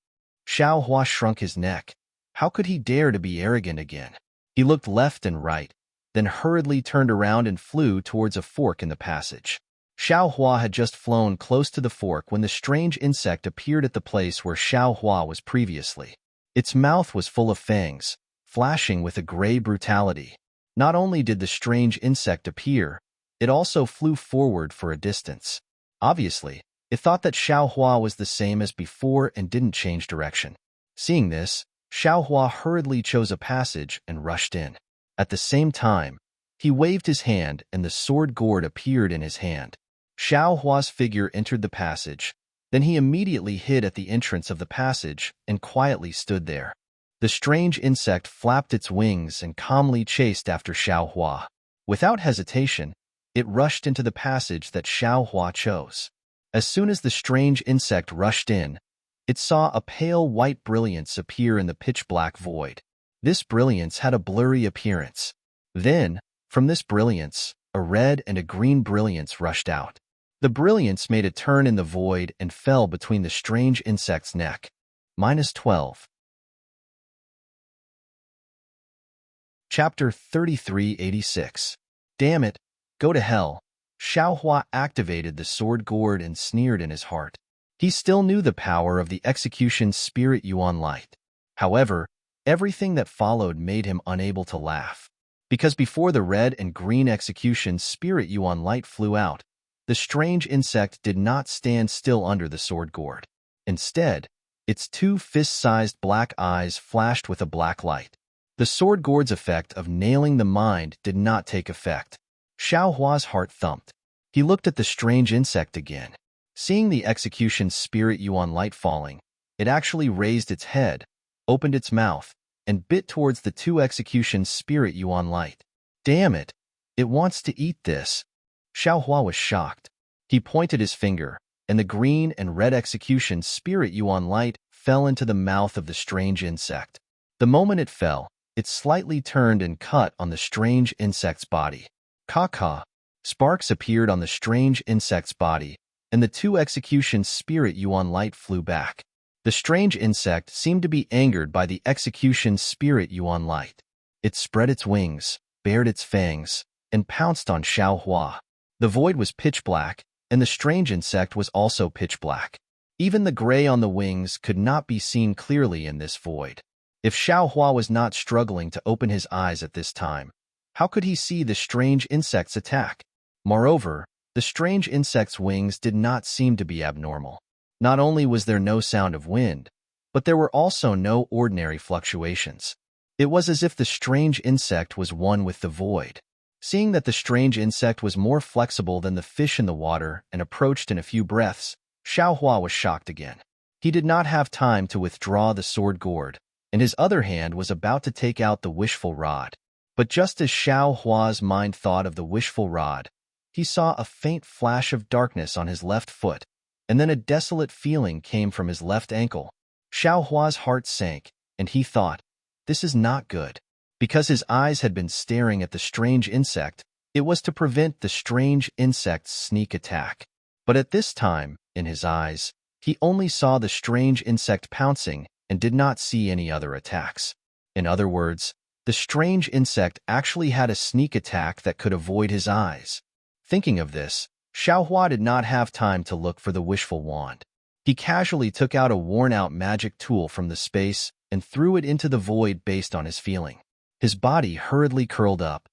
Xiaohua shrunk his neck. How could he dare to be arrogant again? He looked left and right, then hurriedly turned around and flew towards a fork in the passage. Xiaohua had just flown close to the fork when the strange insect appeared at the place where Xiaohua was previously. Its mouth was full of fangs, flashing with a gray brutality. Not only did the strange insect appear, it also flew forward for a distance. Obviously, it thought that Xiaohua was the same as before and didn't change direction. Seeing this, Xiaohua hurriedly chose a passage and rushed in. At the same time, he waved his hand and the sword gourd appeared in his hand. Xiaohua's figure entered the passage, then he immediately hid at the entrance of the passage and quietly stood there. The strange insect flapped its wings and calmly chased after Xiaohua. Without hesitation, it rushed into the passage that Xiaohua chose. As soon as the strange insect rushed in, it saw a pale white brilliance appear in the pitch-black void. This brilliance had a blurry appearance. Then, from this brilliance, a red and a green brilliance rushed out. The brilliance made a turn in the void and fell between the strange insect's neck. -12. Chapter 3386. Damn it, go to hell. Xiaohua activated the sword gourd and sneered in his heart. He still knew the power of the execution spirit Yuan light. However, everything that followed made him unable to laugh. Because before the red and green execution spirit Yuan light flew out, the strange insect did not stand still under the sword gourd. Instead, its 2 fist-sized black eyes flashed with a black light. The sword gourd's effect of nailing the mind did not take effect. Xiaohua's heart thumped. He looked at the strange insect again. Seeing the execution spirit Yuan light falling, it actually raised its head, opened its mouth, and bit towards the 2 execution spirit Yuan light. Damn it! It wants to eat this. Xiaohua was shocked. He pointed his finger, and the green and red execution spirit Yuan light fell into the mouth of the strange insect. The moment it fell, it slightly turned and cut on the strange insect's body. Caw-caw. Sparks appeared on the strange insect's body, and the 2 execution spirit Yuan light flew back. The strange insect seemed to be angered by the execution spirit Yuan light. It spread its wings, bared its fangs, and pounced on Xiaohua. The void was pitch black, and the strange insect was also pitch black. Even the gray on the wings could not be seen clearly in this void. If Xiaohua was not struggling to open his eyes at this time, how could he see the strange insect's attack? Moreover, the strange insect's wings did not seem to be abnormal. Not only was there no sound of wind, but there were also no ordinary fluctuations. It was as if the strange insect was one with the void. Seeing that the strange insect was more flexible than the fish in the water and approached in a few breaths, Xiaohua was shocked again. He did not have time to withdraw the sword gourd, and his other hand was about to take out the wishful rod. But just as Xiaohua's mind thought of the wishful rod, he saw a faint flash of darkness on his left foot, and then a desolate feeling came from his left ankle. Xiaohua's heart sank, and he thought, this is not good. Because his eyes had been staring at the strange insect, it was to prevent the strange insect's sneak attack. But at this time, in his eyes, he only saw the strange insect pouncing and did not see any other attacks. In other words, the strange insect actually had a sneak attack that could avoid his eyes. Thinking of this, Xiaohua did not have time to look for the wishful wand. He casually took out a worn-out magic tool from the space and threw it into the void based on his feeling. His body hurriedly curled up.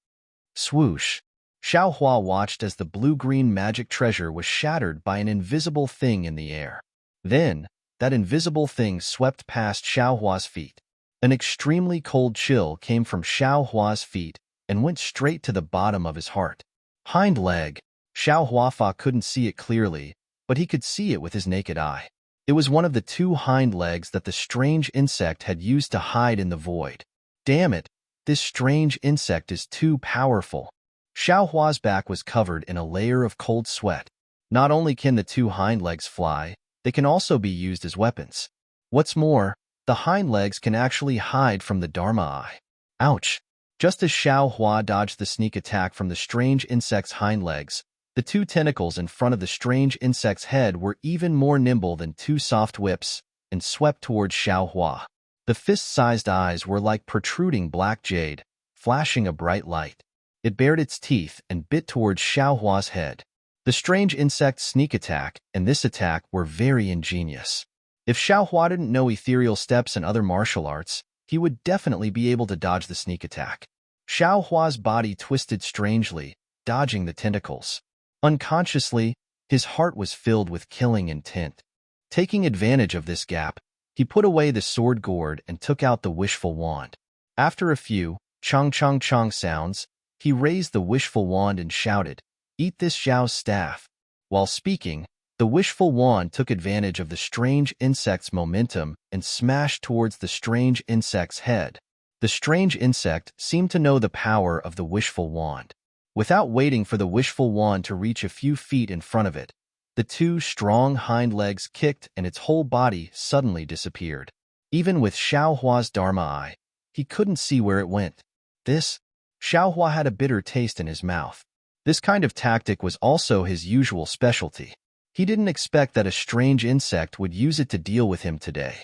Swoosh! Xiaohua watched as the blue-green magic treasure was shattered by an invisible thing in the air. Then, that invisible thing swept past Xiaohua's feet. An extremely cold chill came from Xiao Hua's feet and went straight to the bottom of his heart. Hind leg. Xiao Huafa couldn't see it clearly, but he could see it with his naked eye. It was one of the two hind legs that the strange insect had used to hide in the void. Damn it, this strange insect is too powerful. Xiao Hua's back was covered in a layer of cold sweat. Not only can the two hind legs fly, they can also be used as weapons. What's more, the hind legs can actually hide from the Dharma eye. Ouch! Just as Xiao Hua dodged the sneak attack from the strange insect's hind legs, the two tentacles in front of the strange insect's head were even more nimble than two soft whips and swept towards Xiao Hua. The fist-sized eyes were like protruding black jade, flashing a bright light. It bared its teeth and bit towards Xiao Hua's head. The strange insect's sneak attack and this attack were very ingenious. If Xiao Hua didn't know ethereal steps and other martial arts, he would definitely be able to dodge the sneak attack. Xiao Hua's body twisted strangely, dodging the tentacles. Unconsciously, his heart was filled with killing intent. Taking advantage of this gap, he put away the sword gourd and took out the wishful wand. After a few chong chong chong sounds, he raised the wishful wand and shouted, "Eat this Xiao's staff." While speaking, the wishful wand took advantage of the strange insect's momentum and smashed towards the strange insect's head. The strange insect seemed to know the power of the wishful wand. Without waiting for the wishful wand to reach a few feet in front of it, the two strong hind legs kicked and its whole body suddenly disappeared. Even with Xiao Hua's Dharma eye, he couldn't see where it went. Xiao Hua had a bitter taste in his mouth. This kind of tactic was also his usual specialty. He didn't expect that a strange insect would use it to deal with him today.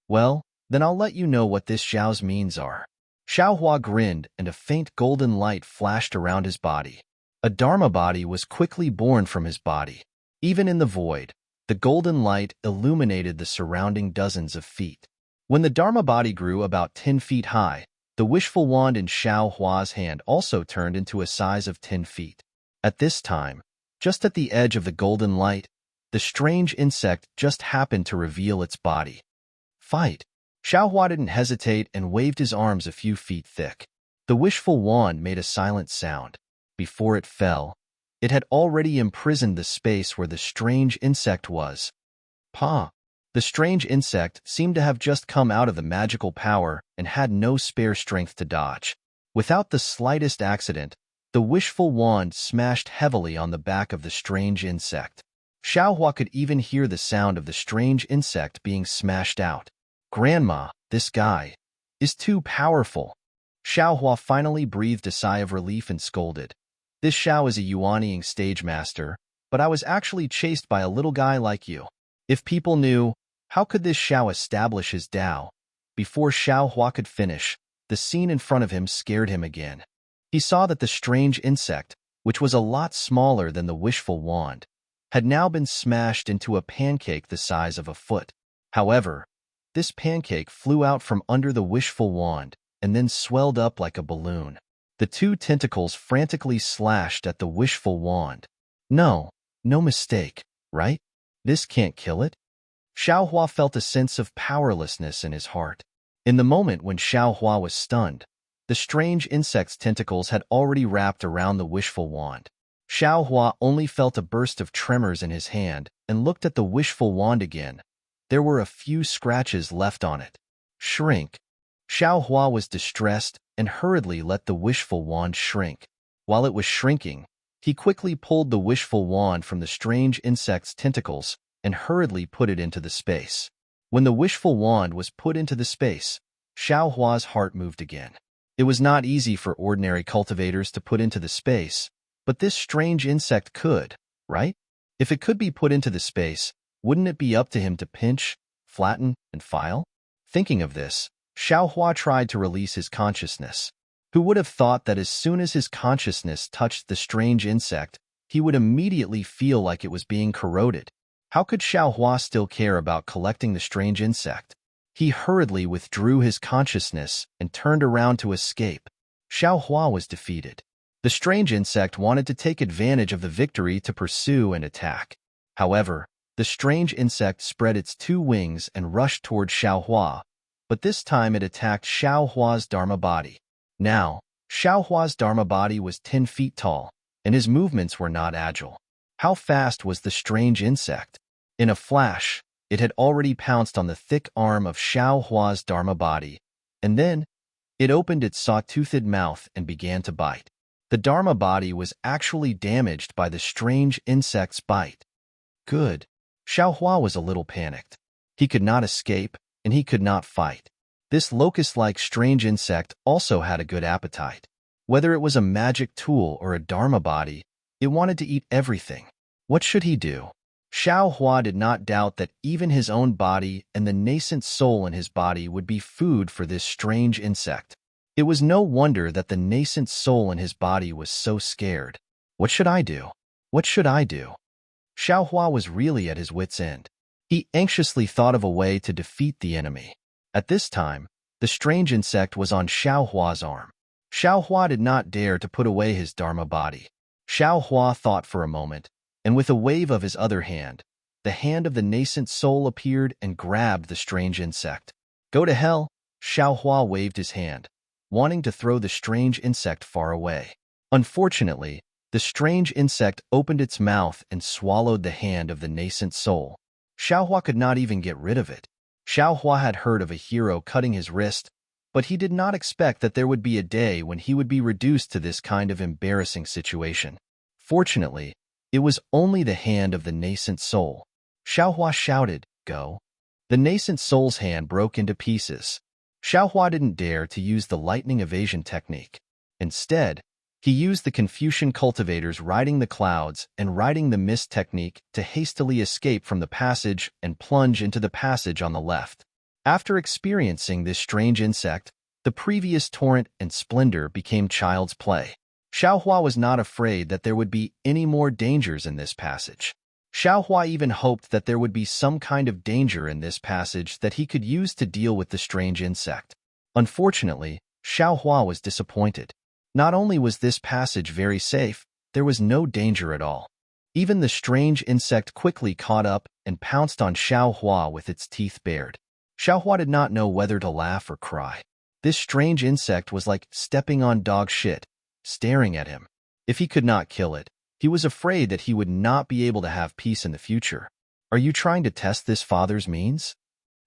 Well, then I'll let you know what this Xiao's means are. Xiao Hua grinned and a faint golden light flashed around his body. A Dharma body was quickly born from his body. Even in the void, the golden light illuminated the surrounding dozens of feet. When the Dharma body grew about 10 feet high, the wishful wand in Xiao Hua's hand also turned into a size of 10 feet. At this time, just at the edge of the golden light, the strange insect just happened to reveal its body. Fight! Xiao Hua didn't hesitate and waved his arms a few feet thick. The wishful wand made a silent sound. Before it fell, it had already imprisoned the space where the strange insect was. Pa! The strange insect seemed to have just come out of the magical power and had no spare strength to dodge. Without the slightest accident, the wishful wand smashed heavily on the back of the strange insect. Xiao Hua could even hear the sound of the strange insect being smashed out. Grandma, this guy is too powerful. Xiao Hua finally breathed a sigh of relief and scolded. This Xiao is a Yuanying stage master, but I was actually chased by a little guy like you. If people knew, how could this Xiao establish his Tao? Before Xiao Hua could finish, the scene in front of him scared him again. He saw that the strange insect, which was a lot smaller than the wishful wand, had now been smashed into a pancake the size of a foot. However, this pancake flew out from under the wishful wand and then swelled up like a balloon. The two tentacles frantically slashed at the wishful wand. No mistake, right? This can't kill it? Xiao Hua felt a sense of powerlessness in his heart. In the moment when Xiao Hua was stunned, the strange insect's tentacles had already wrapped around the wishful wand. Xiao Hua only felt a burst of tremors in his hand and looked at the wishful wand again. There were a few scratches left on it. Shrink. Xiao Hua was distressed and hurriedly let the wishful wand shrink. While it was shrinking, he quickly pulled the wishful wand from the strange insect's tentacles and hurriedly put it into the space. When the wishful wand was put into the space, Xiao Hua's heart moved again. It was not easy for ordinary cultivators to put into the space, but this strange insect could, right? If it could be put into the space, wouldn't it be up to him to pinch, flatten, and file? Thinking of this, Xiao Hua tried to release his consciousness. Who would have thought that as soon as his consciousness touched the strange insect, he would immediately feel like it was being corroded? How could Xiao Hua still care about collecting the strange insect? He hurriedly withdrew his consciousness and turned around to escape. Xiao Hua was defeated. The strange insect wanted to take advantage of the victory to pursue and attack. However, the strange insect spread its two wings and rushed toward Xiao Hua, but this time it attacked Xiao Hua's Dharma body. Now, Xiao Hua's Dharma body was 10 feet tall, and his movements were not agile. How fast was the strange insect? In a flash, it had already pounced on the thick arm of Xiao Hua's Dharma body, and then it opened its saw-toothed mouth and began to bite. The Dharma body was actually damaged by the strange insect's bite. Good. Xiao Hua was a little panicked. He could not escape, and he could not fight. This locust-like strange insect also had a good appetite. Whether it was a magic tool or a Dharma body, it wanted to eat everything. What should he do? Xiao Hua did not doubt that even his own body and the nascent soul in his body would be food for this strange insect. It was no wonder that the nascent soul in his body was so scared. What should I do? What should I do? Xiao Hua was really at his wit's end. He anxiously thought of a way to defeat the enemy. At this time, the strange insect was on Xiao Hua's arm. Xiao Hua did not dare to put away his Dharma body. Xiao Hua thought for a moment, and with a wave of his other hand, the hand of the nascent soul appeared and grabbed the strange insect. Go to hell! Xiao Hua waved his hand, wanting to throw the strange insect far away. Unfortunately, the strange insect opened its mouth and swallowed the hand of the nascent soul. Xiao Hua could not even get rid of it. Xiao Hua had heard of a hero cutting his wrist, but he did not expect that there would be a day when he would be reduced to this kind of embarrassing situation. Fortunately, it was only the hand of the nascent soul. Xiao Hua shouted, "Go!" The nascent soul's hand broke into pieces. Xiao Hua didn't dare to use the lightning evasion technique. Instead, he used the Confucian cultivators riding the clouds and riding the mist technique to hastily escape from the passage and plunge into the passage on the left. After experiencing this strange insect, the previous torrent and splendor became child's play. Xiao Hua was not afraid that there would be any more dangers in this passage. Xiao Hua even hoped that there would be some kind of danger in this passage that he could use to deal with the strange insect. Unfortunately, Xiao Hua was disappointed. Not only was this passage very safe, there was no danger at all. Even the strange insect quickly caught up and pounced on Xiao Hua with its teeth bared. Xiao Hua did not know whether to laugh or cry. This strange insect was like stepping on dog shit, staring at him. If he could not kill it, he was afraid that he would not be able to have peace in the future. Are you trying to test this father's means?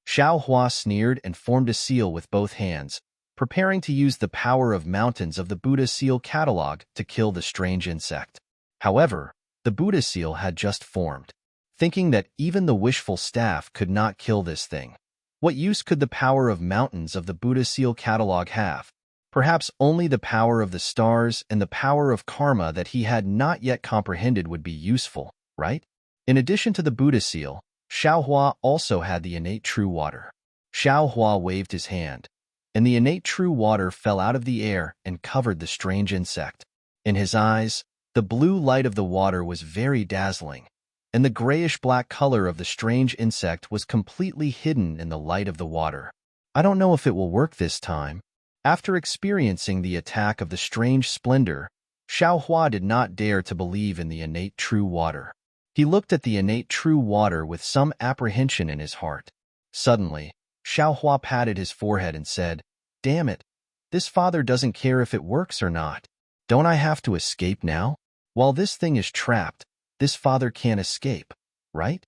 Xiao Hua sneered and formed a seal with both hands, preparing to use the power of mountains of the Buddha seal catalog to kill the strange insect. However, the Buddha seal had just formed. Thinking that even the wishful staff could not kill this thing, what use could the power of mountains of the Buddha seal catalog have? Perhaps only the power of the stars and the power of karma that he had not yet comprehended would be useful, right? In addition to the Buddha seal, Xiao Hua also had the innate true water. Xiao Hua waved his hand, and the innate true water fell out of the air and covered the strange insect. In his eyes, the blue light of the water was very dazzling, and the grayish-black color of the strange insect was completely hidden in the light of the water. I don't know if it will work this time. After experiencing the attack of the strange splendor, Xiao Hua did not dare to believe in the innate true water. He looked at the innate true water with some apprehension in his heart. Suddenly, Xiao Hua patted his forehead and said, "Damn it, this father doesn't care if it works or not. Don't I have to escape now? While this thing is trapped, this father can't escape, right?"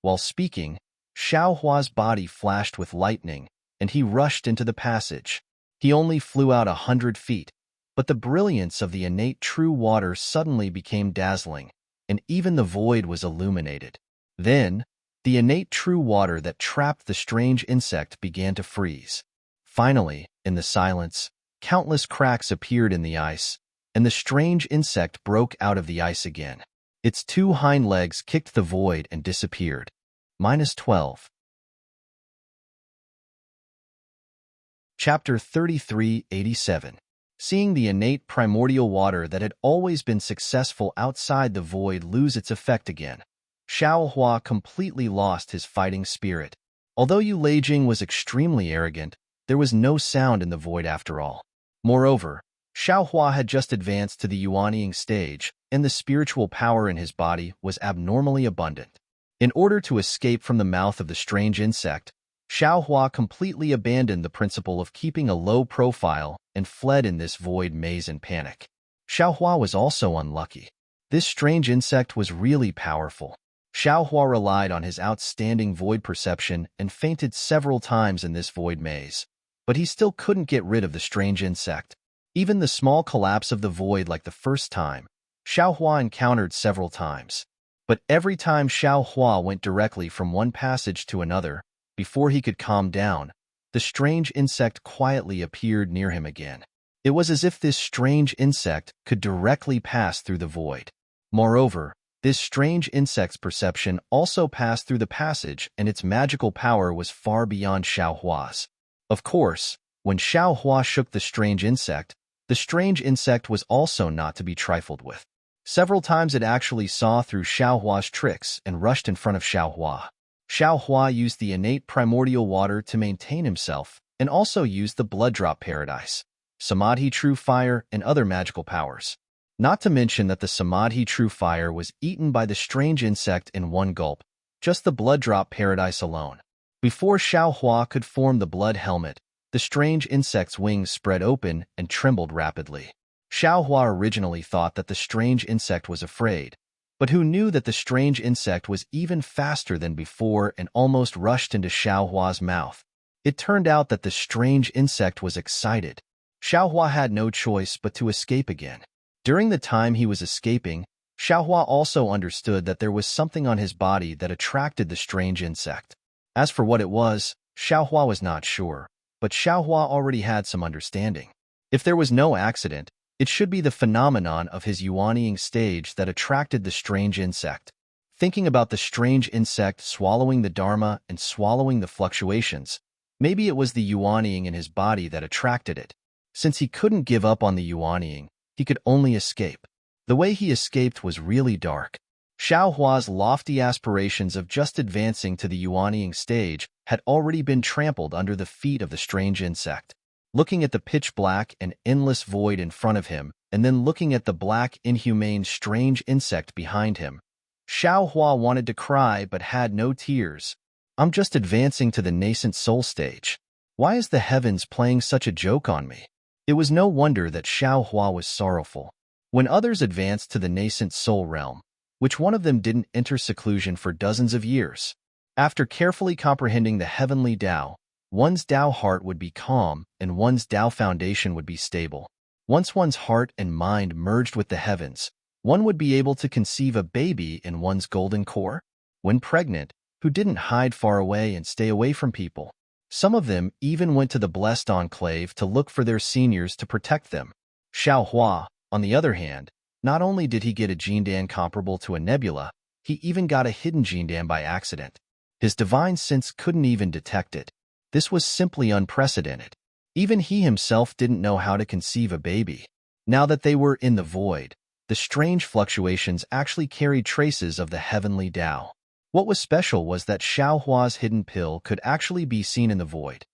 While speaking, Xiao Hua's body flashed with lightning, and he rushed into the passage. He only flew out 100 feet, but the brilliance of the innate true water suddenly became dazzling, and even the void was illuminated. Then, the innate true water that trapped the strange insect began to freeze. Finally, in the silence, countless cracks appeared in the ice, and the strange insect broke out of the ice again. Its two hind legs kicked the void and disappeared. -12. Chapter 3387. Seeing the innate primordial water that had always been successful outside the void lose its effect again, Xiao Hua completely lost his fighting spirit. Although Yu Leijing was extremely arrogant, there was no sound in the void after all. Moreover, Xiao Hua had just advanced to the Yuanying stage, and the spiritual power in his body was abnormally abundant. In order to escape from the mouth of the strange insect, Xiao Hua completely abandoned the principle of keeping a low profile and fled in this void maze in panic. Xiao Hua was also unlucky. This strange insect was really powerful. Xiao Hua relied on his outstanding void perception and fainted several times in this void maze. But he still couldn't get rid of the strange insect. Even the small collapse of the void like the first time, Xiao Hua encountered several times. But every time Xiao Hua went directly from one passage to another, before he could calm down, the strange insect quietly appeared near him again. It was as if this strange insect could directly pass through the void. Moreover, this strange insect's perception also passed through the passage, and its magical power was far beyond Xiao Hua's. Of course, when Xiao Hua shook the strange insect was also not to be trifled with. Several times it actually saw through Xiao Hua's tricks and rushed in front of Xiao Hua. Xiao Hua used the innate primordial water to maintain himself, and also used the blood drop paradise, Samadhi true fire, and other magical powers. Not to mention that the Samadhi true fire was eaten by the strange insect in one gulp, just the blood drop paradise alone. Before Xiao Hua could form the blood helmet, the strange insect's wings spread open and trembled rapidly. Xiao Hua originally thought that the strange insect was afraid, but who knew that the strange insect was even faster than before and almost rushed into Xiao Hua's mouth. It turned out that the strange insect was excited. Xiao Hua had no choice but to escape again. During the time he was escaping, Xiao Hua also understood that there was something on his body that attracted the strange insect. As for what it was, Xiao Hua was not sure, but Xiao Hua already had some understanding. If there was no accident, it should be the phenomenon of his yuanying stage that attracted the strange insect. Thinking about the strange insect swallowing the Dharma and swallowing the fluctuations, maybe it was the yuanying in his body that attracted it. Since he couldn't give up on the yuanying, he could only escape. The way he escaped was really dark. Xiao Hua's lofty aspirations of just advancing to the yuanying stage had already been trampled under the feet of the strange insect. Looking at the pitch-black and endless void in front of him, and then looking at the black, inhumane, strange insect behind him, Xiao Hua wanted to cry but had no tears. I'm just advancing to the nascent soul stage. Why is the heavens playing such a joke on me? It was no wonder that Xiao Hua was sorrowful. When others advanced to the nascent soul realm, which one of them didn't enter seclusion for dozens of years? After carefully comprehending the heavenly Tao, one's Tao heart would be calm and one's Tao foundation would be stable. Once one's heart and mind merged with the heavens, one would be able to conceive a baby in one's golden core. When pregnant, who didn't hide far away and stay away from people. Some of them even went to the blessed enclave to look for their seniors to protect them. Xiao Hua, on the other hand, not only did he get a Jindan comparable to a nebula, he even got a hidden Jindan by accident. His divine sense couldn't even detect it. This was simply unprecedented. Even he himself didn't know how to conceive a baby. Now that they were in the void, the strange fluctuations actually carried traces of the heavenly Tao. What was special was that Xiao Hua's hidden pill could actually be seen in the void.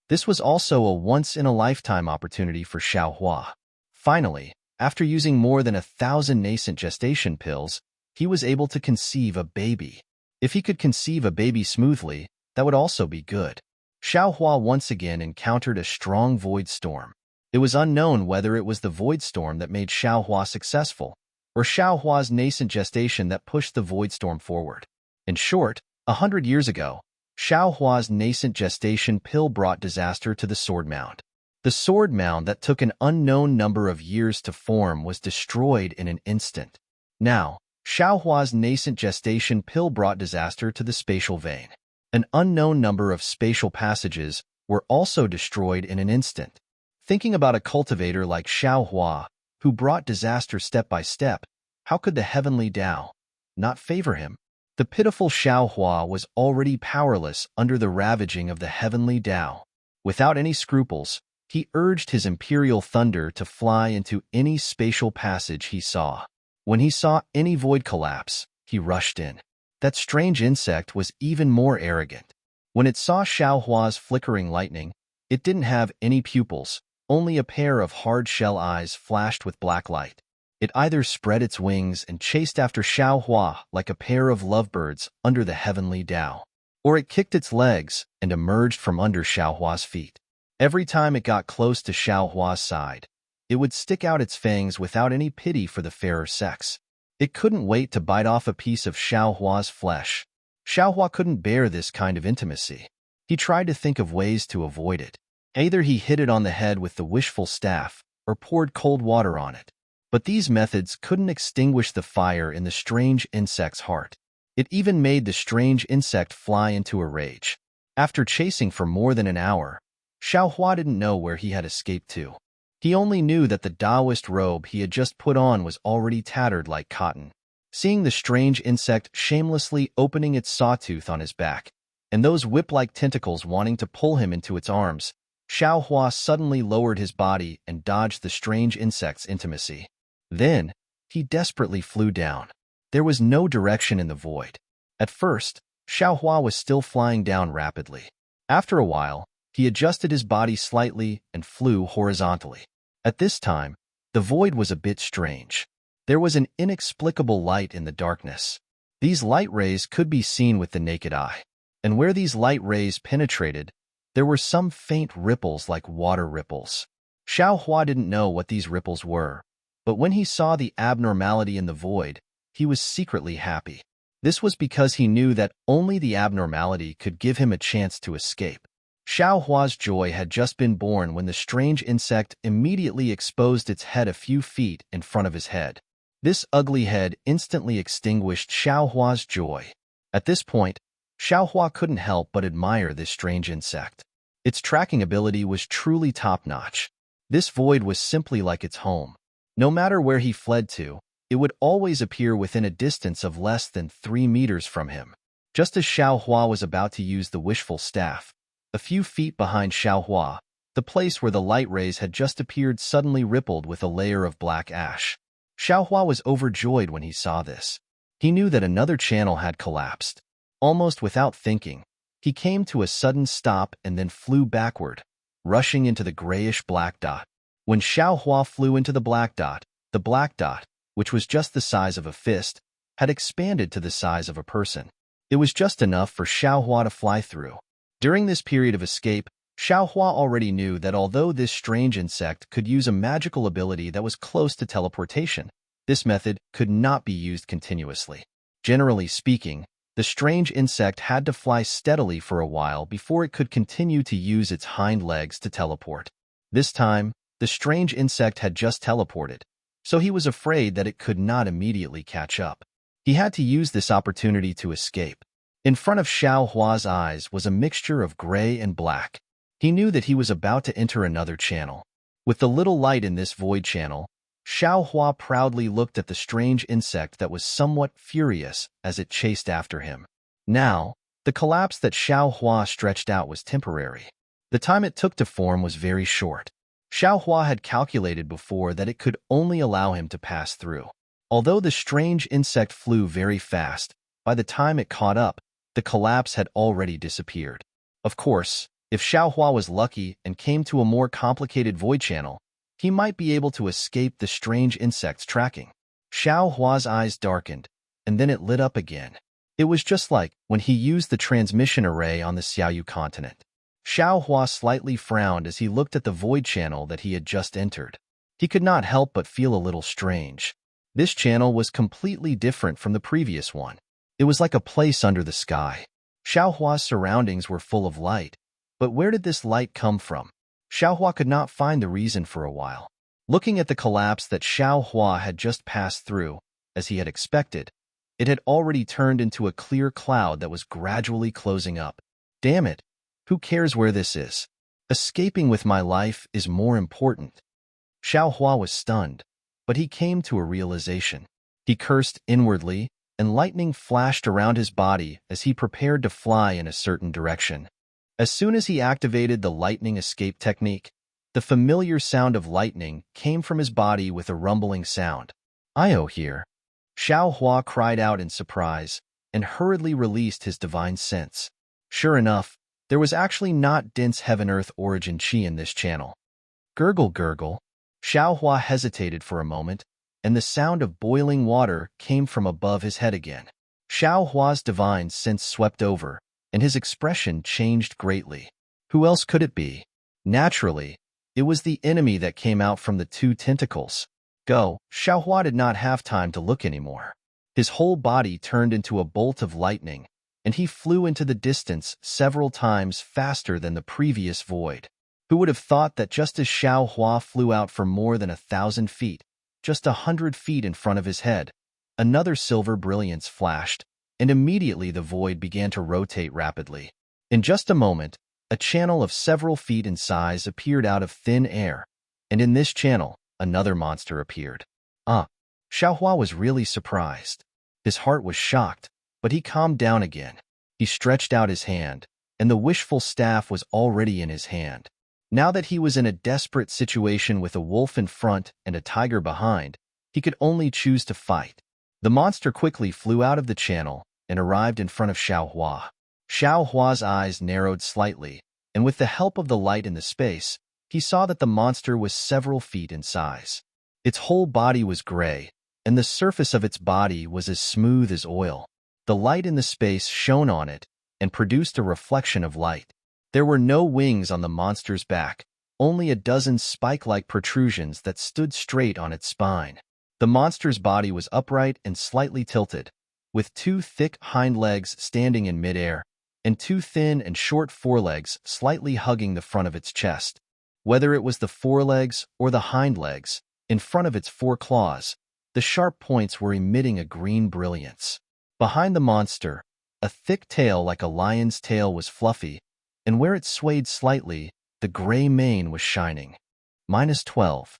This was also a once-in-a-lifetime opportunity for Xiao Hua. Finally, after using more than 1,000 nascent gestation pills, he was able to conceive a baby. If he could conceive a baby smoothly, that would also be good. Xiao Hua once again encountered a strong void storm. It was unknown whether it was the void storm that made Xiao Hua successful, or Xiao Hua's nascent gestation that pushed the void storm forward. In short, 100 years ago, Xiao Hua's nascent gestation pill brought disaster to the sword mound. The sword mound that took an unknown number of years to form was destroyed in an instant. Now, Xiao Hua's nascent gestation pill brought disaster to the spatial vein. An unknown number of spatial passages were also destroyed in an instant. Thinking about a cultivator like Xiao Hua, who brought disaster step by step, how could the heavenly Tao not favor him? The pitiful Xiao Hua was already powerless under the ravaging of the heavenly Tao. Without any scruples, he urged his imperial thunder to fly into any spatial passage he saw. When he saw any void collapse, he rushed in. That strange insect was even more arrogant. When it saw Xiao Hua's flickering lightning, it didn't have any pupils, only a pair of hard-shell eyes flashed with black light. It either spread its wings and chased after Xiao Hua like a pair of lovebirds under the heavenly Tao, or it kicked its legs and emerged from under Xiaohua's feet. Every time it got close to Xiaohua's side, it would stick out its fangs without any pity for the fairer sex. It couldn't wait to bite off a piece of Xiaohua's flesh. Xiaohua couldn't bear this kind of intimacy. He tried to think of ways to avoid it. Either he hit it on the head with the wishful staff, or poured cold water on it. But these methods couldn't extinguish the fire in the strange insect's heart. It even made the strange insect fly into a rage. After chasing for more than an hour, Xiaohua didn't know where he had escaped to. He only knew that the Taoist robe he had just put on was already tattered like cotton. Seeing the strange insect shamelessly opening its sawtooth on his back, and those whip-like tentacles wanting to pull him into its arms, Xiaohua suddenly lowered his body and dodged the strange insect's intimacy. Then, he desperately flew down. There was no direction in the void. At first, Xiaohua was still flying down rapidly. After a while, he adjusted his body slightly and flew horizontally. At this time, the void was a bit strange. There was an inexplicable light in the darkness. These light rays could be seen with the naked eye, and where these light rays penetrated, there were some faint ripples like water ripples. Xiaohua didn't know what these ripples were, but when he saw the abnormality in the void, he was secretly happy. This was because he knew that only the abnormality could give him a chance to escape. Xiaohua's joy had just been born when the strange insect immediately exposed its head a few feet in front of his head. This ugly head instantly extinguished Xiaohua's joy. At this point, Xiaohua couldn't help but admire this strange insect. Its tracking ability was truly top-notch. This void was simply like its home. No matter where he fled to, it would always appear within a distance of less than 3 meters from him. Just as Xiaohua was about to use the wishful staff, a few feet behind Xiaohua, the place where the light rays had just appeared suddenly rippled with a layer of black ash. Xiaohua was overjoyed when he saw this. He knew that another channel had collapsed. Almost without thinking, he came to a sudden stop and then flew backward, rushing into the grayish-black dot. When Xiaohua flew into the black dot, which was just the size of a fist, had expanded to the size of a person. It was just enough for Xiaohua to fly through. During this period of escape, Xiaohua already knew that although this strange insect could use a magical ability that was close to teleportation, this method could not be used continuously. Generally speaking, the strange insect had to fly steadily for a while before it could continue to use its hind legs to teleport. This time, the strange insect had just teleported, so he was afraid that it could not immediately catch up. He had to use this opportunity to escape. In front of Xiaohua's eyes was a mixture of gray and black. He knew that he was about to enter another channel. With the little light in this void channel, Xiaohua proudly looked at the strange insect that was somewhat furious as it chased after him. Now, the collapse that Xiaohua stretched out was temporary. The time it took to form was very short. Xiaohua had calculated before that it could only allow him to pass through. Although the strange insect flew very fast, by the time it caught up, the collapse had already disappeared. Of course, if Xiaohua was lucky and came to a more complicated void channel, he might be able to escape the strange insect's tracking. Xiaohua's eyes darkened, and then it lit up again. It was just like when he used the transmission array on the Xiaoyu continent. Xiaohua slightly frowned as he looked at the void channel that he had just entered. He could not help but feel a little strange. This channel was completely different from the previous one. It was like a place under the sky. Xiaohua's surroundings were full of light, but where did this light come from? Xiaohua could not find the reason for a while. Looking at the collapse that Xiaohua had just passed through, as he had expected, it had already turned into a clear cloud that was gradually closing up. Damn it! Who cares where this is? Escaping with my life is more important. Xiaohua was stunned, but he came to a realization. He cursed inwardly, and lightning flashed around his body as he prepared to fly in a certain direction. As soon as he activated the lightning escape technique, the familiar sound of lightning came from his body with a rumbling sound. "Io here!" Xiaohua cried out in surprise and hurriedly released his divine sense. Sure enough, there was actually not dense heaven-earth origin chi in this channel. Gurgle gurgle. Xiaohua hesitated for a moment, and the sound of boiling water came from above his head again. Xiaohua's divine sense swept over, and his expression changed greatly. Who else could it be? Naturally, it was the enemy that came out from the two tentacles. Go, Xiaohua did not have time to look anymore. His whole body turned into a bolt of lightning, and he flew into the distance several times faster than the previous void. Who would have thought that just as Xiaohua flew out for more than 1,000 feet, just 100 feet in front of his head, another silver brilliance flashed, and immediately the void began to rotate rapidly. In just a moment, a channel of several feet in size appeared out of thin air, and in this channel, another monster appeared. Xiaohua was really surprised. His heart was shocked, but he calmed down again. He stretched out his hand, and the wishful staff was already in his hand. Now that he was in a desperate situation with a wolf in front and a tiger behind, he could only choose to fight. The monster quickly flew out of the channel and arrived in front of Xiaohua. Xiaohua's eyes narrowed slightly, and with the help of the light in the space, he saw that the monster was several feet in size. Its whole body was gray, and the surface of its body was as smooth as oil. The light in the space shone on it and produced a reflection of light. There were no wings on the monster's back, only a dozen spike-like protrusions that stood straight on its spine. The monster's body was upright and slightly tilted, with two thick hind legs standing in midair, and two thin and short forelegs slightly hugging the front of its chest. Whether it was the forelegs or the hind legs, in front of its four claws, the sharp points were emitting a green brilliance. Behind the monster, a thick tail like a lion's tail was fluffy, and where it swayed slightly, the gray mane was shining. -12.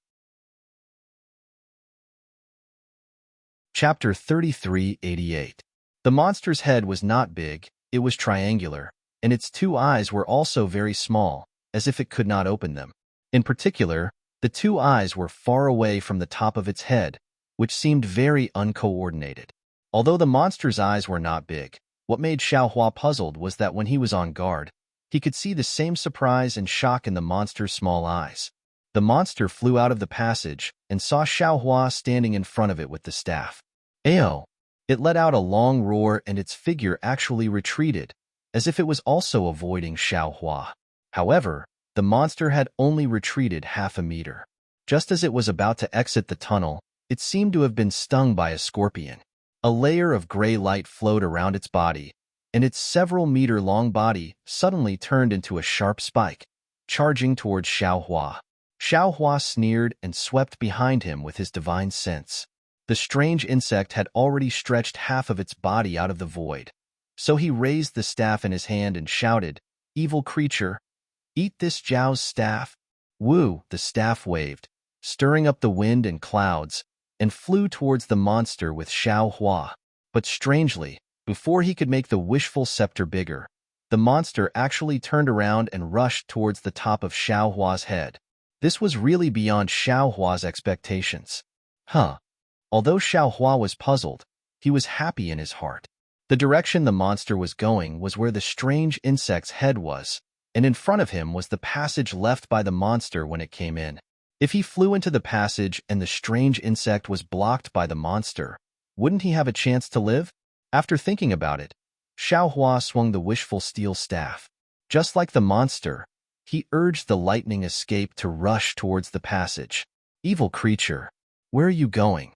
Chapter 3388. The monster's head was not big, it was triangular, and its two eyes were also very small, as if it could not open them. In particular, the two eyes were far away from the top of its head, which seemed very uncoordinated. Although the monster's eyes were not big, what made Xiaohua puzzled was that when he was on guard, he could see the same surprise and shock in the monster's small eyes. The monster flew out of the passage and saw Xiaohua standing in front of it with the staff. Ayo! It let out a long roar and its figure actually retreated, as if it was also avoiding Xiaohua. However, the monster had only retreated half a meter. Just as it was about to exit the tunnel, it seemed to have been stung by a scorpion. A layer of gray light flowed around its body, and its several-meter-long body suddenly turned into a sharp spike, charging towards Xiaohua. Xiaohua sneered and swept behind him with his divine sense. The strange insect had already stretched half of its body out of the void, so he raised the staff in his hand and shouted, "Evil creature, eat this Zhao's staff." Woo! The staff waved, stirring up the wind and clouds, and flew towards the monster with Xiaohua. But strangely, before he could make the wishful scepter bigger, the monster actually turned around and rushed towards the top of Xiaohua's head. This was really beyond Xiaohua's expectations. Although Xiaohua was puzzled, he was happy in his heart. The direction the monster was going was where the strange insect's head was, and in front of him was the passage left by the monster when it came in. If he flew into the passage and the strange insect was blocked by the monster, wouldn't he have a chance to live? After thinking about it, Xiaohua swung the wishful steel staff. Just like the monster, he urged the lightning escape to rush towards the passage. Evil creature, where are you going?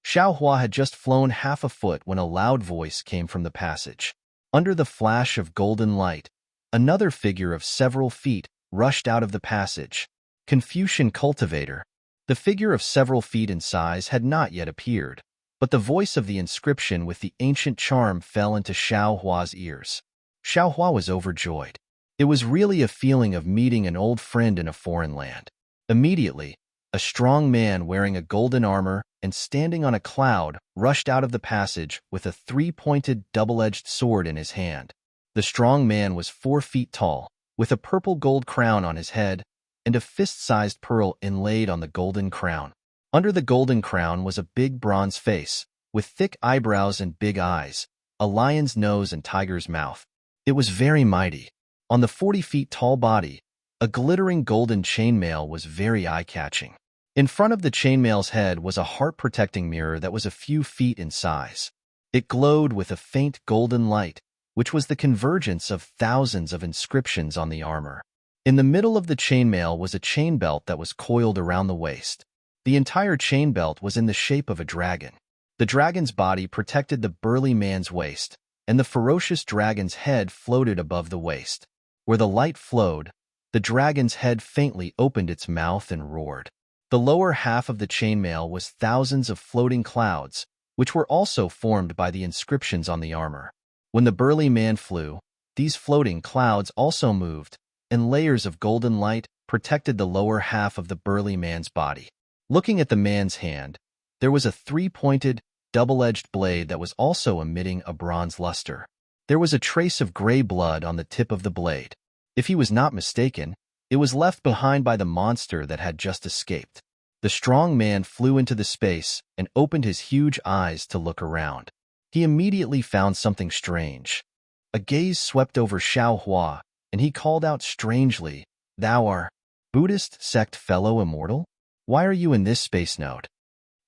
Xiaohua had just flown half a foot when a loud voice came from the passage. Under the flash of golden light, another figure of several feet rushed out of the passage. Confucian cultivator. The figure of several feet in size had not yet appeared, but the voice of the inscription with the ancient charm fell into Xiaohua's ears. Xiaohua was overjoyed. It was really a feeling of meeting an old friend in a foreign land. Immediately, a strong man wearing a golden armor and standing on a cloud rushed out of the passage with a three-pointed double-edged sword in his hand. The strong man was 4 feet tall, with a purple gold crown on his head and a fist-sized pearl inlaid on the golden crown. Under the golden crown was a big bronze face, with thick eyebrows and big eyes, a lion's nose and tiger's mouth. It was very mighty. On the 40 feet tall body, a glittering golden chainmail was very eye-catching. In front of the chainmail's head was a heart-protecting mirror that was a few feet in size. It glowed with a faint golden light, which was the convergence of thousands of inscriptions on the armor. In the middle of the chainmail was a chain belt that was coiled around the waist. The entire chain belt was in the shape of a dragon. The dragon's body protected the burly man's waist, and the ferocious dragon's head floated above the waist. Where the light flowed, the dragon's head faintly opened its mouth and roared. The lower half of the chainmail was thousands of floating clouds, which were also formed by the inscriptions on the armor. When the burly man flew, these floating clouds also moved, and layers of golden light protected the lower half of the burly man's body. Looking at the man's hand, there was a three-pointed, double-edged blade that was also emitting a bronze luster. There was a trace of gray blood on the tip of the blade. If he was not mistaken, it was left behind by the monster that had just escaped. The strong man flew into the space and opened his huge eyes to look around. He immediately found something strange. A gaze swept over Xiao Hua, and he called out strangely, "Thou art Buddhist sect fellow immortal? Why are you in this space node?"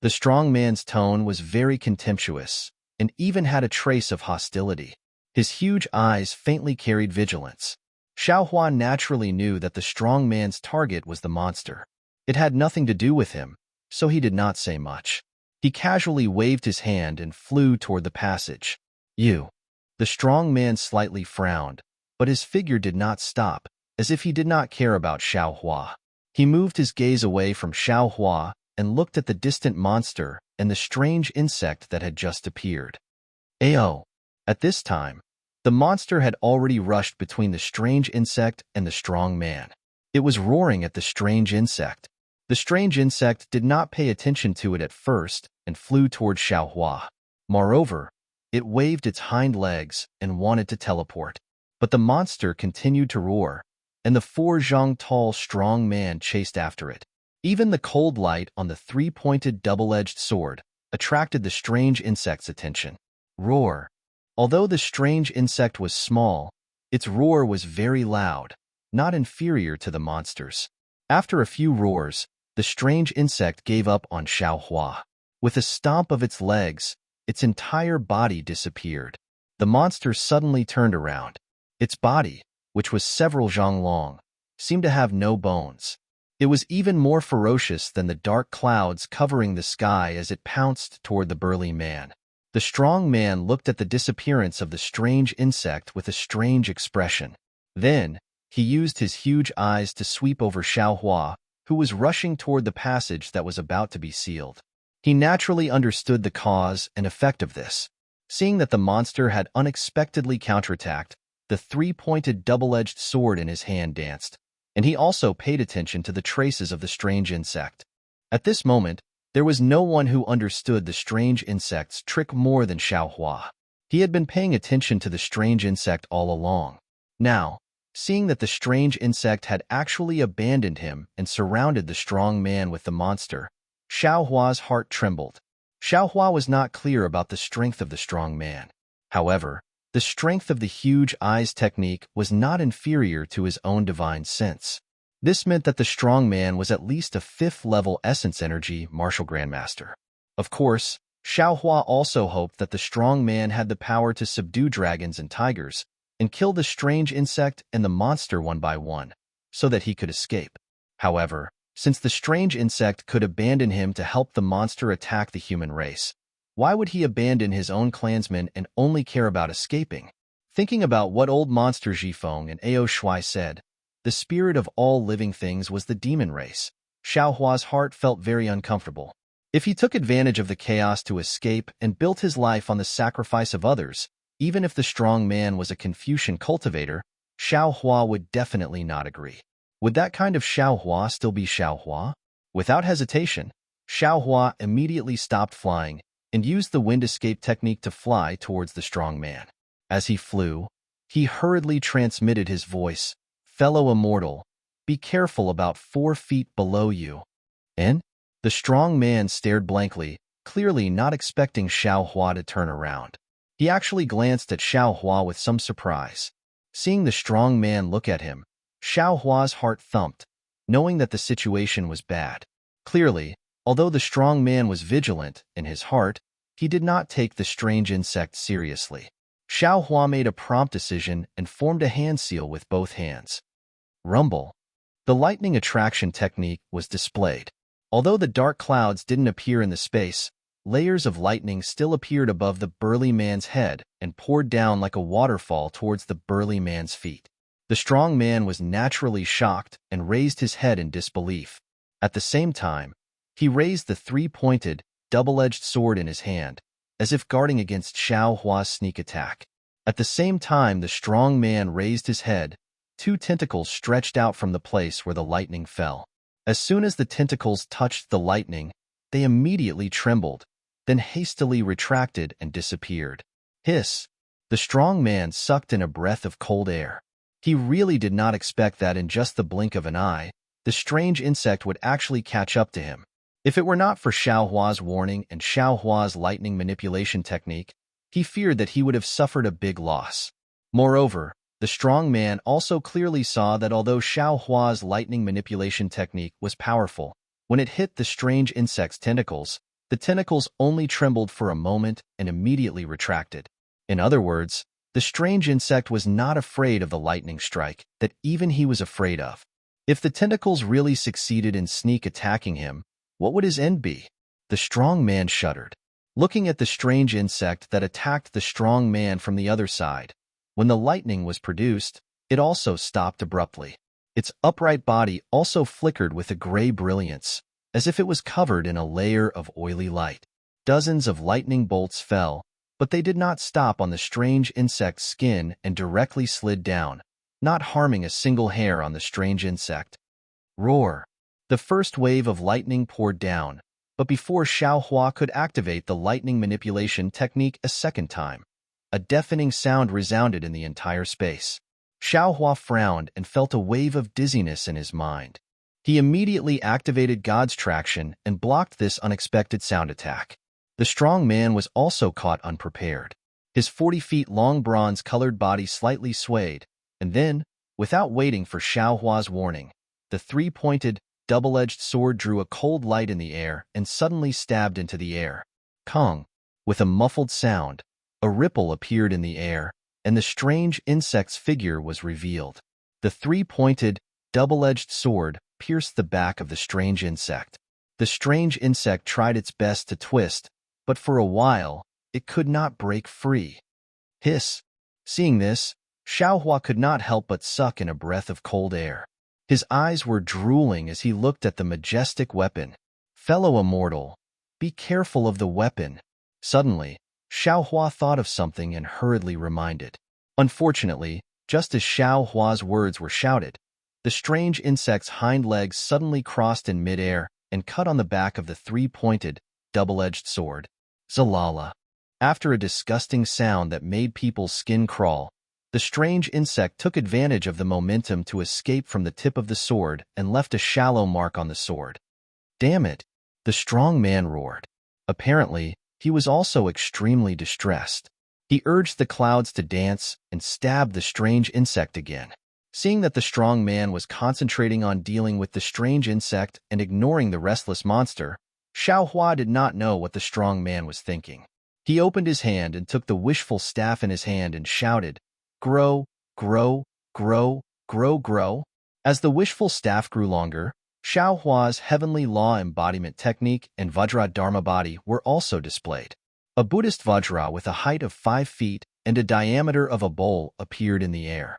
The strong man's tone was very contemptuous, and even had a trace of hostility. His huge eyes faintly carried vigilance. Xiao Hua naturally knew that the strong man's target was the monster. It had nothing to do with him, so he did not say much. He casually waved his hand and flew toward the passage. "You." The strong man slightly frowned, but his figure did not stop, as if he did not care about Xiao Hua. He moved his gaze away from Xiao Hua and looked at the distant monster and the strange insect that had just appeared. Ao. At this time, the monster had already rushed between the strange insect and the strong man. It was roaring at the strange insect. The strange insect did not pay attention to it at first and flew toward Xiao Hua. Moreover, it waved its hind legs and wanted to teleport. But the monster continued to roar, and the 4 zhang tall strong man chased after it. Even the cold light on the three-pointed double-edged sword attracted the strange insect's attention. Roar. Although the strange insect was small, its roar was very loud, not inferior to the monster's. After a few roars, the strange insect gave up on Xiao Hua. With a stomp of its legs, its entire body disappeared. The monster suddenly turned around. Its body, which was several zhang long, seemed to have no bones. It was even more ferocious than the dark clouds covering the sky as it pounced toward the burly man. The strong man looked at the disappearance of the strange insect with a strange expression. Then, he used his huge eyes to sweep over Xiao Hua, who was rushing toward the passage that was about to be sealed. He naturally understood the cause and effect of this. Seeing that the monster had unexpectedly counterattacked, the three-pointed double-edged sword in his hand danced, and he also paid attention to the traces of the strange insect. At this moment, there was no one who understood the strange insect's trick more than Xiao Hua. He had been paying attention to the strange insect all along. Now, seeing that the strange insect had actually abandoned him and surrounded the strong man with the monster, Xiao Hua's heart trembled. Xiao Hua was not clear about the strength of the strong man. However, the strength of the huge eyes technique was not inferior to his own divine sense. This meant that the strong man was at least a 5th-level essence energy martial grandmaster. Of course, Xiao Hua also hoped that the strong man had the power to subdue dragons and tigers and kill the strange insect and the monster one by one, so that he could escape. However, since the strange insect could abandon him to help the monster attack the human race, why would he abandon his own clansmen and only care about escaping? Thinking about what old monster Jifeng and Ao Shui said, the spirit of all living things was the demon race. Xiao Hua's heart felt very uncomfortable. If he took advantage of the chaos to escape and built his life on the sacrifice of others, even if the strong man was a Confucian cultivator, Xiao Hua would definitely not agree. Would that kind of Xiao Hua still be Xiao Hua? Without hesitation, Xiao Hua immediately stopped flying and used the wind escape technique to fly towards the strong man. As he flew, he hurriedly transmitted his voice, "Fellow immortal, be careful about 4 feet below you." And the strong man stared blankly, clearly not expecting Xiao Hua to turn around. He actually glanced at Xiao Hua with some surprise. Seeing the strong man look at him, Xiao Hua's heart thumped, knowing that the situation was bad. Clearly, although the strong man was vigilant in his heart, he did not take the strange insect seriously. Xiao Hua made a prompt decision and formed a hand seal with both hands. Rumble. The lightning attraction technique was displayed. Although the dark clouds didn't appear in the space, layers of lightning still appeared above the burly man's head and poured down like a waterfall towards the burly man's feet. The strong man was naturally shocked and raised his head in disbelief. At the same time, he raised the three-pointed, double-edged sword in his hand, as if guarding against Xiao Hua's sneak attack. At the same time the strong man raised his head, two tentacles stretched out from the place where the lightning fell. As soon as the tentacles touched the lightning, they immediately trembled, then hastily retracted and disappeared. Hiss! The strong man sucked in a breath of cold air. He really did not expect that in just the blink of an eye, the strange insect would actually catch up to him. If it were not for Xiao Hua's warning and Xiao Hua's lightning manipulation technique, he feared that he would have suffered a big loss. Moreover, the strong man also clearly saw that although Xiao Hua's lightning manipulation technique was powerful, when it hit the strange insect's tentacles, the tentacles only trembled for a moment and immediately retracted. In other words, the strange insect was not afraid of the lightning strike that even he was afraid of. If the tentacles really succeeded in sneak attacking him, what would his end be? The strong man shuddered, looking at the strange insect that attacked the strong man from the other side. When the lightning was produced, it also stopped abruptly. Its upright body also flickered with a gray brilliance, as if it was covered in a layer of oily light. Dozens of lightning bolts fell, but they did not stop on the strange insect's skin and directly slid down, not harming a single hair on the strange insect. Roar! The first wave of lightning poured down, but before Xiao Hua could activate the lightning manipulation technique a second time, a deafening sound resounded in the entire space. Xiao Hua frowned and felt a wave of dizziness in his mind. He immediately activated God's traction and blocked this unexpected sound attack. The strong man was also caught unprepared. His 40-feet-long bronze-colored body slightly swayed, and then, without waiting for Xiao Hua's warning, the three-pointed, double-edged sword drew a cold light in the air and suddenly stabbed into the air. Kong! With a muffled sound, a ripple appeared in the air, and the strange insect's figure was revealed. The three-pointed, double-edged sword pierced the back of the strange insect. The strange insect tried its best to twist, but for a while, it could not break free. Hiss! Seeing this, Xiao Hua could not help but suck in a breath of cold air. His eyes were drooling as he looked at the majestic weapon. Fellow immortal, be careful of the weapon. Suddenly, Xiao Hua thought of something and hurriedly reminded. Unfortunately, just as Xiao Hua's words were shouted, the strange insect's hind legs suddenly crossed in midair and cut on the back of the three-pointed, double-edged sword. Zalala! After a disgusting sound that made people's skin crawl, the strange insect took advantage of the momentum to escape from the tip of the sword and left a shallow mark on the sword. Damn it! The strong man roared. Apparently, he was also extremely distressed. He urged the clouds to dance and stabbed the strange insect again. Seeing that the strong man was concentrating on dealing with the strange insect and ignoring the restless monster, Xiao Hua did not know what the strong man was thinking. He opened his hand and took the wishful staff in his hand and shouted, "Grow, grow, grow, grow, grow." As the wishful staff grew longer, Xiao Hua's heavenly law embodiment technique and Vajra Dharma body were also displayed. A Buddhist Vajra with a height of 5 feet and a diameter of a bowl appeared in the air.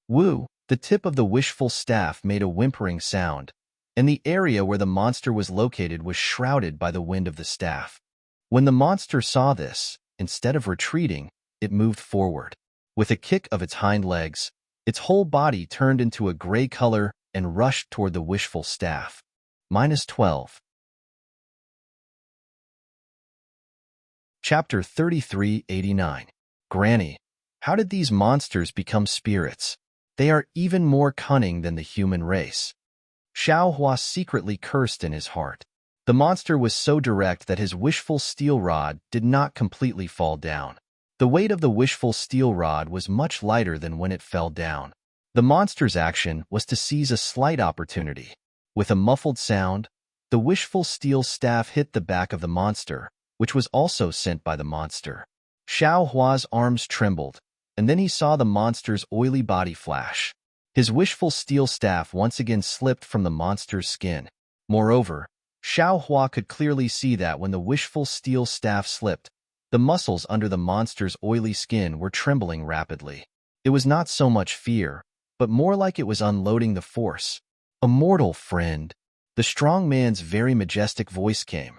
Woo! The tip of the wishful staff made a whimpering sound, and the area where the monster was located was shrouded by the wind of the staff. When the monster saw this, instead of retreating, it moved forward. With a kick of its hind legs, its whole body turned into a gray color and rushed toward the wishful staff. -12. Chapter 3389. Granny, how did these monsters become spirits? They are even more cunning than the human race. Xiao Hua secretly cursed in his heart. The monster was so direct that his wishful steel rod did not completely fall down. The weight of the wishful steel rod was much lighter than when it fell down. The monster's action was to seize a slight opportunity. With a muffled sound, the wishful steel staff hit the back of the monster, which was also sent by the monster. Xiao Hua's arms trembled, and then he saw the monster's oily body flash. His wishful steel staff once again slipped from the monster's skin. Moreover, Xiao Hua could clearly see that when the wishful steel staff slipped, the muscles under the monster's oily skin were trembling rapidly. It was not so much fear, but more like it was unloading the force. "Immortal friend," the strong man's very majestic voice came.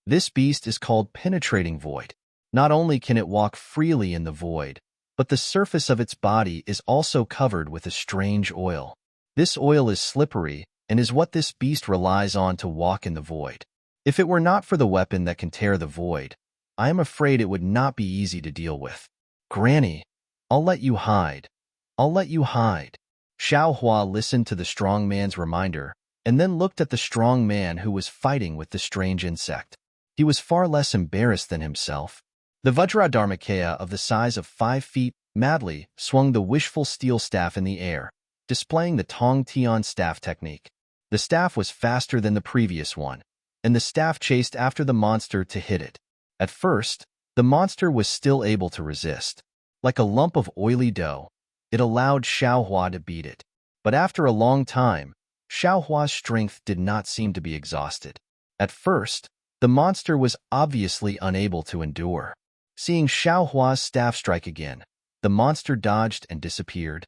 "This beast is called Penetrating Void. Not only can it walk freely in the void, but the surface of its body is also covered with a strange oil. This oil is slippery and is what this beast relies on to walk in the void. If it were not for the weapon that can tear the void, I am afraid it would not be easy to deal with. Granny, I'll let you hide. I'll let you hide." Xiao Hua listened to the strong man's reminder and then looked at the strong man who was fighting with the strange insect. He was far less embarrassed than himself. The Vajradharmakaya of the size of 5 feet madly swung the wishful steel staff in the air, displaying the Tong Tian staff technique. The staff was faster than the previous one, and the staff chased after the monster to hit it. At first, the monster was still able to resist. Like a lump of oily dough, it allowed Xiao Hua to beat it. But after a long time, Xiao Hua's strength did not seem to be exhausted. At first, the monster was obviously unable to endure. Seeing Xiao Hua's staff strike again, the monster dodged and disappeared.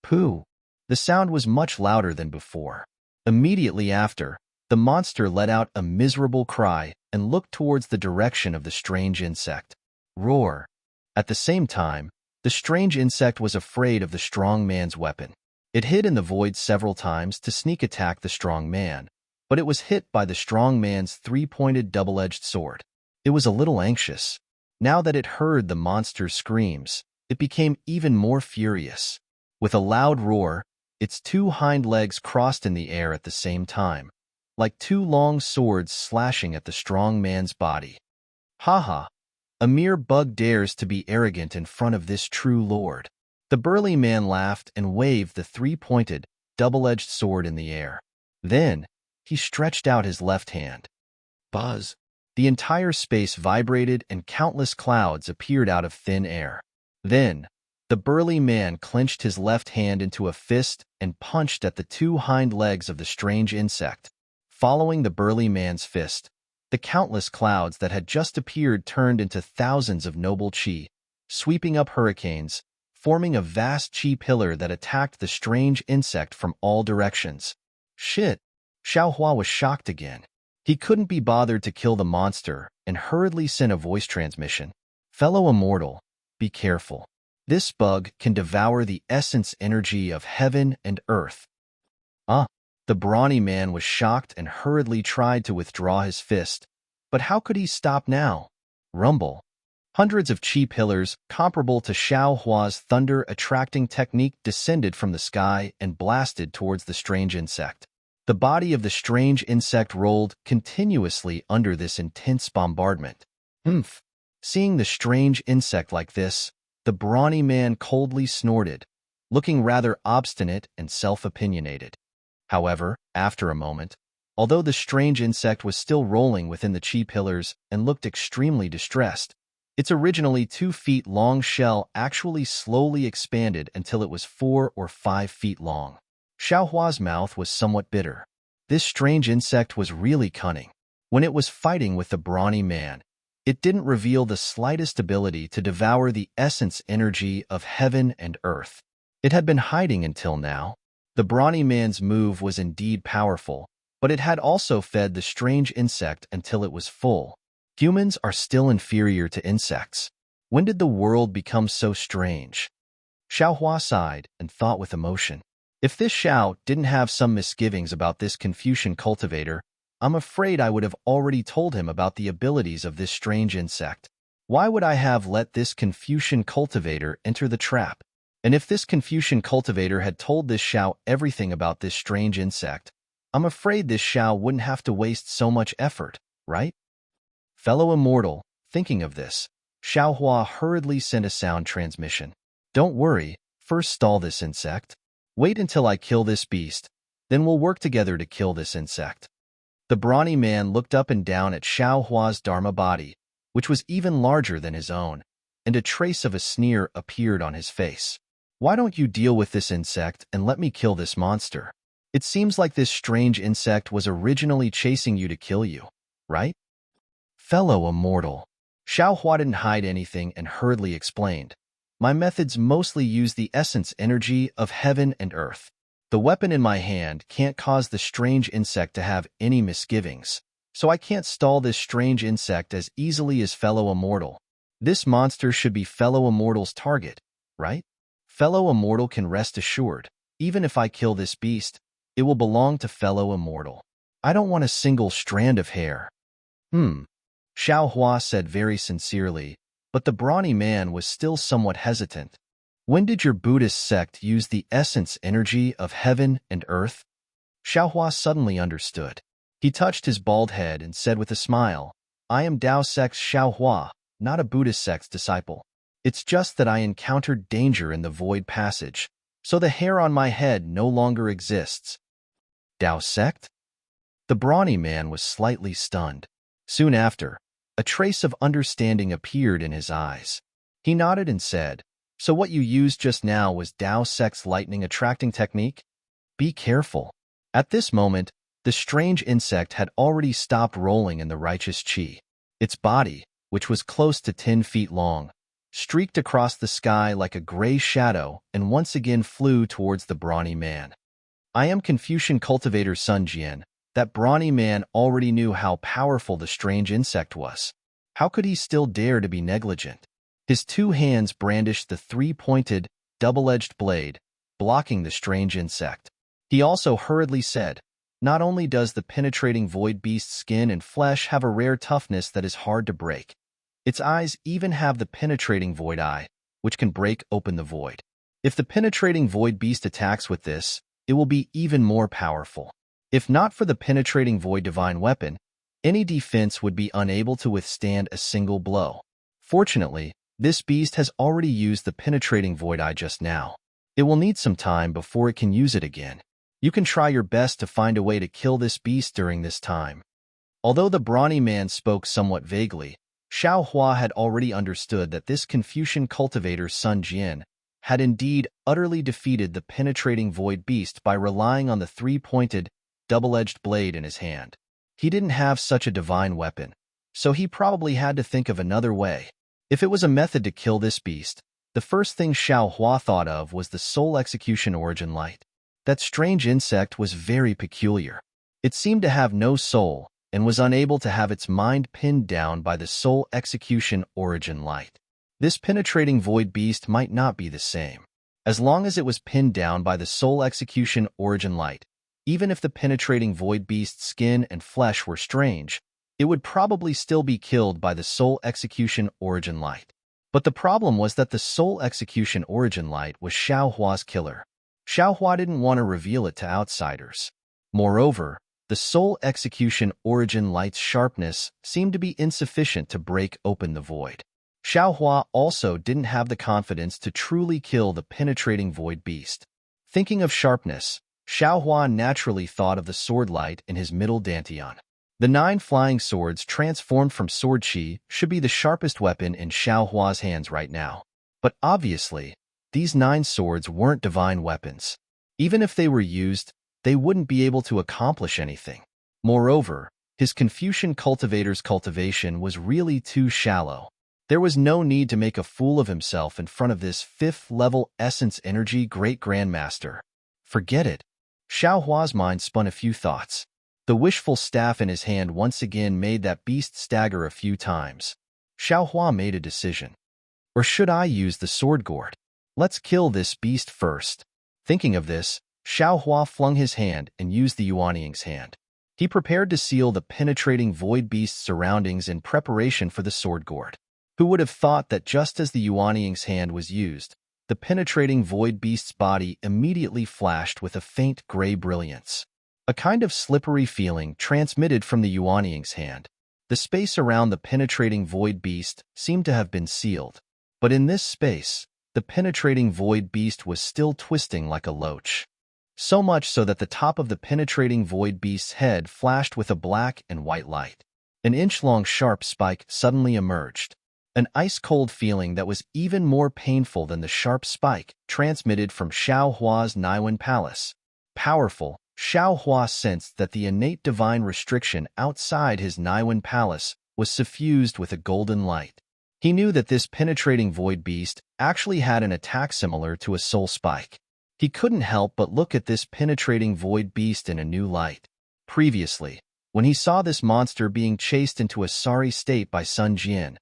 Pooh! The sound was much louder than before. Immediately after, the monster let out a miserable cry and looked towards the direction of the strange insect. Roar! At the same time, the strange insect was afraid of the strong man's weapon. It hid in the void several times to sneak attack the strong man, but it was hit by the strong man's 3-pointed double-edged sword. It was a little anxious. Now that it heard the monster's screams, it became even more furious. With a loud roar, its 2 hind legs crossed in the air at the same time, like 2 long swords slashing at the strong man's body. "Ha ha! A mere bug dares to be arrogant in front of this true lord." The burly man laughed and waved the 3-pointed, double-edged sword in the air. Then, he stretched out his left hand. Buzz! The entire space vibrated and countless clouds appeared out of thin air. Then, the burly man clenched his left hand into a fist and punched at the 2 hind legs of the strange insect. Following the burly man's fist, the countless clouds that had just appeared turned into thousands of noble chi, sweeping up hurricanes, forming a vast chi pillar that attacked the strange insect from all directions. Shit! Xiao Hua was shocked again. He couldn't be bothered to kill the monster and hurriedly sent a voice transmission. "Fellow immortal, be careful. This bug can devour the essence energy of heaven and earth." The brawny man was shocked and hurriedly tried to withdraw his fist. But how could he stop now? Rumble. Hundreds of chi pillars, comparable to Xiao Hua's thunder-attracting technique, descended from the sky and blasted towards the strange insect. The body of the strange insect rolled continuously under this intense bombardment. Humph! Seeing the strange insect like this, the brawny man coldly snorted, looking rather obstinate and self-opinionated. However, after a moment, although the strange insect was still rolling within the chi pillars and looked extremely distressed, its originally 2 feet long shell actually slowly expanded until it was 4 or 5 feet long. Xiao Hua's mouth was somewhat bitter. This strange insect was really cunning. When it was fighting with the brawny man, it didn't reveal the slightest ability to devour the essence energy of heaven and earth. It had been hiding until now. The brawny man's move was indeed powerful, but it had also fed the strange insect until it was full. Humans are still inferior to insects. When did the world become so strange? Xiao Hua sighed and thought with emotion. If this Xiao didn't have some misgivings about this Confucian cultivator, I'm afraid I would have already told him about the abilities of this strange insect. Why would I have let this Confucian cultivator enter the trap? And if this Confucian cultivator had told this Xiao everything about this strange insect, I'm afraid this Xiao wouldn't have to waste so much effort, right? Fellow immortal, thinking of this, Xiao Hua hurriedly sent a sound transmission. Don't worry, first stall this insect. Wait until I kill this beast, then we'll work together to kill this insect. The brawny man looked up and down at Xiao Hua's Dharma body, which was even larger than his own, and a trace of a sneer appeared on his face. "Why don't you deal with this insect and let me kill this monster? It seems like this strange insect was originally chasing you to kill you, right?" "Fellow immortal." Xiaohua didn't hide anything and hurriedly explained. "My methods mostly use the essence energy of heaven and earth. The weapon in my hand can't cause the strange insect to have any misgivings, so I can't stall this strange insect as easily as fellow immortal. This monster should be fellow immortal's target, right? Fellow immortal can rest assured, even if I kill this beast, it will belong to fellow immortal. I don't want a single strand of hair." Xiaohua said very sincerely, but the brawny man was still somewhat hesitant. "When did your Buddhist sect use the essence energy of heaven and earth?" Xiaohua suddenly understood. He touched his bald head and said with a smile, "I am Tao sect's Xiaohua, not a Buddhist sect's disciple. It's just that I encountered danger in the void passage, so the hair on my head no longer exists." "Tao sect?" The brawny man was slightly stunned. Soon after, a trace of understanding appeared in his eyes. He nodded and said, "So what you used just now was Tao sect's lightning attracting technique? Be careful." At this moment, the strange insect had already stopped rolling in the righteous chi. Its body, which was close to 10 feet long, streaked across the sky like a gray shadow and once again flew towards the brawny man. "I am Confucian cultivator Sun Jian." That brawny man already knew how powerful the strange insect was. How could he still dare to be negligent? His 2 hands brandished the 3-pointed, double-edged blade, blocking the strange insect. He also hurriedly said, "Not only does the penetrating void beast's skin and flesh have a rare toughness that is hard to break, its eyes even have the penetrating void eye, which can break open the void. If the penetrating void beast attacks with this, it will be even more powerful. If not for the penetrating void divine weapon, any defense would be unable to withstand a single blow. Fortunately, this beast has already used the penetrating void eye just now. It will need some time before it can use it again. You can try your best to find a way to kill this beast during this time." Although the brawny man spoke somewhat vaguely, Xiaohua had already understood that this Confucian cultivator Sun Jian had indeed utterly defeated the penetrating void beast by relying on the 3-pointed, double-edged blade in his hand. He didn't have such a divine weapon, so he probably had to think of another way. If it was a method to kill this beast, the first thing Xiaohua thought of was the soul execution origin light. That strange insect was very peculiar. It seemed to have no soul and was unable to have its mind pinned down by the soul execution origin light. This penetrating void beast might not be the same. As long as it was pinned down by the soul execution origin light, even if the penetrating void beast's skin and flesh were strange, it would probably still be killed by the soul execution origin light. But the problem was that the soul execution origin light was Xiaohua's killer. Xiaohua didn't want to reveal it to outsiders. Moreover, the soul execution origin light's sharpness seemed to be insufficient to break open the void. Xiaohua also didn't have the confidence to truly kill the penetrating void beast. Thinking of sharpness, Xiaohua naturally thought of the sword light in his middle dantian. The 9 flying swords transformed from sword chi should be the sharpest weapon in Xiaohua's hands right now. But obviously, these 9 swords weren't divine weapons. Even if they were used, they wouldn't be able to accomplish anything. Moreover, his Confucian cultivator's cultivation was really too shallow. There was no need to make a fool of himself in front of this 5th-level essence energy great grandmaster. Forget it. Xiaohua's mind spun a few thoughts. The wishful staff in his hand once again made that beast stagger a few times. Xiaohua made a decision. Or should I use the sword gourd? Let's kill this beast first. Thinking of this, Xiaohua flung his hand and used the Yuanying's hand. He prepared to seal the penetrating void beast's surroundings in preparation for the sword gourd. Who would have thought that just as the Yuanying's hand was used, the penetrating void beast's body immediately flashed with a faint gray brilliance. A kind of slippery feeling transmitted from the Yuanying's hand. The space around the penetrating void beast seemed to have been sealed. But in this space, the penetrating void beast was still twisting like a loach. So much so that the top of the penetrating void beast's head flashed with a black and white light. An inch-long sharp spike suddenly emerged. An ice-cold feeling that was even more painful than the sharp spike transmitted from Xiao Hua's Niwen Palace. Powerful, Xiao Hua sensed that the innate divine restriction outside his Niwen Palace was suffused with a golden light. He knew that this penetrating void beast actually had an attack similar to a soul spike. He couldn't help but look at this penetrating void beast in a new light. Previously, when he saw this monster being chased into a sorry state by Sun Jian,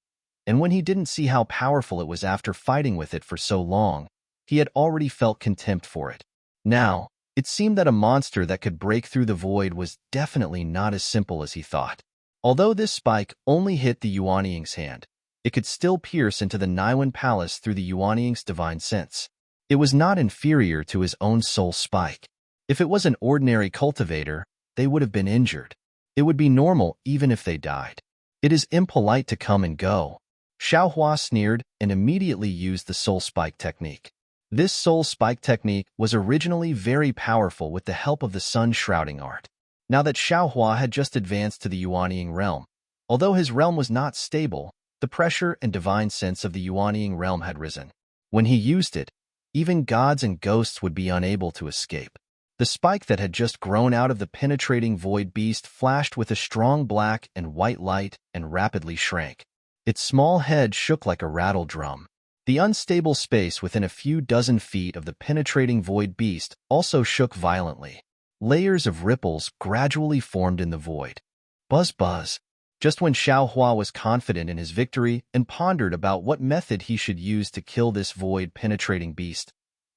and when he didn't see how powerful it was after fighting with it for so long, he had already felt contempt for it. Now, it seemed that a monster that could break through the void was definitely not as simple as he thought. Although this spike only hit the Yuanying's hand, it could still pierce into the Niwen Palace through the Yuanying's divine sense. It was not inferior to his own soul spike. If it was an ordinary cultivator, they would have been injured. It would be normal even if they died. It is impolite to come and go. Xiao Hua sneered and immediately used the soul spike technique. This soul spike technique was originally very powerful with the help of the sun shrouding art. Now that Xiao Hua had just advanced to the Yuanying realm, although his realm was not stable, the pressure and divine sense of the Yuanying realm had risen. When he used it, even gods and ghosts would be unable to escape. The spike that had just grown out of the penetrating void beast flashed with a strong black and white light and rapidly shrank. Its small head shook like a rattle drum. The unstable space within a few dozen feet of the penetrating void beast also shook violently. Layers of ripples gradually formed in the void. Buzz buzz. Just when Xiao Hua was confident in his victory and pondered about what method he should use to kill this void-penetrating beast,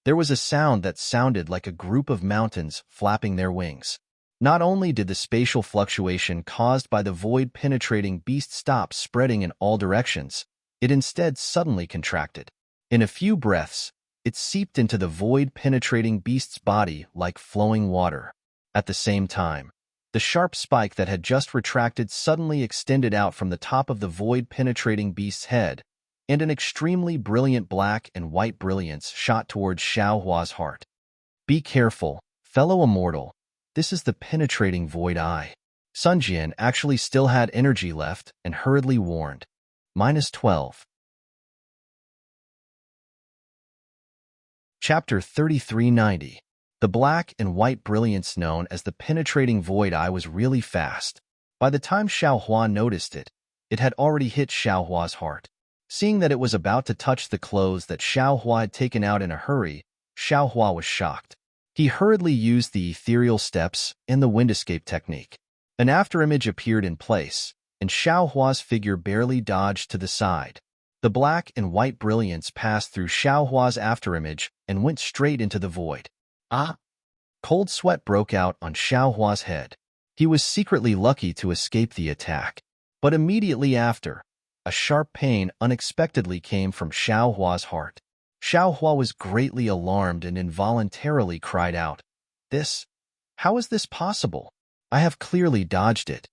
there was a sound that sounded like a group of mountains flapping their wings. Not only did the spatial fluctuation caused by the void-penetrating beast stop spreading in all directions, it instead suddenly contracted. In a few breaths, it seeped into the void-penetrating beast's body like flowing water. At the same time, the sharp spike that had just retracted suddenly extended out from the top of the void-penetrating beast's head, and an extremely brilliant black and white brilliance shot towards Xiao Hua's heart. Be careful, fellow immortal. This is the penetrating void eye. Sun Jian actually still had energy left and hurriedly warned. -12. Chapter 3390. The black and white brilliance known as the penetrating void eye was really fast. By the time Xiao Hua noticed it, it had already hit Xiao Hua's heart. Seeing that it was about to touch the clothes that Xiao Hua had taken out in a hurry, Xiao Hua was shocked. He hurriedly used the ethereal steps and the wind escape technique. An afterimage appeared in place, and Xiao Hua's figure barely dodged to the side. The black and white brilliance passed through Xiao Hua's afterimage and went straight into the void. Ah! Cold sweat broke out on Xiao Hua's head. He was secretly lucky to escape the attack. But immediately after, a sharp pain unexpectedly came from Xiao Hua's heart. Xiao Hua was greatly alarmed and involuntarily cried out, How is this possible? I have clearly dodged it.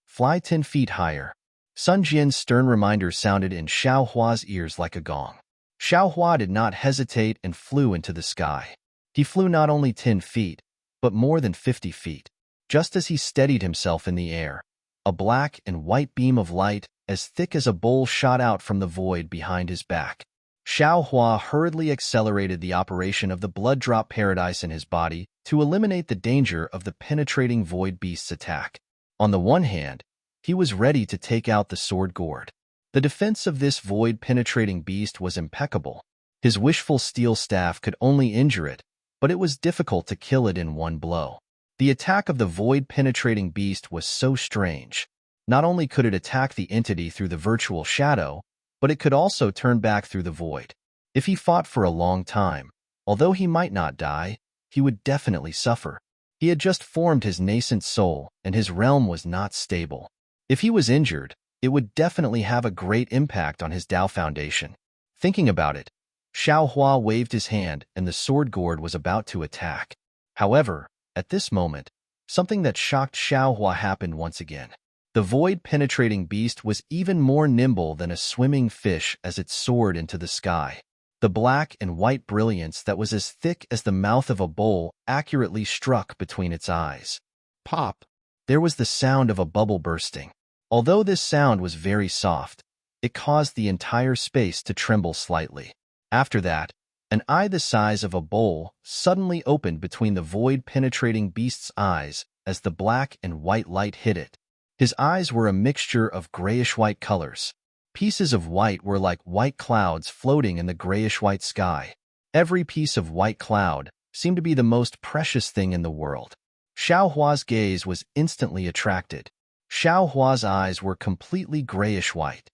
Fly 10 feet higher. Sun Jian's stern reminder sounded in Xiao Hua's ears like a gong. Xiao Hua did not hesitate and flew into the sky. He flew not only 10 feet, but more than 50 feet. Just as he steadied himself in the air, a black and white beam of light as thick as a bowl shot out from the void behind his back. Xiao Hua hurriedly accelerated the operation of the blood drop paradise in his body to eliminate the danger of the penetrating void beast's attack. On the one hand, he was ready to take out the sword gourd. The defense of this void-penetrating beast was impeccable. His wishful steel staff could only injure it, but it was difficult to kill it in one blow. The attack of the void-penetrating beast was so strange. Not only could it attack the entity through the virtual shadow, but it could also turn back through the void. If he fought for a long time, although he might not die, he would definitely suffer. He had just formed his nascent soul, and his realm was not stable. If he was injured, it would definitely have a great impact on his Tao foundation. Thinking about it, Xiao Hua waved his hand and the sword gourd was about to attack. However, at this moment, something that shocked Xiao Hua happened once again. The void-penetrating beast was even more nimble than a swimming fish as it soared into the sky. The black and white brilliance that was as thick as the mouth of a bowl accurately struck between its eyes. Pop! There was the sound of a bubble bursting. Although this sound was very soft, it caused the entire space to tremble slightly. After that, an eye the size of a bowl suddenly opened between the void-penetrating beast's eyes as the black and white light hit it. His eyes were a mixture of grayish-white colors. Pieces of white were like white clouds floating in the grayish-white sky. Every piece of white cloud seemed to be the most precious thing in the world. Xiao Hua's gaze was instantly attracted. Xiao Hua's eyes were completely grayish-white.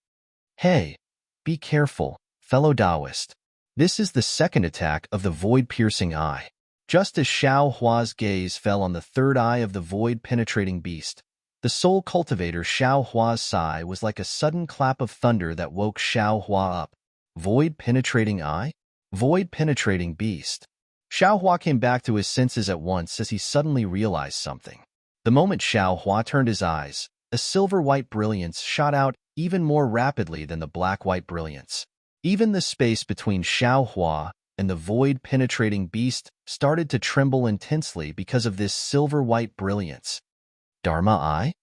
Hey, be careful, fellow Taoist. This is the second attack of the void-piercing eye. Just as Xiao Hua's gaze fell on the third eye of the void-penetrating beast, the soul cultivator Xiao Hua's sigh was like a sudden clap of thunder that woke Xiao Hua up. Void-penetrating eye? Void-penetrating beast. Xiao Hua came back to his senses at once as he suddenly realized something. The moment Xiao Hua turned his eyes, a silver-white brilliance shot out even more rapidly than the black-white brilliance. Even the space between Xiao Hua and the void-penetrating beast started to tremble intensely because of this silver-white brilliance. Dharma Eye?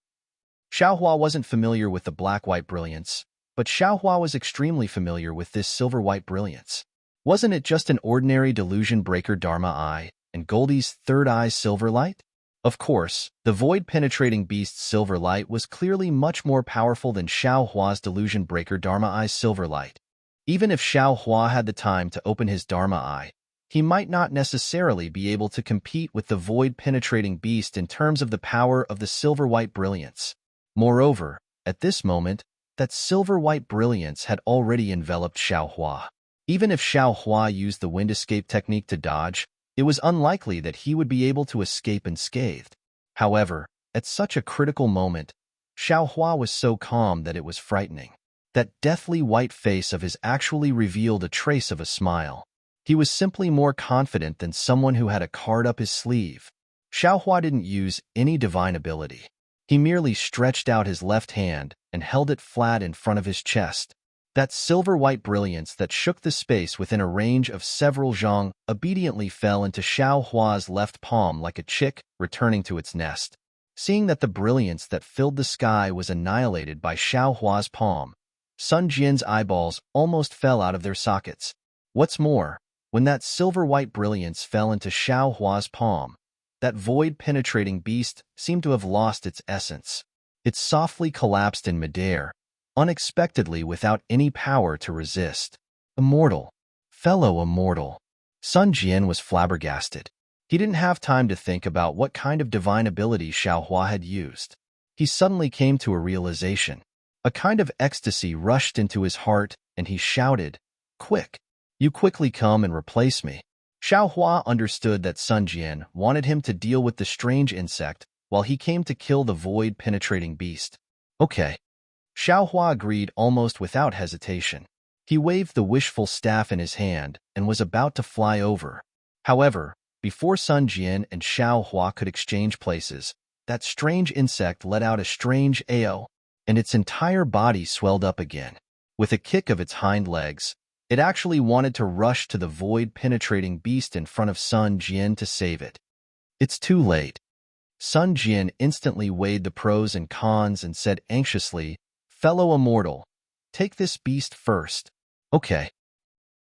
Xiao Hua wasn't familiar with the black-white brilliance, but Xiao Hua was extremely familiar with this silver-white brilliance. Wasn't it just an ordinary delusion breaker Dharma Eye and Goldie's third eye silver light? Of course, the void-penetrating beast's silver light was clearly much more powerful than Xiao Hua's delusion breaker Dharma Eye's silver light. Even if Xiao Hua had the time to open his Dharma Eye, he might not necessarily be able to compete with the void-penetrating beast in terms of the power of the silver-white brilliance. Moreover, at this moment, that silver-white brilliance had already enveloped Xiao Hua. Even if Xiao Hua used the wind escape technique to dodge, it was unlikely that he would be able to escape unscathed. However, at such a critical moment, Xiao Hua was so calm that it was frightening. That deathly white face of his actually revealed a trace of a smile. He was simply more confident than someone who had a card up his sleeve. Xiao Hua didn't use any divine ability. He merely stretched out his left hand and held it flat in front of his chest. That silver-white brilliance that shook the space within a range of several zhang obediently fell into Xiao Hua's left palm like a chick returning to its nest. Seeing that the brilliance that filled the sky was annihilated by Xiao Hua's palm, Sun Jian's eyeballs almost fell out of their sockets. What's more, when that silver-white brilliance fell into Xiao Hua's palm, that void-penetrating beast seemed to have lost its essence. It softly collapsed in midair, unexpectedly without any power to resist. Immortal. Fellow immortal. Sun Jian was flabbergasted. He didn't have time to think about what kind of divine ability Xiao Hua had used. He suddenly came to a realization. A kind of ecstasy rushed into his heart, and he shouted, "Quick! You quickly come and replace me." Xiao Hua understood that Sun Jian wanted him to deal with the strange insect while he came to kill the void-penetrating beast. Okay. Xiao Hua agreed almost without hesitation. He waved the wishful staff in his hand and was about to fly over. However, before Sun Jian and Xiao Hua could exchange places, that strange insect let out a strange AO, and its entire body swelled up again. With a kick of its hind legs, it actually wanted to rush to the void-penetrating beast in front of Sun Jian to save it. It's too late. Sun Jian instantly weighed the pros and cons and said anxiously, "Fellow immortal, take this beast first." Okay.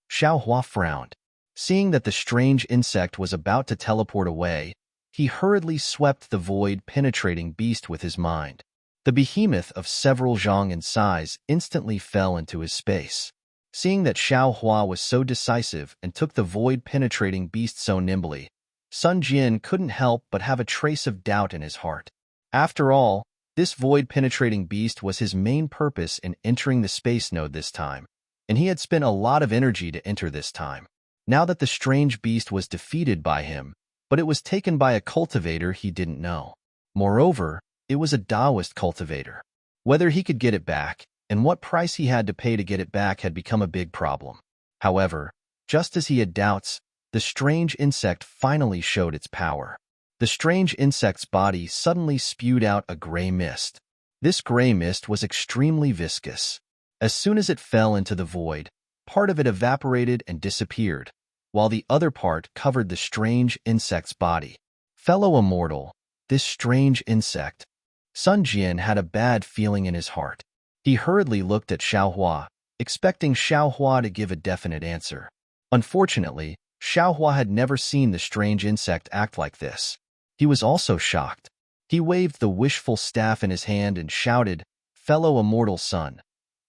Xiao Hua frowned. Seeing that the strange insect was about to teleport away, he hurriedly swept the void-penetrating beast with his mind. The behemoth of several zhang in size instantly fell into his space. Seeing that Xiao Hua was so decisive and took the void-penetrating beast so nimbly, Sun Jian couldn't help but have a trace of doubt in his heart. After all, this void-penetrating beast was his main purpose in entering the space node this time, and he had spent a lot of energy to enter this time. Now that the strange beast was defeated by him, but it was taken by a cultivator he didn't know. Moreover, it was a Taoist cultivator. Whether he could get it back, and what price he had to pay to get it back had become a big problem. However, just as he had doubts, the strange insect finally showed its power. The strange insect's body suddenly spewed out a gray mist. This gray mist was extremely viscous. As soon as it fell into the void, part of it evaporated and disappeared, while the other part covered the strange insect's body. Fellow immortal, this strange insect. Sun Jian had a bad feeling in his heart. He hurriedly looked at Xiaohua, expecting Xiaohua to give a definite answer. Unfortunately, Xiaohua had never seen the strange insect act like this. He was also shocked. He waved the wishful staff in his hand and shouted, "Fellow immortal son,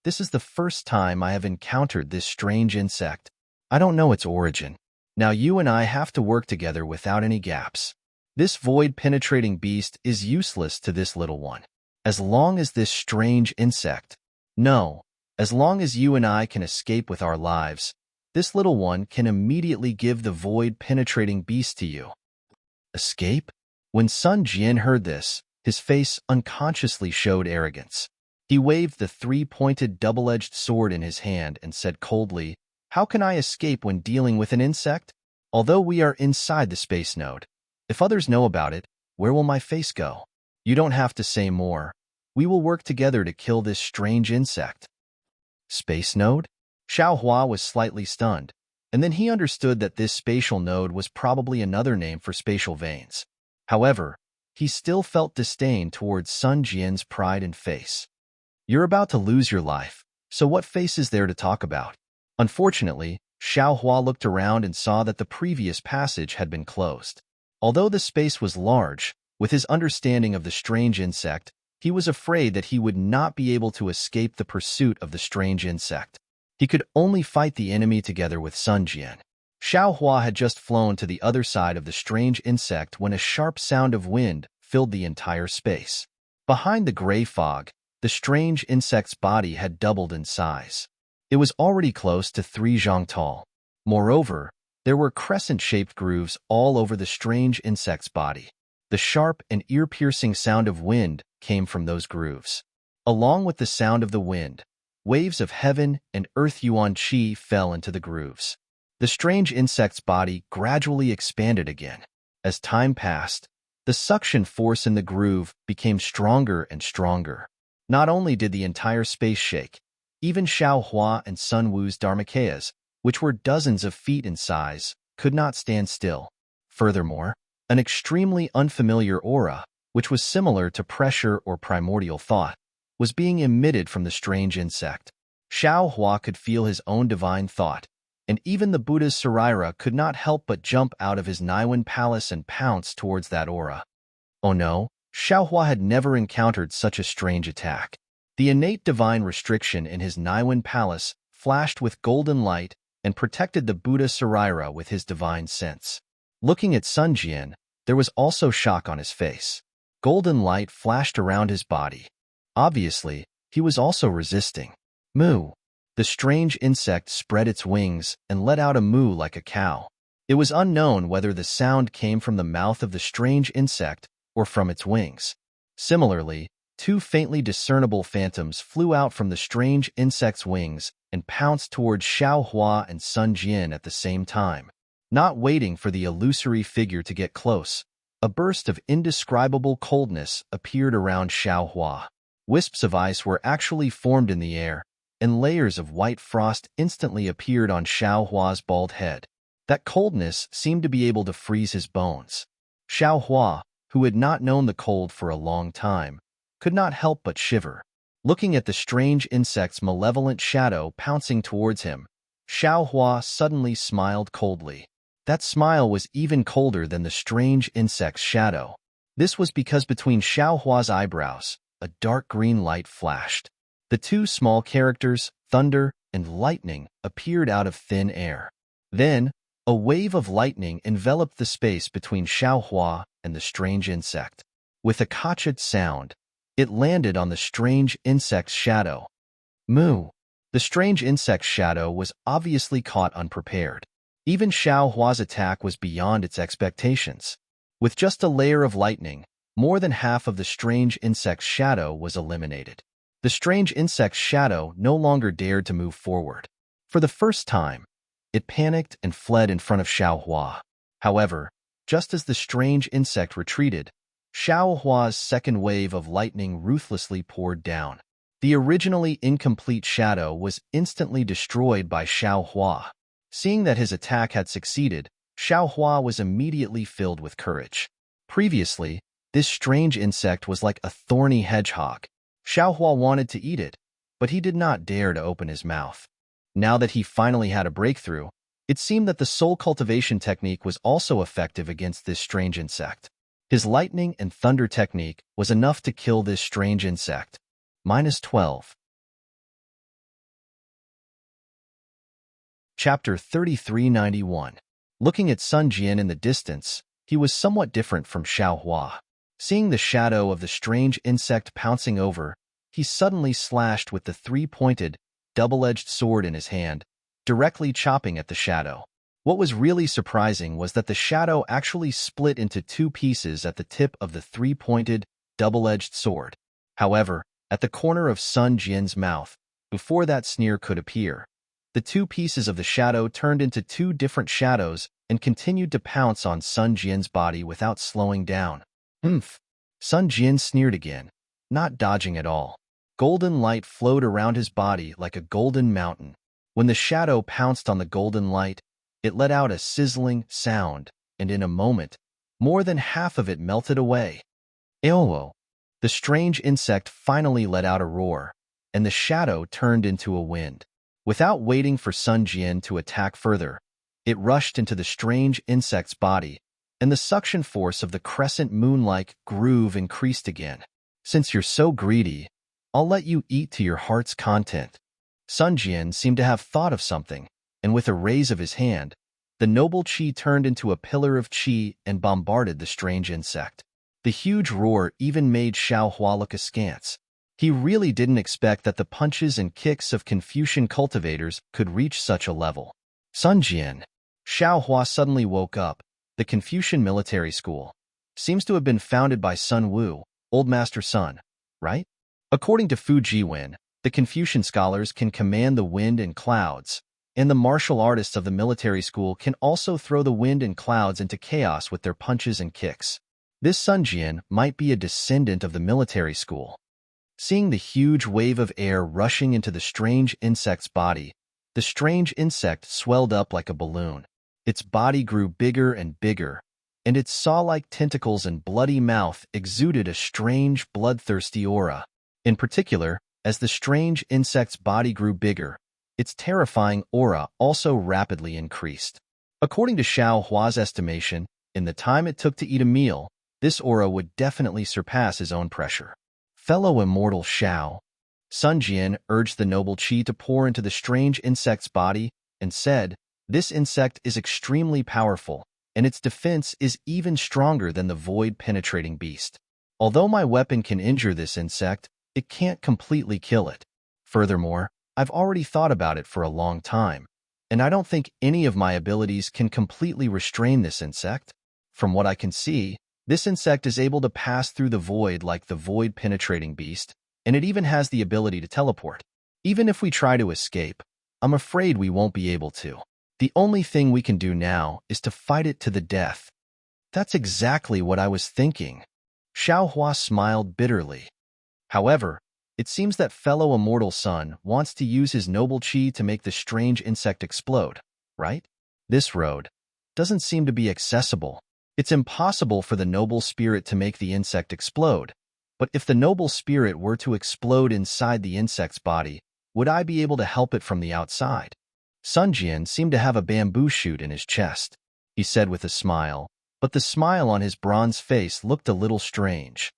this is the first time I have encountered this strange insect. I don't know its origin. Now you and I have to work together without any gaps. This void-penetrating beast is useless to this little one. As long as this strange insect, no, as long as you and I can escape with our lives, this little one can immediately give the void-penetrating beast to you." Escape? When Sun Jian heard this, his face unconsciously showed arrogance. He waved the three-pointed double-edged sword in his hand and said coldly, "How can I escape when dealing with an insect? Although we are inside the space node, if others know about it, where will my face go? You don't have to say more. We will work together to kill this strange insect." Space node? Xiaohua was slightly stunned, and then he understood that this spatial node was probably another name for spatial veins. However, he still felt disdain towards Sun Jian's pride and face. "You're about to lose your life, so what face is there to talk about?" Unfortunately, Xiaohua looked around and saw that the previous passage had been closed. Although the space was large, with his understanding of the strange insect, he was afraid that he would not be able to escape the pursuit of the strange insect. He could only fight the enemy together with Sun Jian. Xiaohua had just flown to the other side of the strange insect when a sharp sound of wind filled the entire space. Behind the gray fog, the strange insect's body had doubled in size. It was already close to 3 zhang tall. Moreover, there were crescent-shaped grooves all over the strange insect's body. The sharp and ear-piercing sound of wind came from those grooves. Along with the sound of the wind, waves of heaven and earth yuan qi fell into the grooves. The strange insect's body gradually expanded again. As time passed, the suction force in the groove became stronger and stronger. Not only did the entire space shake, even Xiaohua and Sun Wu's Dharmakayas, which were dozens of feet in size, could not stand still. Furthermore, an extremely unfamiliar aura, which was similar to pressure or primordial thought, was being emitted from the strange insect. Xiaohua could feel his own divine thought, and even the Buddha's Saraira could not help but jump out of his Niwen palace and pounce towards that aura. Oh no, Xiaohua had never encountered such a strange attack. The innate divine restriction in his Niwen palace flashed with golden light and protected the Buddha Saraira with his divine sense. Looking at Sun Jian, there was also shock on his face. Golden light flashed around his body. Obviously, he was also resisting. Moo. The strange insect spread its wings and let out a moo like a cow. It was unknown whether the sound came from the mouth of the strange insect or from its wings. Similarly, 2 faintly discernible phantoms flew out from the strange insect's wings and pounced towards Xiaohua and Sun Jian at the same time. Not waiting for the illusory figure to get close, a burst of indescribable coldness appeared around Xiaohua. Wisps of ice were actually formed in the air, and layers of white frost instantly appeared on Xiaohua's bald head. That coldness seemed to be able to freeze his bones. Xiaohua, who had not known the cold for a long time, could not help but shiver. Looking at the strange insect's malevolent shadow pouncing towards him, Xiaohua suddenly smiled coldly. That smile was even colder than the strange insect's shadow. This was because between Xiaohua's eyebrows, a dark green light flashed. The 2 small characters, thunder and lightning, appeared out of thin air. Then, a wave of lightning enveloped the space between Xiaohua and the strange insect. With a kachit sound, it landed on the strange insect's shadow. Moo. The strange insect's shadow was obviously caught unprepared. Even Xiaohua's attack was beyond its expectations. With just a layer of lightning, more than half of the strange insect's shadow was eliminated. The strange insect's shadow no longer dared to move forward. For the first time, it panicked and fled in front of Xiaohua. However, just as the strange insect retreated, Xiaohua's second wave of lightning ruthlessly poured down. The originally incomplete shadow was instantly destroyed by Xiaohua. Seeing that his attack had succeeded, Xiaohua was immediately filled with courage. Previously, this strange insect was like a thorny hedgehog. Xiaohua wanted to eat it, but he did not dare to open his mouth. Now that he finally had a breakthrough, it seemed that the soul cultivation technique was also effective against this strange insect. His lightning and thunder technique was enough to kill this strange insect. -12. Chapter 3391. Looking at Sun Jian in the distance, he was somewhat different from Xiao Hua. Seeing the shadow of the strange insect pouncing over, he suddenly slashed with the three-pointed, double-edged sword in his hand, directly chopping at the shadow. What was really surprising was that the shadow actually split into two pieces at the tip of the three-pointed, double-edged sword. However, at the corner of Sun Jian's mouth, before that sneer could appear, the two pieces of the shadow turned into two different shadows and continued to pounce on Sun Jian's body without slowing down. "Humph!" Sun Jian sneered again, not dodging at all. Golden light flowed around his body like a golden mountain. When the shadow pounced on the golden light, it let out a sizzling sound, and in a moment, more than half of it melted away. Eowo! The strange insect finally let out a roar, and the shadow turned into a wind. Without waiting for Sun Jian to attack further, it rushed into the strange insect's body, and the suction force of the crescent moon-like groove increased again. "Since you're so greedy, I'll let you eat to your heart's content." Sun Jian seemed to have thought of something, and with a raise of his hand, the noble qi turned into a pillar of qi and bombarded the strange insect. The huge roar even made Xiao Hua look askance. He really didn't expect that the punches and kicks of Confucian cultivators could reach such a level. "Sun Jian." Xiao Hua suddenly woke up. The Confucian military school seems to have been founded by Sun Wu, Old Master Sun, right? According to Fu Jiwen, the Confucian scholars can command the wind and clouds, and the martial artists of the military school can also throw the wind and clouds into chaos with their punches and kicks. This Sun Jian might be a descendant of the military school. Seeing the huge wave of air rushing into the strange insect's body, the strange insect swelled up like a balloon. Its body grew bigger and bigger, and its saw-like tentacles and bloody mouth exuded a strange, bloodthirsty aura. In particular, as the strange insect's body grew bigger, its terrifying aura also rapidly increased. According to Xiao Hua's estimation, in the time it took to eat a meal, this aura would definitely surpass his own pressure. "Fellow immortal Xiao," Sun Jian urged the noble qi to pour into the strange insect's body and said, "This insect is extremely powerful, and its defense is even stronger than the void-penetrating beast. Although my weapon can injure this insect, it can't completely kill it. Furthermore, I've already thought about it for a long time, and I don't think any of my abilities can completely restrain this insect. From what I can see, this insect is able to pass through the void like the void-penetrating beast, and it even has the ability to teleport. Even if we try to escape, I'm afraid we won't be able to. The only thing we can do now is to fight it to the death." "That's exactly what I was thinking." Xiao Hua smiled bitterly. "However, it seems that fellow immortal Sun wants to use his noble qi to make the strange insect explode, right? This road doesn't seem to be accessible. It's impossible for the noble spirit to make the insect explode. But if the noble spirit were to explode inside the insect's body, would I be able to help it from the outside?" Sun Jian seemed to have a bamboo shoot in his chest. He said with a smile, but the smile on his bronze face looked a little strange.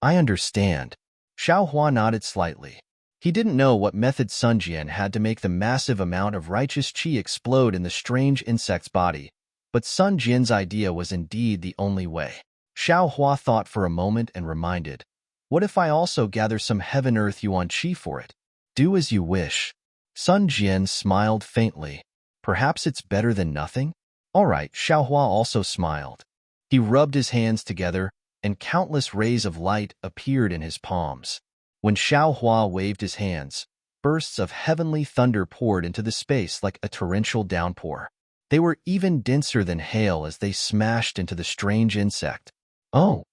"I understand." Xiao Hua nodded slightly. He didn't know what method Sun Jian had to make the massive amount of righteous qi explode in the strange insect's body, but Sun Jian's idea was indeed the only way. Xiao Hua thought for a moment and reminded, "What if I also gather some heaven-earth yuan qi for it?" "Do as you wish." Sun Jian smiled faintly. "Perhaps it's better than nothing?" "All right," Xiao Hua also smiled. He rubbed his hands together, and countless rays of light appeared in his palms. When Xiao Hua waved his hands, bursts of heavenly thunder poured into the space like a torrential downpour. They were even denser than hail as they smashed into the strange insect. "Oh!"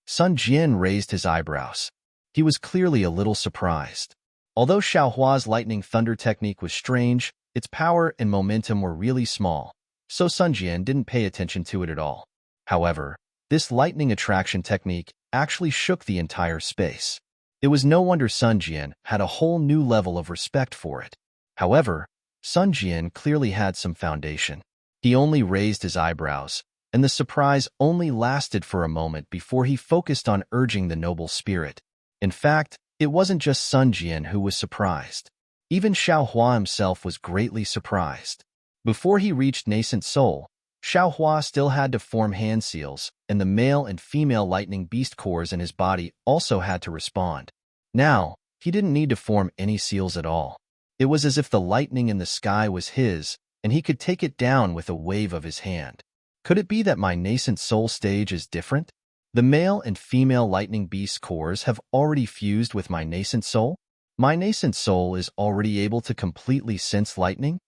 Sun Jian raised his eyebrows. He was clearly a little surprised. Although Xiao Hua's lightning thunder technique was strange, its power and momentum were really small, so Sun Jian didn't pay attention to it at all. However, this lightning attraction technique actually shook the entire space. It was no wonder Sun Jian had a whole new level of respect for it. However, Sun Jian clearly had some foundation. He only raised his eyebrows, and the surprise only lasted for a moment before he focused on urging the noble spirit. In fact, it wasn't just Sun Jian who was surprised. Even Xiao Hua himself was greatly surprised. Before he reached nascent soul, Xiao Hua still had to form hand seals, and the male and female lightning beast cores in his body also had to respond. Now, he didn't need to form any seals at all. It was as if the lightning in the sky was his, and he could take it down with a wave of his hand. Could it be that my nascent soul stage is different? The male and female lightning beast cores have already fused with my nascent soul? My nascent soul is already able to completely sense lightning?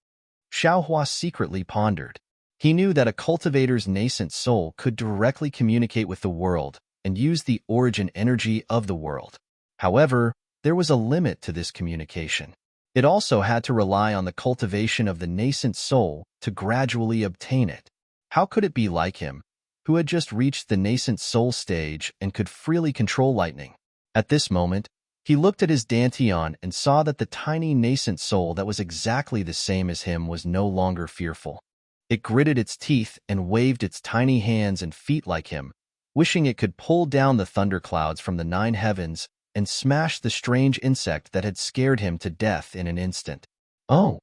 Xiao Hua secretly pondered. He knew that a cultivator's nascent soul could directly communicate with the world and use the origin energy of the world. However, there was a limit to this communication. It also had to rely on the cultivation of the nascent soul to gradually obtain it. How could it be like him, who had just reached the nascent soul stage and could freely control lightning? At this moment, he looked at his Dantian and saw that the tiny nascent soul that was exactly the same as him was no longer fearful. It gritted its teeth and waved its tiny hands and feet like him, wishing it could pull down the thunderclouds from the 9 heavens and smash the strange insect that had scared him to death in an instant. Oh!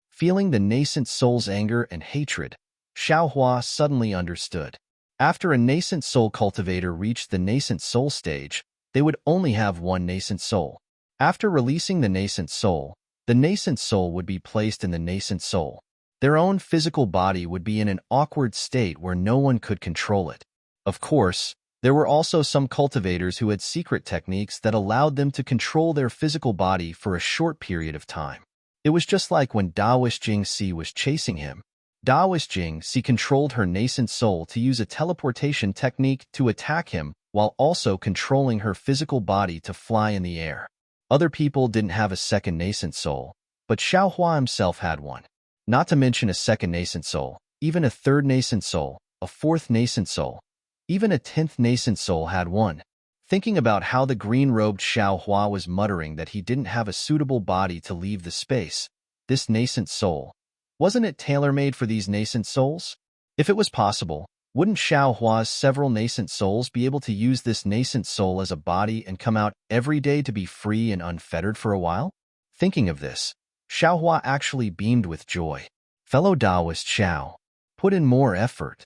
Feeling the nascent soul's anger and hatred, Xiao Hua suddenly understood. After a nascent soul cultivator reached the nascent soul stage, they would only have one nascent soul. After releasing the nascent soul would be placed in the nascent soul. Their own physical body would be in an awkward state where no one could control it. Of course, there were also some cultivators who had secret techniques that allowed them to control their physical body for a short period of time. It was just like when Daoist Jingxi was chasing him. Daoist Jingxi controlled her nascent soul to use a teleportation technique to attack him while also controlling her physical body to fly in the air. Other people didn't have a second nascent soul, but Xiao Hua himself had one. Not to mention a second nascent soul, even a third nascent soul, a fourth nascent soul, even a 10th nascent soul had one. Thinking about how the green-robed Xiao Hua was muttering that he didn't have a suitable body to leave the space, this nascent soul, wasn't it tailor-made for these nascent souls? If it was possible, wouldn't Xiao Hua's several nascent souls be able to use this nascent soul as a body and come out every day to be free and unfettered for a while? Thinking of this, Xiao Hua actually beamed with joy. Fellow Taoist Xiao, put in more effort.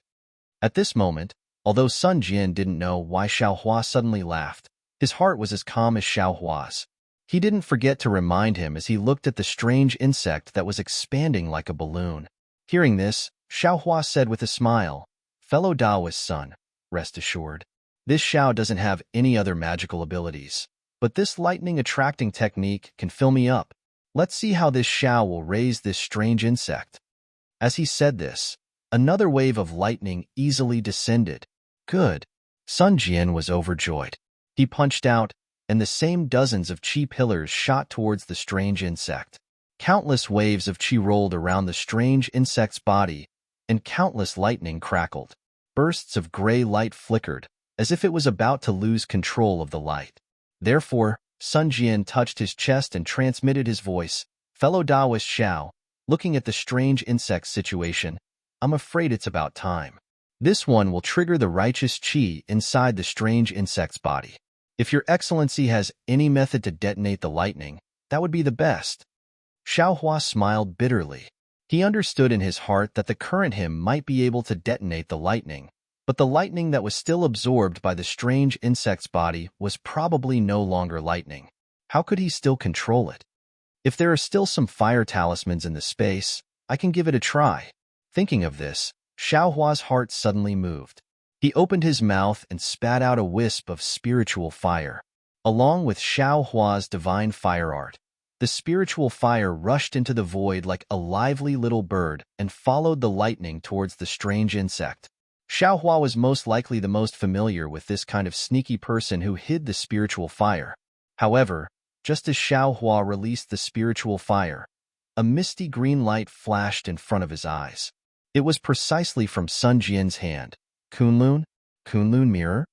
At this moment, although Sun Jian didn't know why Xiao Hua suddenly laughed, his heart was as calm as Xiao Hua's. He didn't forget to remind him as he looked at the strange insect that was expanding like a balloon. Hearing this, Xiao Hua said with a smile, "Fellow Taoist son, rest assured. This Xiao doesn't have any other magical abilities, but this lightning-attracting technique can fill me up. Let's see how this Xiao will raise this strange insect." As he said this, another wave of lightning easily descended. Good. Sun Jian was overjoyed. He punched out, and the same dozens of qi pillars shot towards the strange insect. Countless waves of qi rolled around the strange insect's body, and countless lightning crackled. Bursts of gray light flickered, as if it was about to lose control of the light. Therefore, Sun Jian touched his chest and transmitted his voice, "Fellow Taoist Xiao, looking at the strange insect situation, I'm afraid it's about time. This one will trigger the righteous qi inside the strange insect's body. If your excellency has any method to detonate the lightning, that would be the best." Xiao Hua smiled bitterly. He understood in his heart that the current him might be able to detonate the lightning, but the lightning that was still absorbed by the strange insect's body was probably no longer lightning. How could he still control it? If there are still some fire talismans in the space, I can give it a try. Thinking of this, Xiao Hua's heart suddenly moved. He opened his mouth and spat out a wisp of spiritual fire. Along with Xiao Hua's divine fire art, the spiritual fire rushed into the void like a lively little bird and followed the lightning towards the strange insect. Xiao Hua was most likely the most familiar with this kind of sneaky person who hid the spiritual fire. However, just as Xiao Hua released the spiritual fire, a misty green light flashed in front of his eyes. It was precisely from Sun Jian's hand. Kunlun? Kunlun mirror?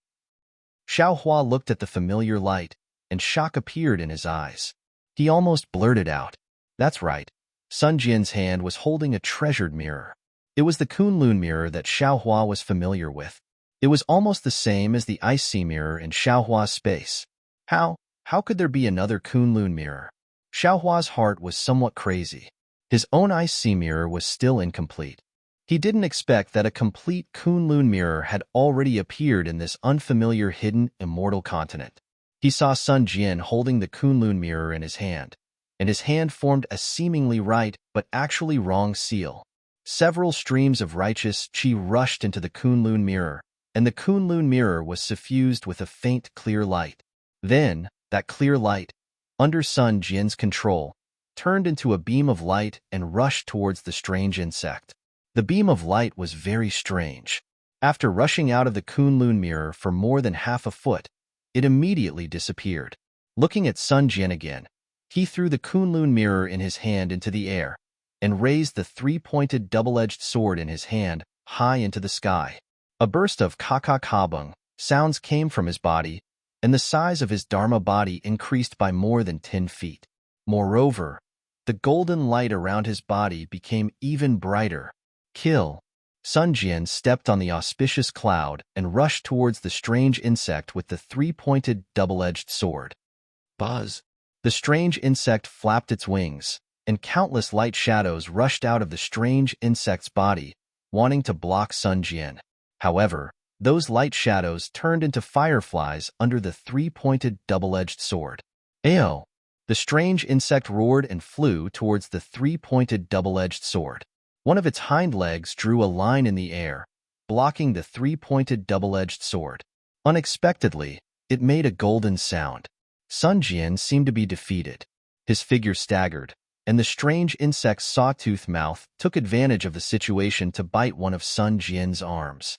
Xiao Hua looked at the familiar light, and shock appeared in his eyes. He almost blurted out, "That's right." Sun Jian's hand was holding a treasured mirror. It was the Kunlun mirror that Xiaohua was familiar with. It was almost the same as the ice sea mirror in Xiaohua's space. How could there be another Kunlun mirror? Xiaohua's heart was somewhat crazy. His own ice sea mirror was still incomplete. He didn't expect that a complete Kunlun mirror had already appeared in this unfamiliar hidden immortal continent. He saw Sun Jian holding the Kunlun mirror in his hand, and his hand formed a seemingly right but actually wrong seal. Several streams of righteous qi rushed into the Kunlun mirror, and the Kunlun mirror was suffused with a faint clear light. Then, that clear light, under Sun Jian's control, turned into a beam of light and rushed towards the strange insect. The beam of light was very strange. After rushing out of the Kunlun mirror for more than half a foot, it immediately disappeared. Looking at Sun Jian again, he threw the Kunlun mirror in his hand into the air and raised the three-pointed double-edged sword in his hand high into the sky. A burst of ka-ka-ka-bung sounds came from his body, and the size of his Dharma body increased by more than 10 feet. Moreover, the golden light around his body became even brighter. Kill. Sun Jian stepped on the auspicious cloud and rushed towards the strange insect with the three-pointed double-edged sword. Buzz. The strange insect flapped its wings, and countless light shadows rushed out of the strange insect's body, wanting to block Sun Jian. However, those light shadows turned into fireflies under the three-pointed double-edged sword. Ayo! The strange insect roared and flew towards the three-pointed double-edged sword. One of its hind legs drew a line in the air, blocking the three-pointed double-edged sword. Unexpectedly, it made a golden sound. Sun Jian seemed to be defeated. His figure staggered, and the strange insect's sawtooth mouth took advantage of the situation to bite one of Sun Jian's arms.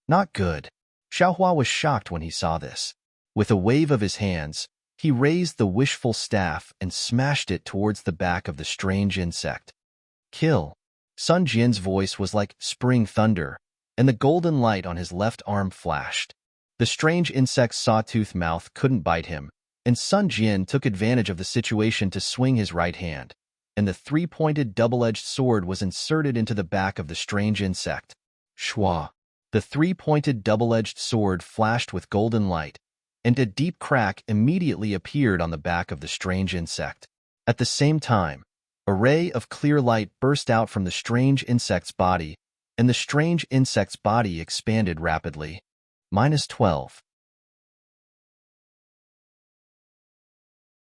Not good. Xiaohua was shocked when he saw this. With a wave of his hands, he raised the wishful staff and smashed it towards the back of the strange insect. Kill. Sun Jian's voice was like spring thunder, and the golden light on his left arm flashed. The strange insect's sawtooth mouth couldn't bite him, and Sun Jian took advantage of the situation to swing his right hand, and the three-pointed double-edged sword was inserted into the back of the strange insect. Shwa! The three-pointed double-edged sword flashed with golden light, and a deep crack immediately appeared on the back of the strange insect. At the same time, a ray of clear light burst out from the strange insect's body, and the strange insect's body expanded rapidly. -12.